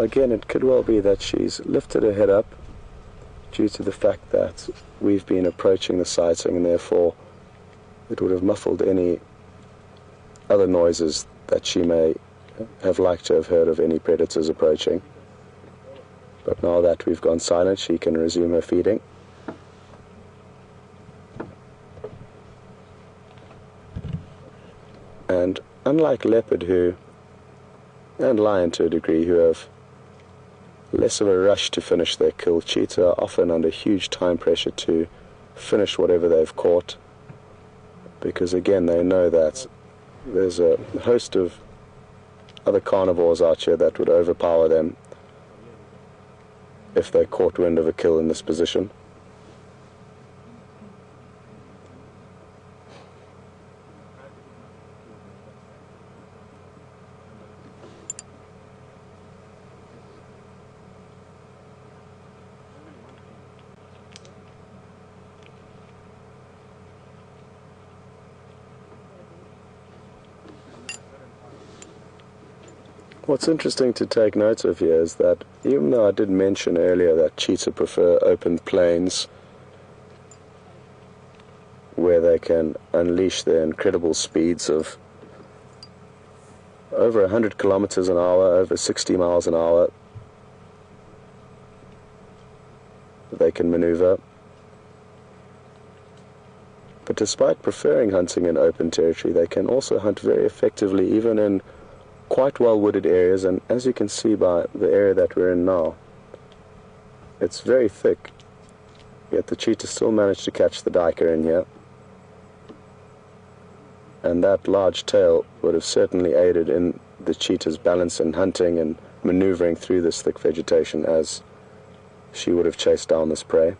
again, it could well be that she's lifted her head up due to the fact that we've been approaching the sighting, and therefore it would have muffled any other noises that she may have liked to have heard of any predators approaching. But now that we've gone silent, she can resume her feeding. And unlike leopard and lion to a degree, who have less of a rush to finish their kill, cheetah are often under huge time pressure to finish whatever they've caught, because again they know that there's a host of other carnivores out here that would overpower them if they caught wind of a kill in this position. What's interesting to take note of here is that even though I did mention earlier that cheetah prefer open plains where they can unleash their incredible speeds of over 100 kilometers an hour, over 60 miles an hour, they can maneuver. But despite preferring hunting in open territory, they can also hunt very effectively even in quite well wooded areas, and as you can see by the area that we're in now, it's very thick, yet the cheetah still managed to catch the duiker in here, and that large tail would have certainly aided in the cheetah's balance in hunting and maneuvering through this thick vegetation as she would have chased down this prey.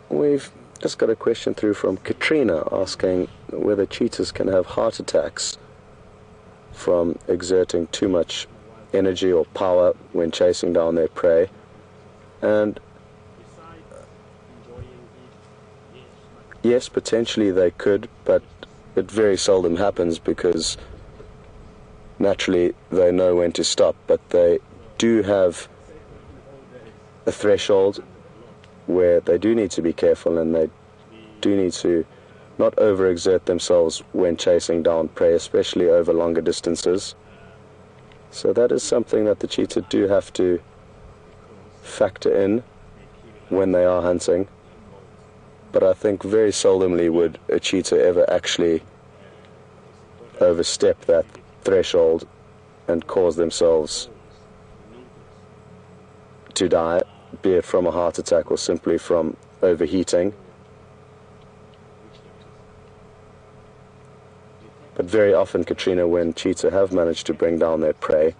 We've just got a question through from Katrina asking whether cheetahs can have heart attacks from exerting too much energy or power when chasing down their prey. And yes, potentially they could, but it very seldom happens because naturally they know when to stop, but they do have a threshold where they do need to be careful, and they do need to not overexert themselves when chasing down prey, especially over longer distances. So that is something that the cheetah do have to factor in when they are hunting. But I think very seldomly would a cheetah ever actually overstep that threshold and cause themselves to die, be it from a heart attack or simply from overheating. But very often, Katrina, when cheetah have managed to bring down their prey,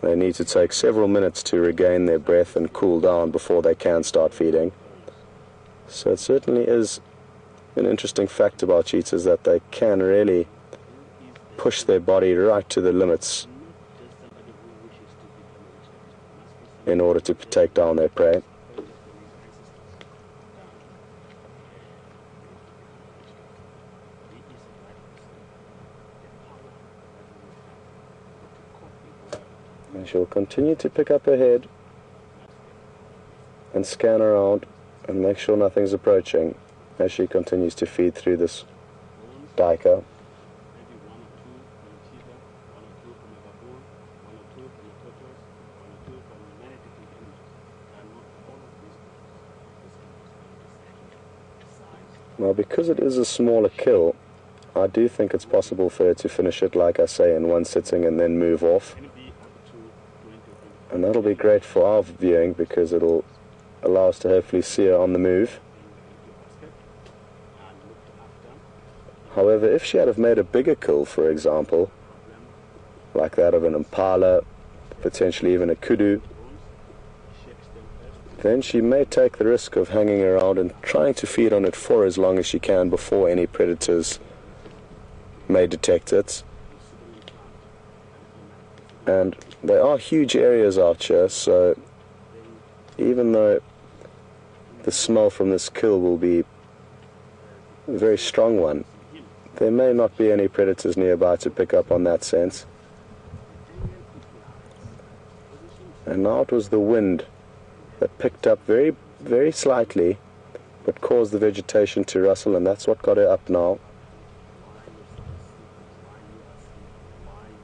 they need to take several minutes to regain their breath and cool down before they can start feeding. So it certainly is an interesting fact about cheetahs that they can really push their body right to the limits in order to take down their prey. And she'll continue to pick up her head and scan around and make sure nothing's approaching as she continues to feed through this duiker. Now, because it is a smaller kill, I do think it's possible for her to finish it, like I say, in one sitting and then move off. And that'll be great for our viewing because it'll allow us to hopefully see her on the move. However, if she had have made a bigger kill, for example, like that of an impala potentially even a kudu, then she may take the risk of hanging around and trying to feed on it for as long as she can before any predators may detect it. And there are huge areas out here, so even though the smell from this kill will be a very strong one, there may not be any predators nearby to pick up on that scent. And now it was the wind that picked up very, very slightly, but caused the vegetation to rustle, and that's what got her up now.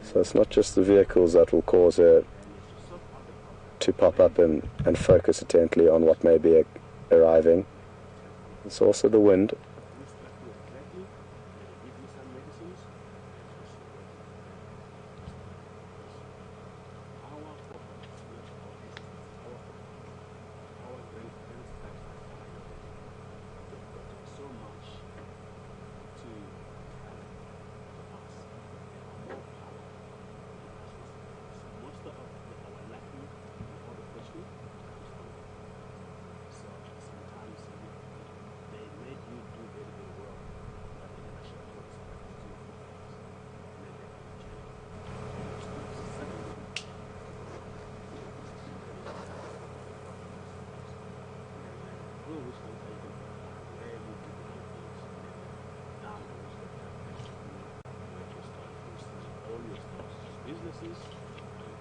So it's not just the vehicles that will cause her to pop up and focus intently on what may be arriving. It's also the wind.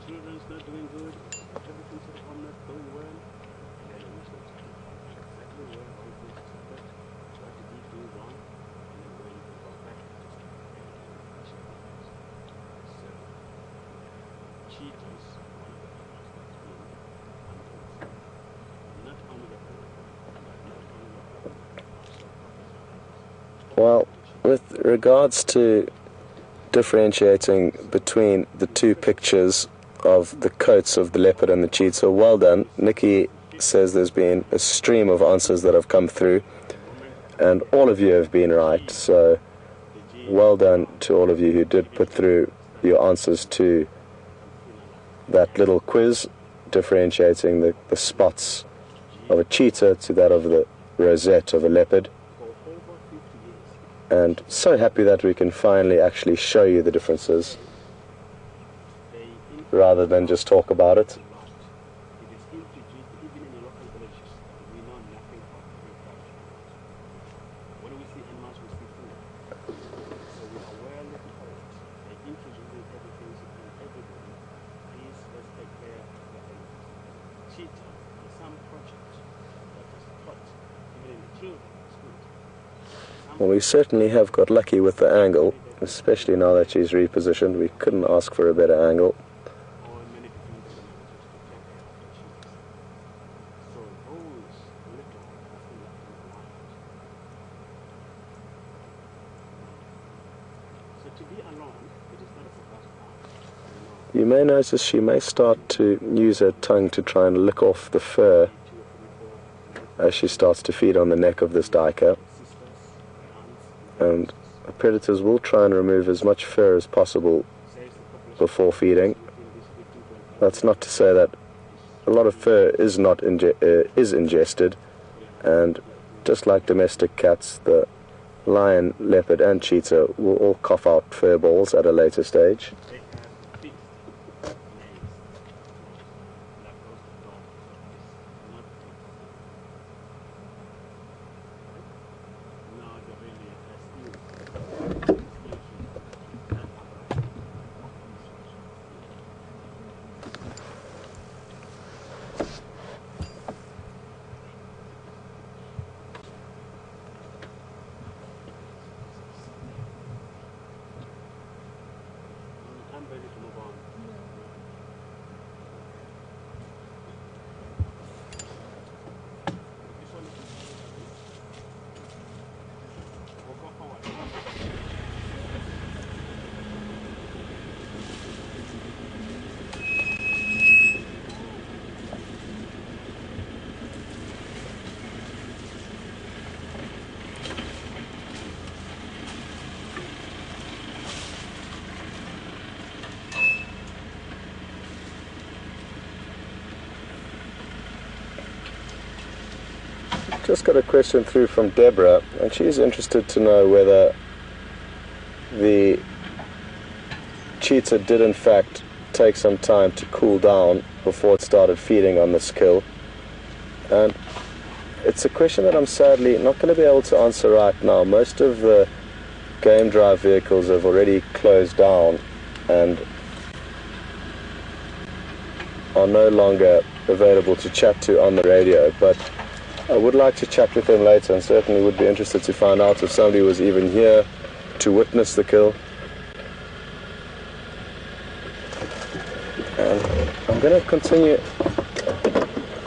Children's not doing good, everything's at home not going well, and then we should exactly where all this is happened, what did he do wrong, and then where you can go back to so, cheetahs, one of the animals that's been hunted, not only the but not only the Well, with regards to differentiating between the two pictures of the coats of the leopard and the cheetah, well done. Nikki says there's been a stream of answers that have come through, and all of you have been right, so well done to all of you who did put through your answers to that little quiz, differentiating the spots of a cheetah to that of the rosette of a leopard. And so happy that we can finally actually show you the differences rather than just talk about it. Well, we certainly have got lucky with the angle, especially now that she's repositioned. We couldn't ask for a better angle. You may notice she may start to use her tongue to try and lick off the fur as she starts to feed on the neck of this duiker. And the predators will try and remove as much fur as possible before feeding. That's not to say that a lot of fur is not is ingested, and just like domestic cats, the lion, leopard and cheetah will all cough out fur balls at a later stage. Just got a question through from Deborah, and she's interested to know whether the cheetah did in fact take some time to cool down before it started feeding on this kill. And it's a question that I'm sadly not going to be able to answer right now. Most of the game drive vehicles have already closed down and are no longer available to chat to on the radio, but I would like to chat with them later, and certainly would be interested to find out if somebody was even here to witness the kill. And I'm going to continue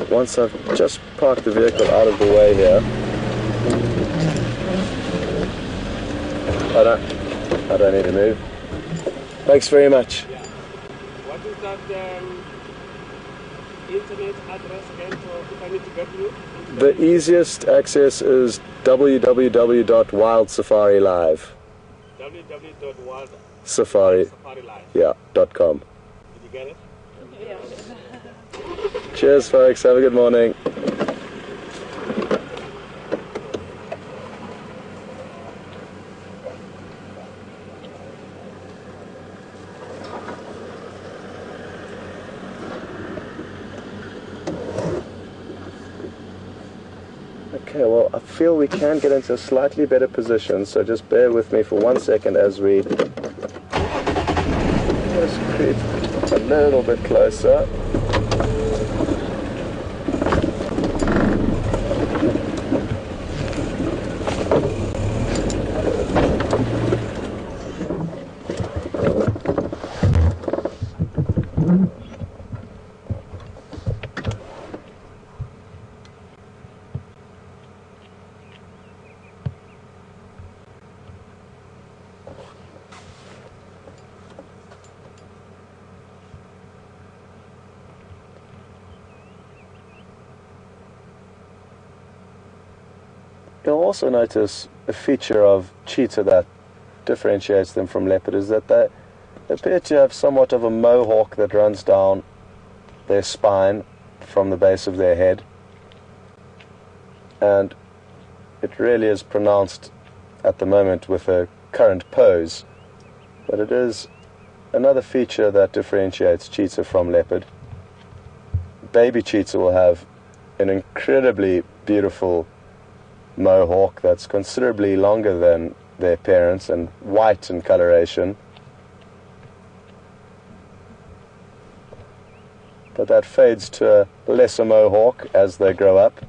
once I've just parked the vehicle out of the way here. I don't need to move. Thanks very much. What is that internet address again for if I need to get you? The easiest access is www.wildsafari.live. www.wildsafari.com. .com. Did you get it? Cheers, folks. Have a good morning. Okay, well, I feel we can get into a slightly better position, so just bear with me for 1 second as we just creep a little bit closer. You'll also notice a feature of cheetah that differentiates them from leopard is that they appear to have somewhat of a mohawk that runs down their spine from the base of their head, and it really is pronounced at the moment with a current pose, but it is another feature that differentiates cheetah from leopard. Baby cheetah will have an incredibly beautiful mohawk that's considerably longer than their parents and white in coloration, but that fades to a lesser mohawk as they grow up.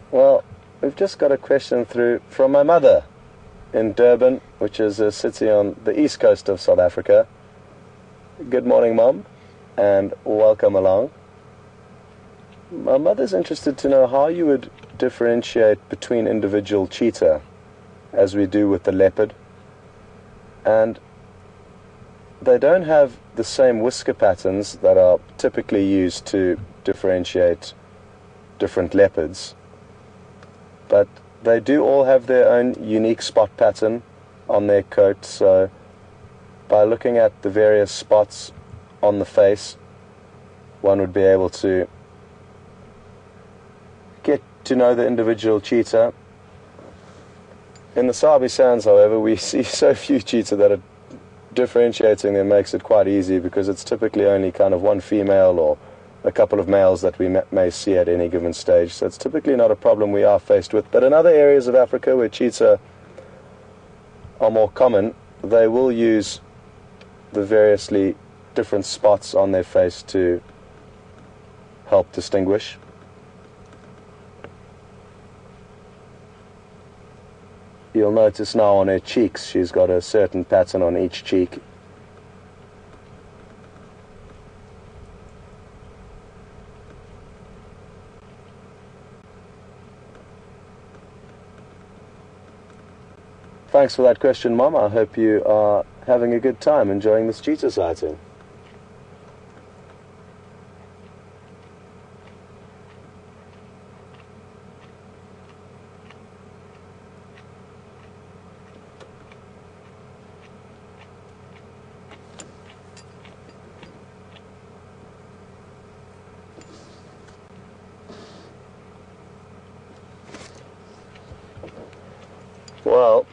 Well, we've just got a question through from my mother in Durban, which is a city on the east coast of South Africa. Good morning, Mum, and welcome along. My mother's interested to know how you would differentiate between individual cheetah, as we do with the leopard, and they don't have the same whisker patterns that are typically used to differentiate different leopards, but they do all have their own unique spot pattern on their coat. So by looking at the various spots on the face, one would be able to get to know the individual cheetah. In the Sabi Sands, however, we see so few cheetah that are differentiating them makes it quite easy, because it's typically only kind of one female or a couple of males that we may see at any given stage, so it's typically not a problem we are faced with. But in other areas of Africa where cheetah are more common, they will use the variously different spots on their face to help distinguish. You'll notice now on her cheeks she's got a certain pattern on each cheek. thanks for that question, Mom. I hope you are having a good time enjoying this cheetah sighting. Well,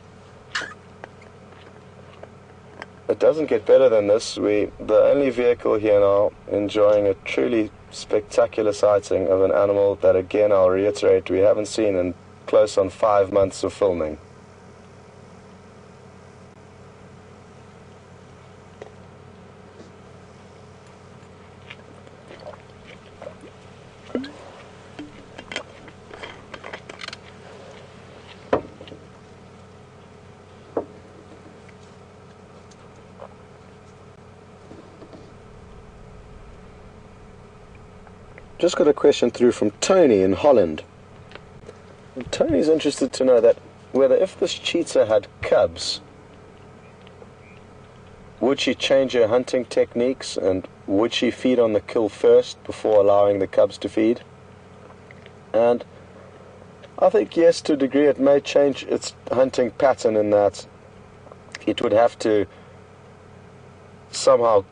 it doesn't get better than this. The only vehicle here now enjoying a truly spectacular sighting of an animal that, again, I'll reiterate, we haven't seen in close on 5 months of filming. Just got a question through from Tony in Holland. And Tony's interested to know that whether if this cheetah had cubs, would she change her hunting techniques, and would she feed on the kill first before allowing the cubs to feed? And I think yes, to a degree it may change its hunting pattern in that it would have to somehow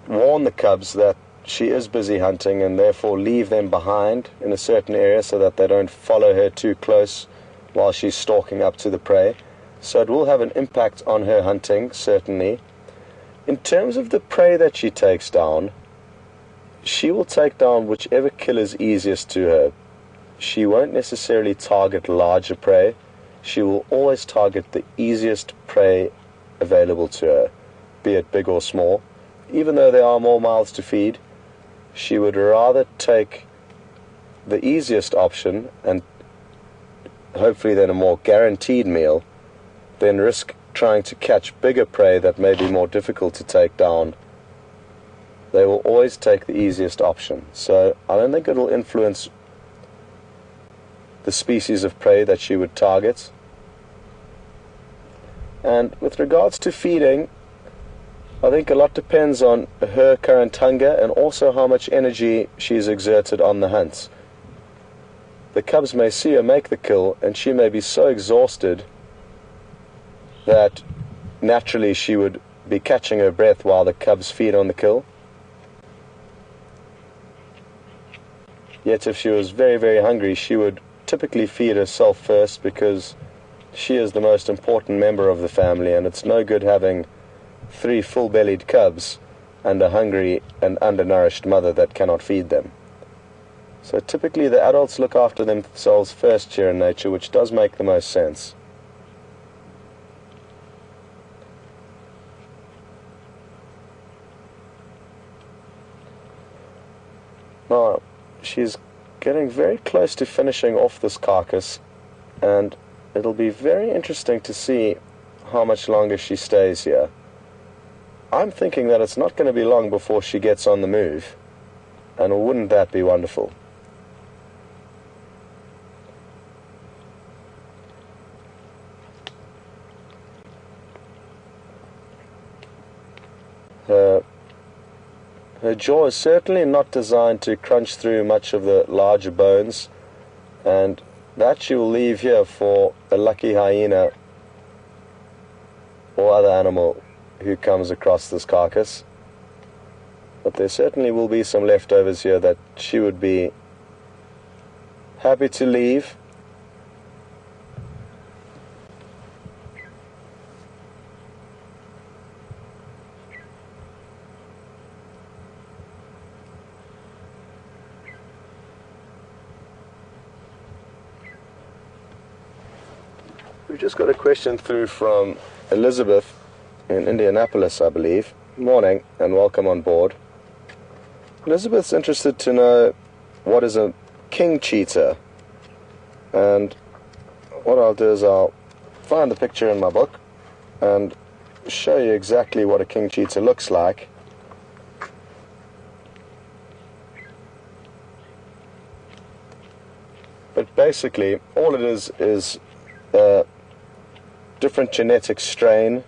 warn the cubs that she is busy hunting and therefore leave them behind in a certain area so that they don't follow her too close while she's stalking up to the prey. So it will have an impact on her hunting, certainly. In terms of the prey that she takes down, she will take down whichever kill is easiest to her. She won't necessarily target larger prey. She will always target the easiest prey available to her, be it big or small. Even though there are more mouths to feed, she would rather take the easiest option and hopefully then a more guaranteed meal than risk trying to catch bigger prey that may be more difficult to take down. They will always take the easiest option. So I don't think it will influence the species of prey that she would target. And with regards to feeding, I think a lot depends on her current hunger and also how much energy she's exerted on the hunt. The cubs may see her make the kill and she may be so exhausted that naturally she would be catching her breath while the cubs feed on the kill. Yet if she was very, very hungry, she would typically feed herself first because she is the most important member of the family, and it's no good having 3 full-bellied cubs and a hungry and undernourished mother that cannot feed them. So typically the adults look after themselves first here in nature, which does make the most sense. Now, she's getting very close to finishing off this carcass, and it'll be very interesting to see how much longer she stays here. I'm thinking that it's not going to be long before she gets on the move, and wouldn't that be wonderful? Her jaw is certainly not designed to crunch through much of the larger bones, and that she will leave here for a lucky hyena or other animal who comes across this carcass. But there certainly will be some leftovers here that she would be happy to leave. We've just got a question through from Elizabeth in Indianapolis, I believe. Morning and welcome on board. Elizabeth's interested to know what is a king cheetah, and what I'll do is I'll find the picture in my book and show you exactly what a king cheetah looks like. But basically all it is different genetic strain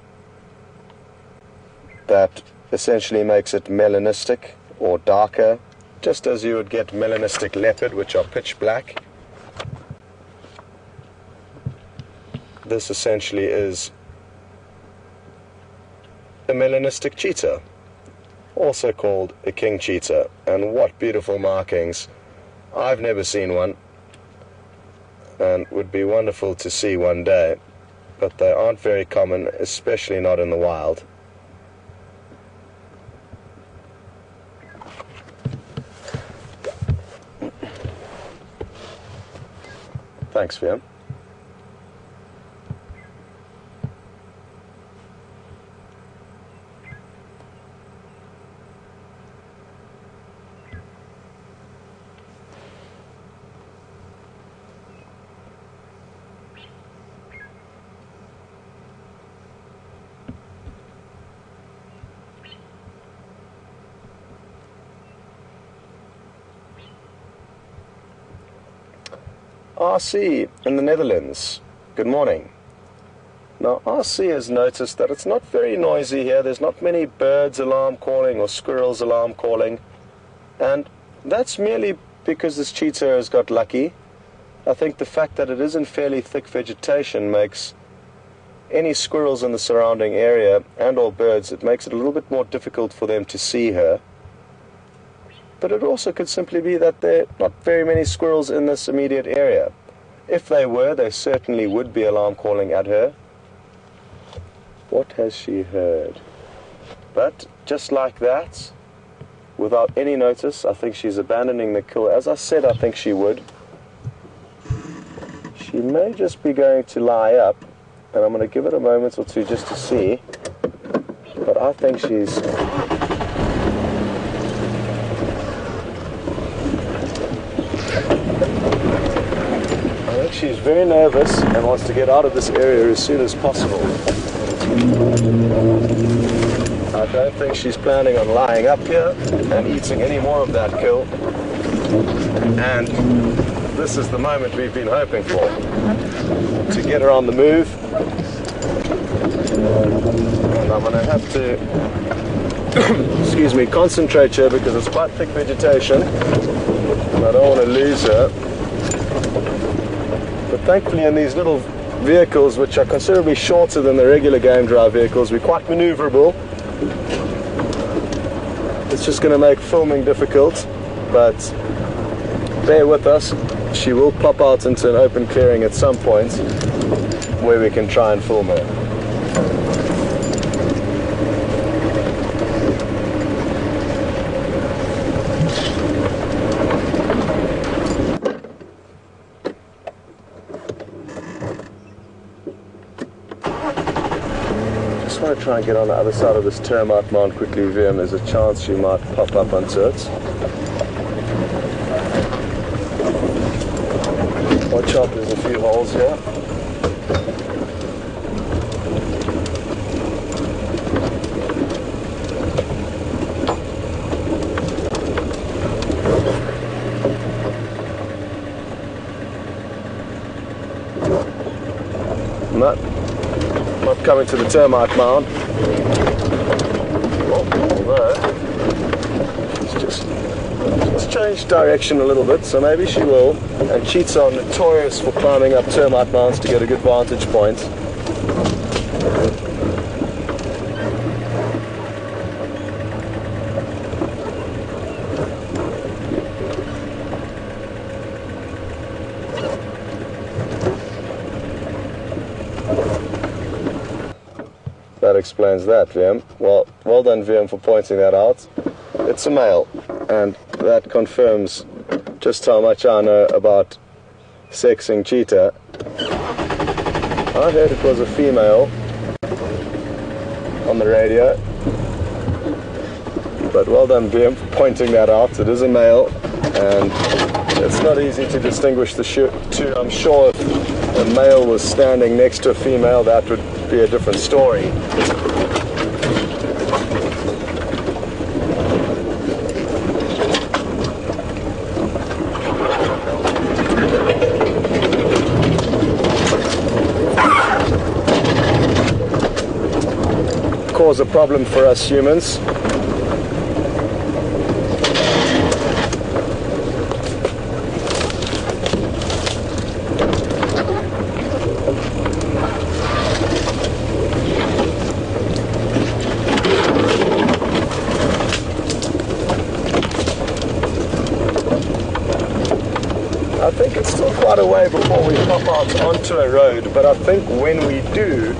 that essentially makes it melanistic or darker, just as you would get melanistic leopard, which are pitch black. This essentially is a melanistic cheetah, also called a king cheetah. And what beautiful markings. I've never seen one, and would be wonderful to see one day, but they aren't very common, especially not in the wild. Thanks, Viam. RC in the Netherlands, good morning. Now RC has noticed that it's not very noisy here. There's not many birds alarm calling or squirrels alarm calling, and that's merely because this cheetah has got lucky. I think the fact that it is in fairly thick vegetation makes any squirrels in the surrounding area and or birds, it makes it a little bit more difficult for them to see her. But it also could simply be that there are not very many squirrels in this immediate area. If they were, they certainly would be alarm calling at her. What has she heard? But just like that, without any notice, I think she's abandoning the kill. As I said, I think she would. She may just be going to lie up, and I'm going to give it a moment or two just to see. But I think she's... She's very nervous and wants to get out of this area as soon as possible. I don't think she's planning on lying up here and eating any more of that kill. And this is the moment we've been hoping for, to get her on the move. And I'm going to have to, excuse me, concentrate here because it's quite thick vegetation. And I don't want to lose her. But thankfully in these little vehicles, which are considerably shorter than the regular game drive vehicles, we're quite maneuverable. It's just going to make filming difficult, but bear with us. She will pop out into an open clearing at some point where we can try and film her. I'm going to try and get on the other side of this termite mound quickly, Viam. There's a chance she might pop up onto it. Watch out, there's a few holes here. Not coming to the termite mound. Although she's changed direction a little bit, so maybe she will. And cheetahs are notorious for climbing up termite mounds to get a good vantage point. That explains that, Viam. Well done, Viam, for pointing that out. It's a male, and that confirms just how much I know about sexing cheetah. I heard it was a female on the radio, but well done, Viam, for pointing that out. It is a male, and it's not easy to distinguish the two. I'm sure if a male was standing next to a female, that would be a different story. cause a problem for us humans. I think it's still quite a way before we pop out onto a road, but I think when we do,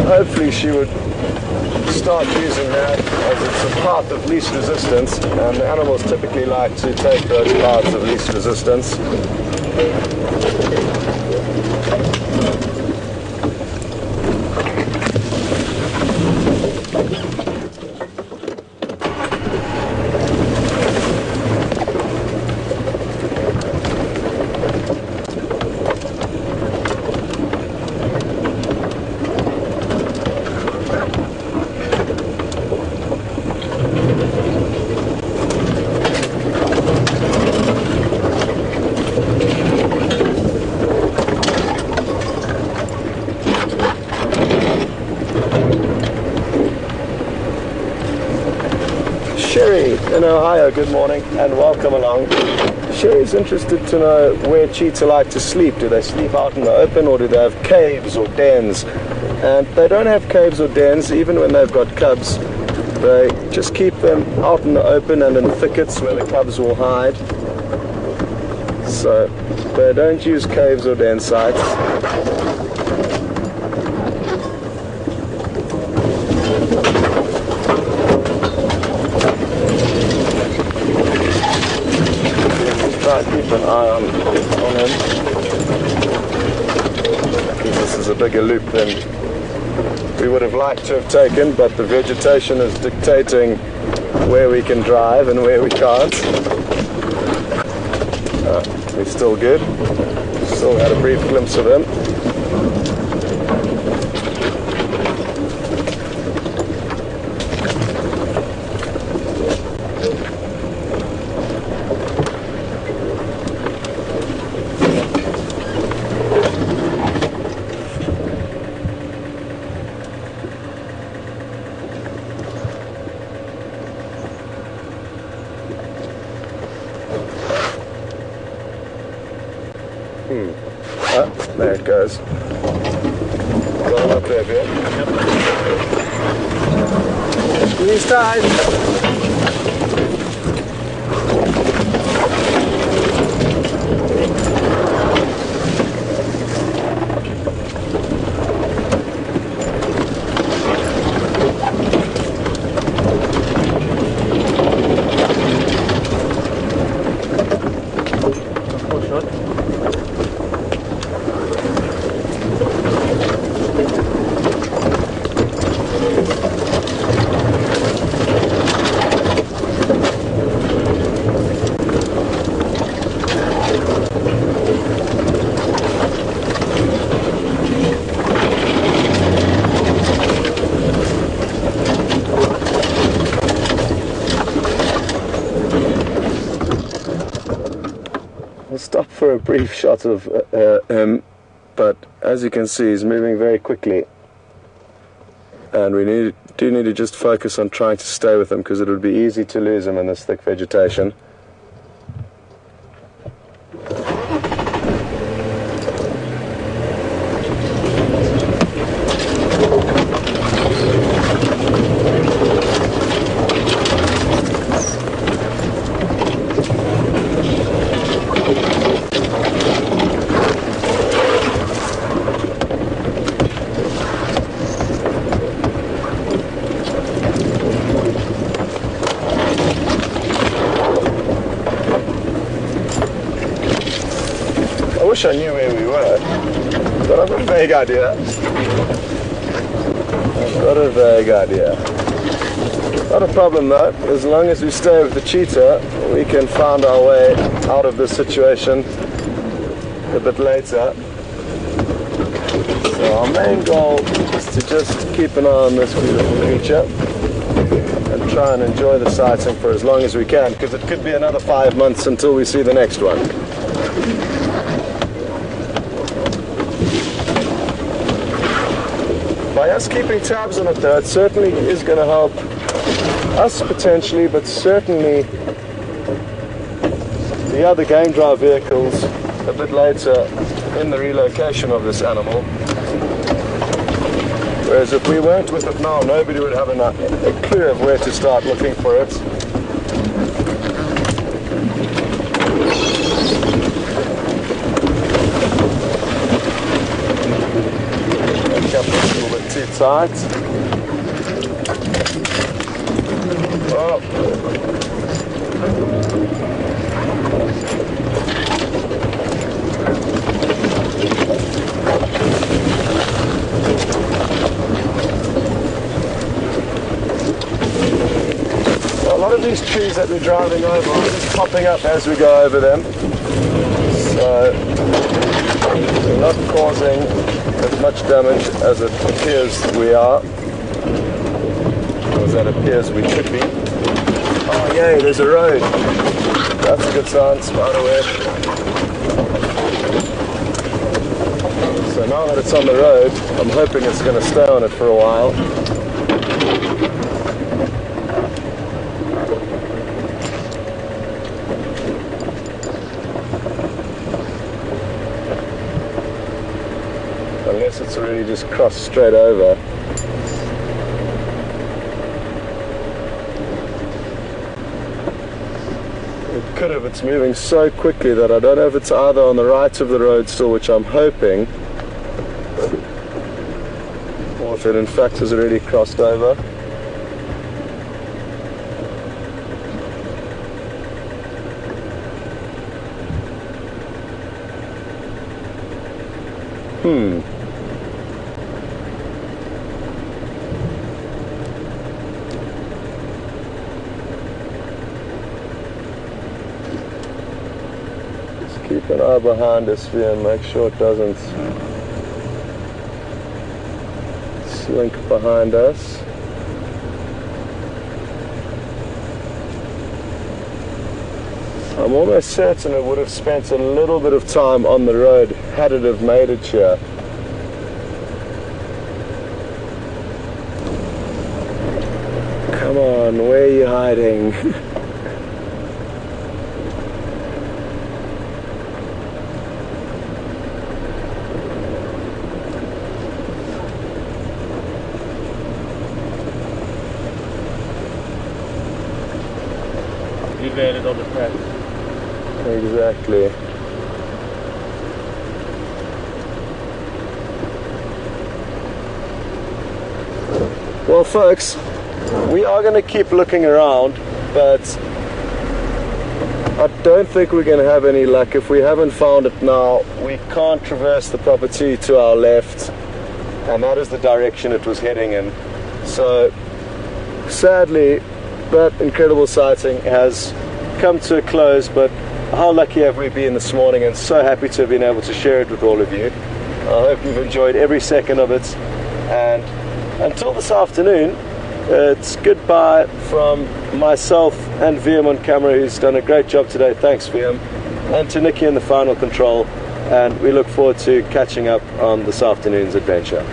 hopefully she would start using that as it's a path of least resistance, and the animals typically like to take those paths of least resistance. In Ohio, good morning and welcome along. Sherry's interested to know where cheetah like to sleep. Do they sleep out in the open, or do they have caves or dens? And they don't have caves or dens even when they've got cubs. They just keep them out in the open and in thickets where the cubs will hide. So they don't use caves or den sites. Keep an eye on him, because this is a bigger loop than we would have liked to have taken, but the vegetation is dictating where we can drive and where we can't. We're still good. Still had a brief glimpse of him. There it goes. Got him up there, Bill. Squeeze tight. We'll stop for a brief shot of him, but as you can see, he's moving very quickly, and we do need to just focus on trying to stay with him, because it would be easy to lose him in this thick vegetation. I wish I knew where we were, but I've got a vague idea. Not a problem though, as long as we stay with the cheetah, we can find our way out of this situation a bit later. So our main goal is to just keep an eye on this beautiful creature and try and enjoy the sighting for as long as we can, because it could be another 5 months until we see the next one. So yes, keeping tabs on it though, it certainly is going to help us potentially, but certainly the other game drive vehicles a bit later in the relocation of this animal. Whereas if we weren't with it now, nobody would have a clue of where to start looking for it. Kept it a little bit too tight. Oh. A lot of these trees that we're driving over are just popping up as we go over them. So we're not causing as much damage as it appears we are, or as it appears we could be. Oh yay, there's a road. That's a good sign, spiderweb. So now that it's on the road, I'm hoping it's going to stay on it for a while. Unless it's already just crossed straight over. It could have, it's moving so quickly that I don't know if it's either on the right of the road still, which I'm hoping, or if it in fact has already crossed over. Keep an eye behind us here and make sure it doesn't slink behind us. I'm almost certain it would have spent a little bit of time on the road had it have made it here. Come on, where are you hiding? You've added all the tracks. Exactly. Well folks, we are going to keep looking around, but I don't think we're going to have any luck. If we haven't found it now, we can't traverse the property to our left, and that is the direction it was heading in. So sadly, that incredible sighting has come to a close, but how lucky have we been this morning, and so happy to have been able to share it with all of you. I hope you've enjoyed every second of it, and until this afternoon, it's goodbye from myself and VM on camera, who's done a great job today. Thanks VM, and to Nikki in the final control, and we look forward to catching up on this afternoon's adventure.